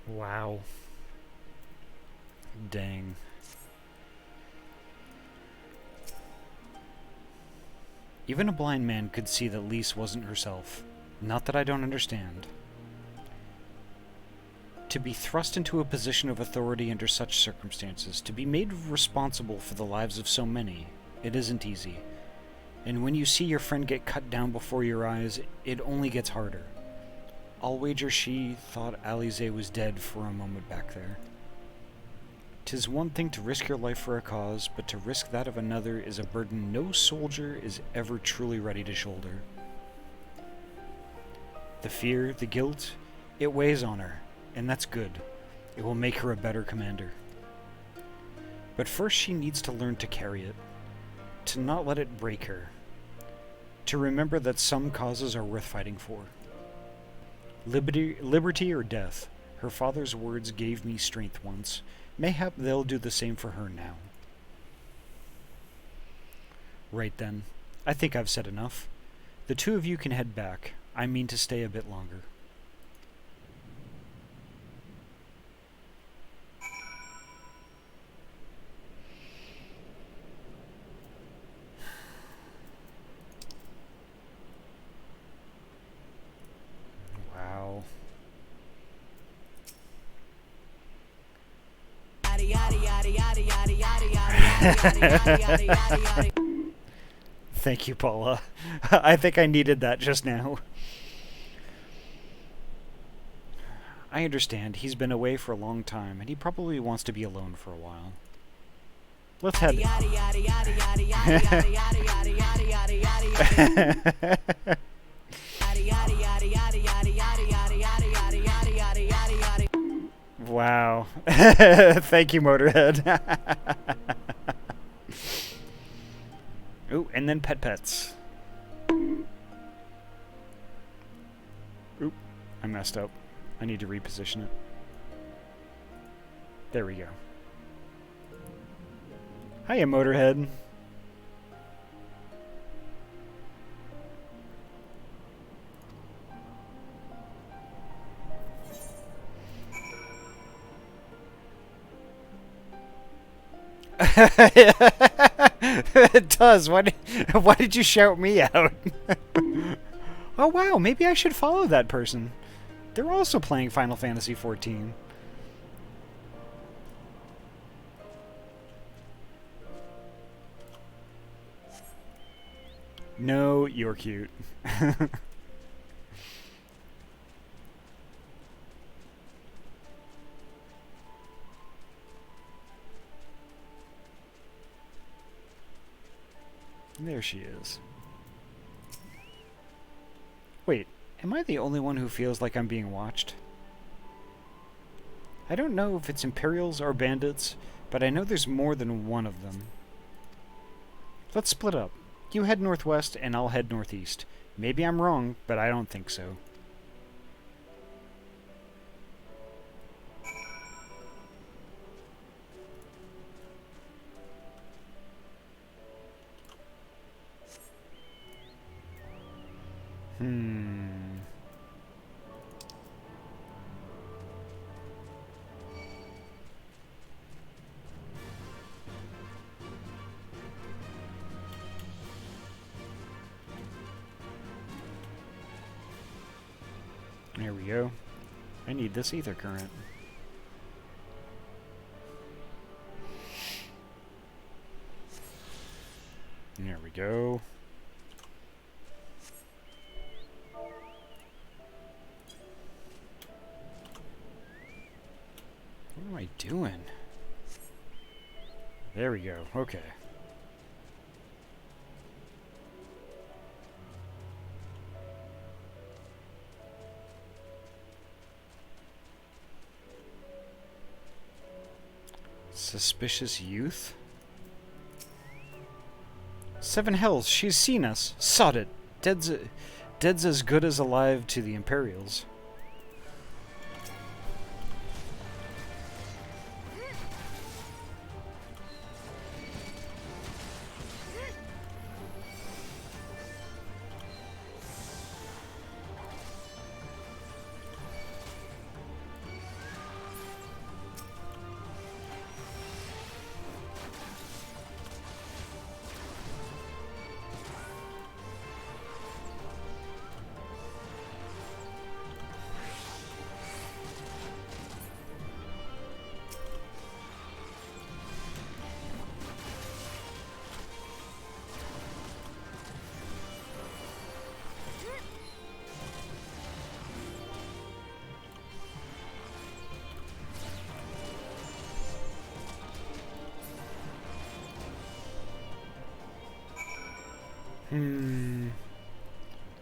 Wow. Dang. Even a blind man could see that Lise wasn't herself. Not that I don't understand. To be thrust into a position of authority under such circumstances, to be made responsible for the lives of so many, it isn't easy. And when you see your friend get cut down before your eyes, it only gets harder. I'll wager she thought Alize was dead for a moment back there. 'Tis one thing to risk your life for a cause, but to risk that of another is a burden no soldier is ever truly ready to shoulder. The fear, the guilt, it weighs on her, and that's good. It will make her a better commander. But first she needs to learn to carry it, to not let it break her, to remember that some causes are worth fighting for. Liberty or death. Her father's words gave me strength once. Mayhap they'll do the same for her now. Right then. I think I've said enough. The two of you can head back. I mean to stay a bit longer. Thank you, Paula. I think I needed that just now. I understand. He's been away for a long time, and he probably wants to be alone for a while. Let's head. Wow. Thank you, Motorhead. Ooh, and then pets. Oop, I messed up. I need to reposition it. There we go. Hiya, Motorhead. It does. Why did you shout me out? Oh wow, maybe I should follow that person. They're also playing Final Fantasy XIV. No, you're cute. There she is. Wait, am I the only one who feels like I'm being watched? I don't know if it's Imperials or bandits, but I know there's more than one of them. Let's split up. You head northwest and I'll head northeast. Maybe I'm wrong, but I don't think so. There we go. I need this ether current. There we go. What am I doing? There we go. Okay. Suspicious youth? Seven hells, she's seen us. Sod it. Dead's as good as alive to the Imperials.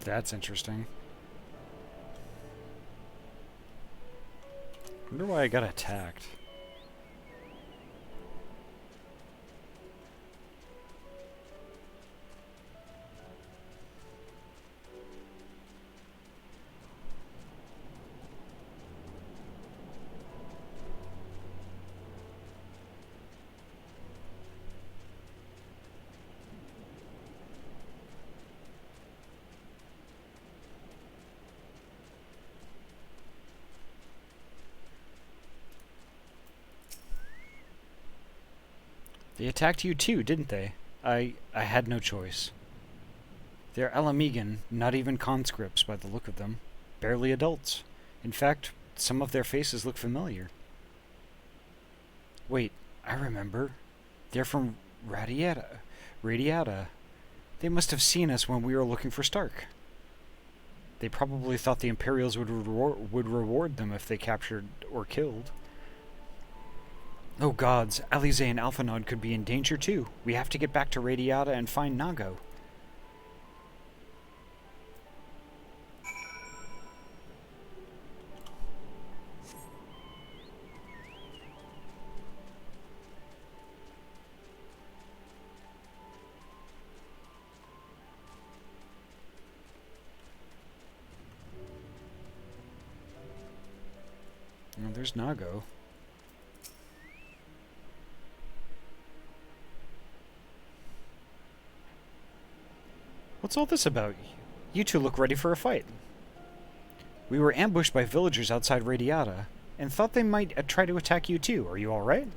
That's interesting. Wonder why I got attacked. They attacked you too, didn't they? I had no choice. They're Alamegan, not even conscripts by the look of them. Barely adults. In fact, some of their faces look familiar. Wait, I remember. They're from Radiata. They must have seen us when we were looking for Stark. They probably thought the Imperials would reward them if they captured or killed. Oh gods, Alize and Alphanod could be in danger too. We have to get back to Radiata and find Nago. Oh, there's Nago. What's all this about? You two look ready for a fight. We were ambushed by villagers outside Radiata, and thought they might try to attack you too. Are you alright?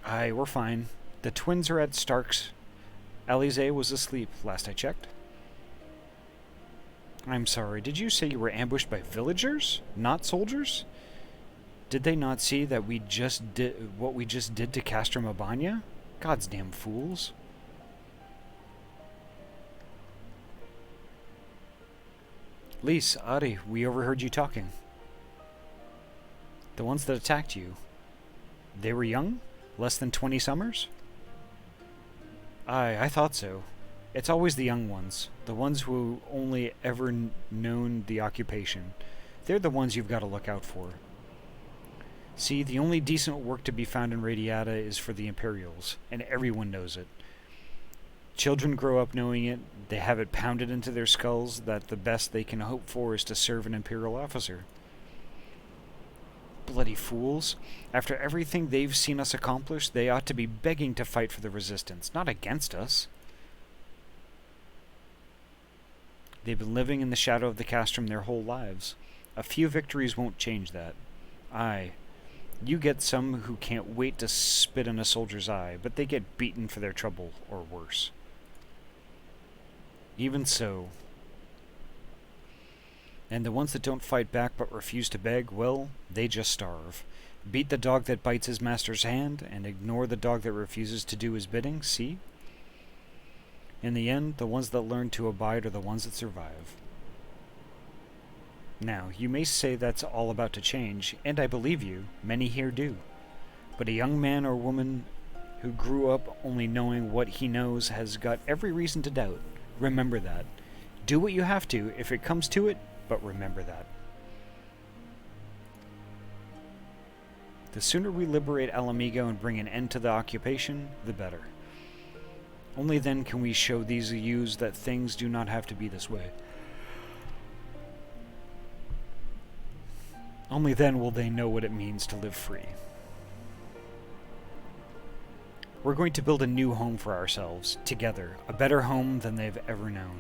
Aye, we're fine. The twins are at Stark's. Alize was asleep, last I checked. I'm sorry, did you say you were ambushed by villagers? Not soldiers? Did they not see that we just did what we just did to Castro Mabania? God's damn fools. Lise, Ahty, we overheard you talking. The ones that attacked you, they were young? Less than 20 summers? Aye, I thought so. It's always the young ones, the ones who only ever known the occupation. They're the ones you've got to look out for. See, the only decent work to be found in Radiata is for the Imperials, and everyone knows it. Children grow up knowing it, they have it pounded into their skulls that the best they can hope for is to serve an Imperial officer. Bloody fools. After everything they've seen us accomplish, they ought to be begging to fight for the Resistance, not against us. They've been living in the shadow of the castrum their whole lives. A few victories won't change that. Aye, you get some who can't wait to spit in a soldier's eye, but they get beaten for their trouble, or worse. Even so. And the ones that don't fight back but refuse to beg, well, they just starve. Beat the dog that bites his master's hand, and ignore the dog that refuses to do his bidding, see? In the end, the ones that learn to abide are the ones that survive. Now, you may say that's all about to change, and I believe you, many here do. But a young man or woman who grew up only knowing what he knows has got every reason to doubt. Remember that. Do what you have to if it comes to it, but remember that. The sooner we liberate Alamigo and bring an end to the occupation, the better. Only then can we show these youths that things do not have to be this way. Only then will they know what it means to live free. We're going to build a new home for ourselves, together, a better home than they've ever known.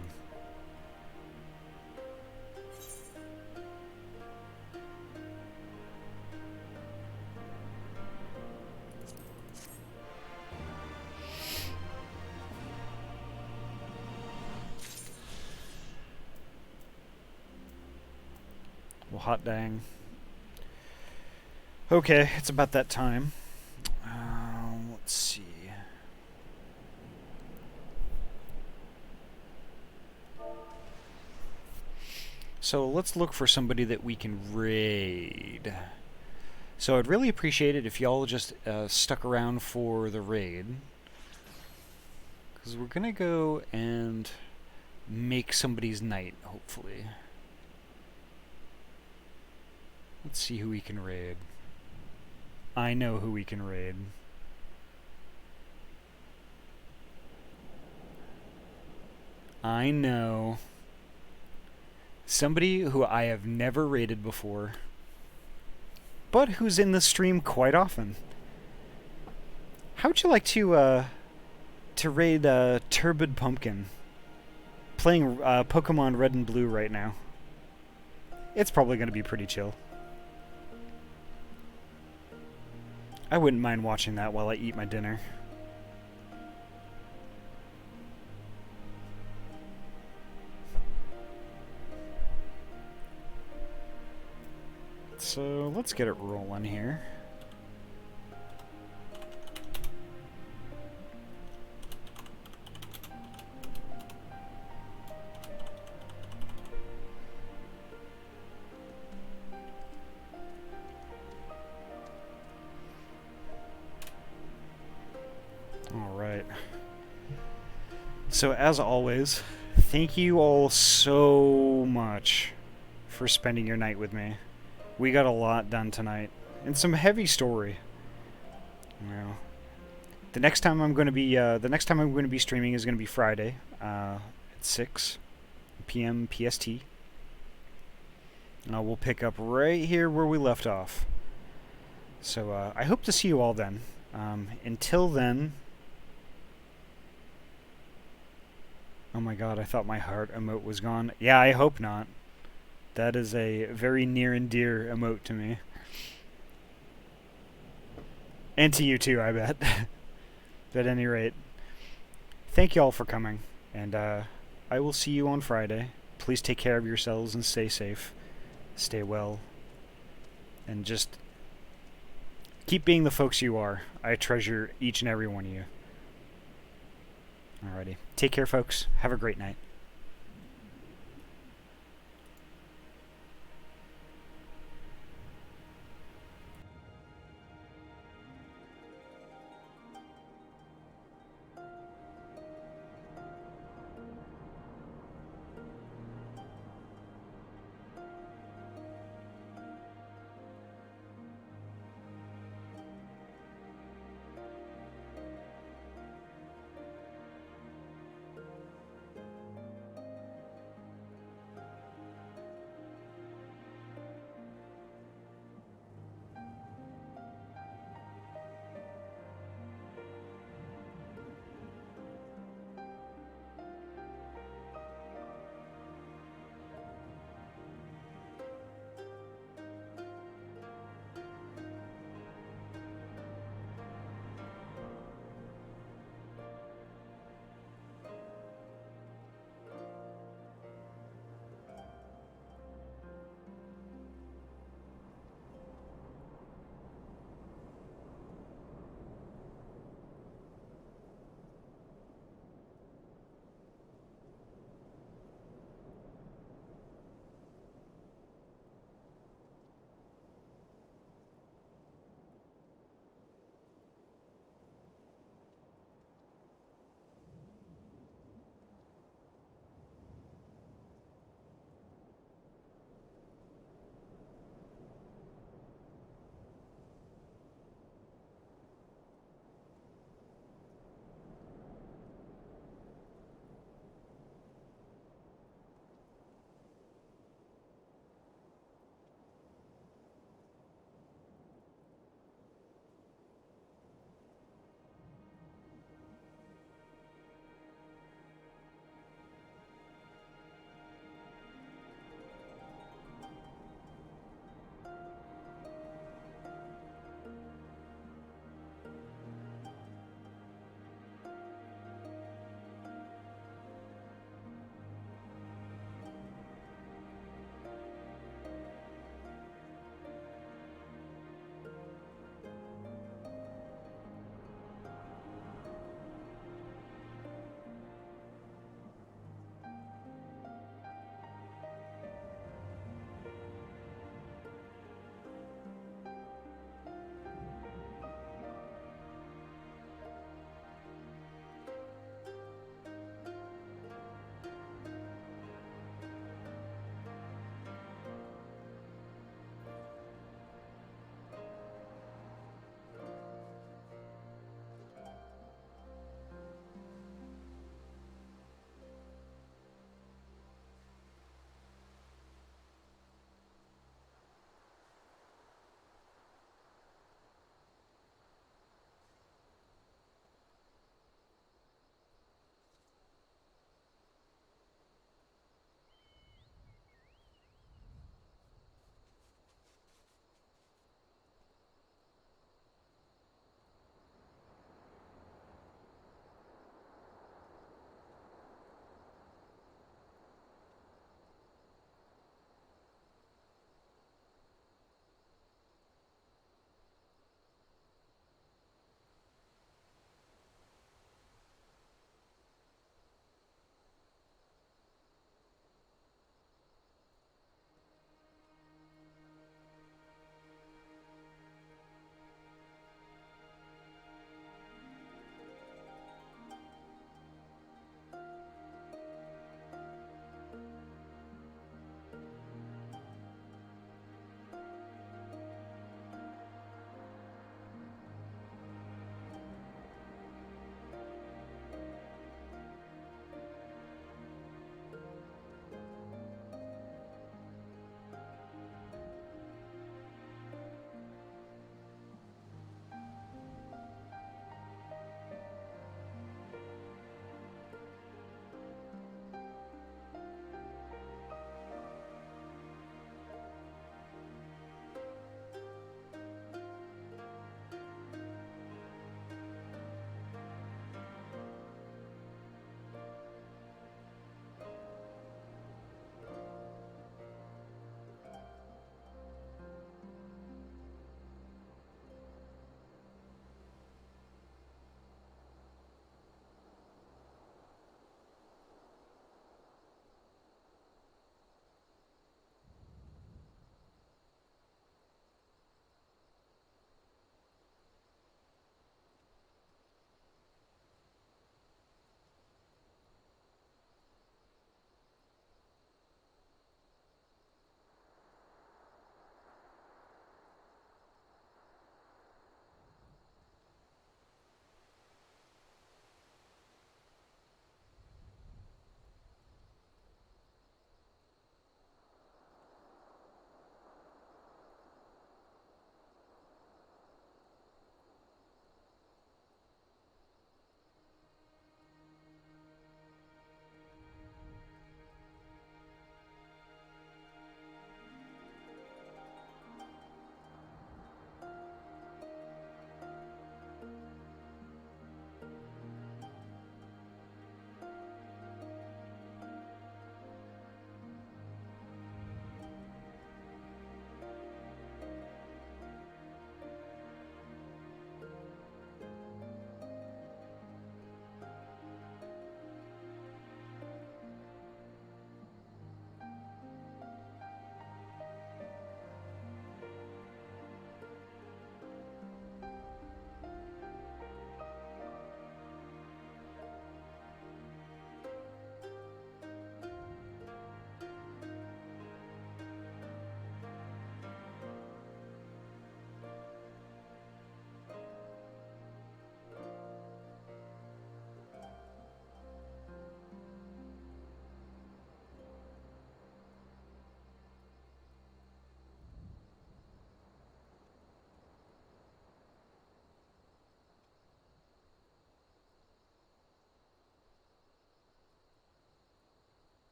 Well, hot dang. Okay, it's about that time. Let's see. So let's look for somebody that we can raid. So I'd really appreciate it if y'all just stuck around for the raid. Because we're going to go and make somebody's night, hopefully. Let's see who we can raid. I know who we can raid. I know. Somebody who I have never raided before, but who's in the stream quite often. How'd you like to raid Turbid Pumpkin? Playing Pokemon Red and Blue right now. It's probably going to be pretty chill. I wouldn't mind watching that while I eat my dinner. So let's get it rolling here. So as always, thank you all so much for spending your night with me. We got a lot done tonight, and some heavy story. Well, the next time I'm going to be streaming is going to be Friday at 6 p.m. PST. We'll pick up right here where we left off. So I hope to see you all then. Until then. Oh my god, I thought my heart emote was gone. Yeah, I hope not. That is a very near and dear emote to me. And to you too, I bet. But at any rate, thank you all for coming. And I will see you on Friday. Please take care of yourselves and stay safe. Stay well. And just keep being the folks you are. I treasure each and every one of you. Alrighty. Take care, folks. Have a great night.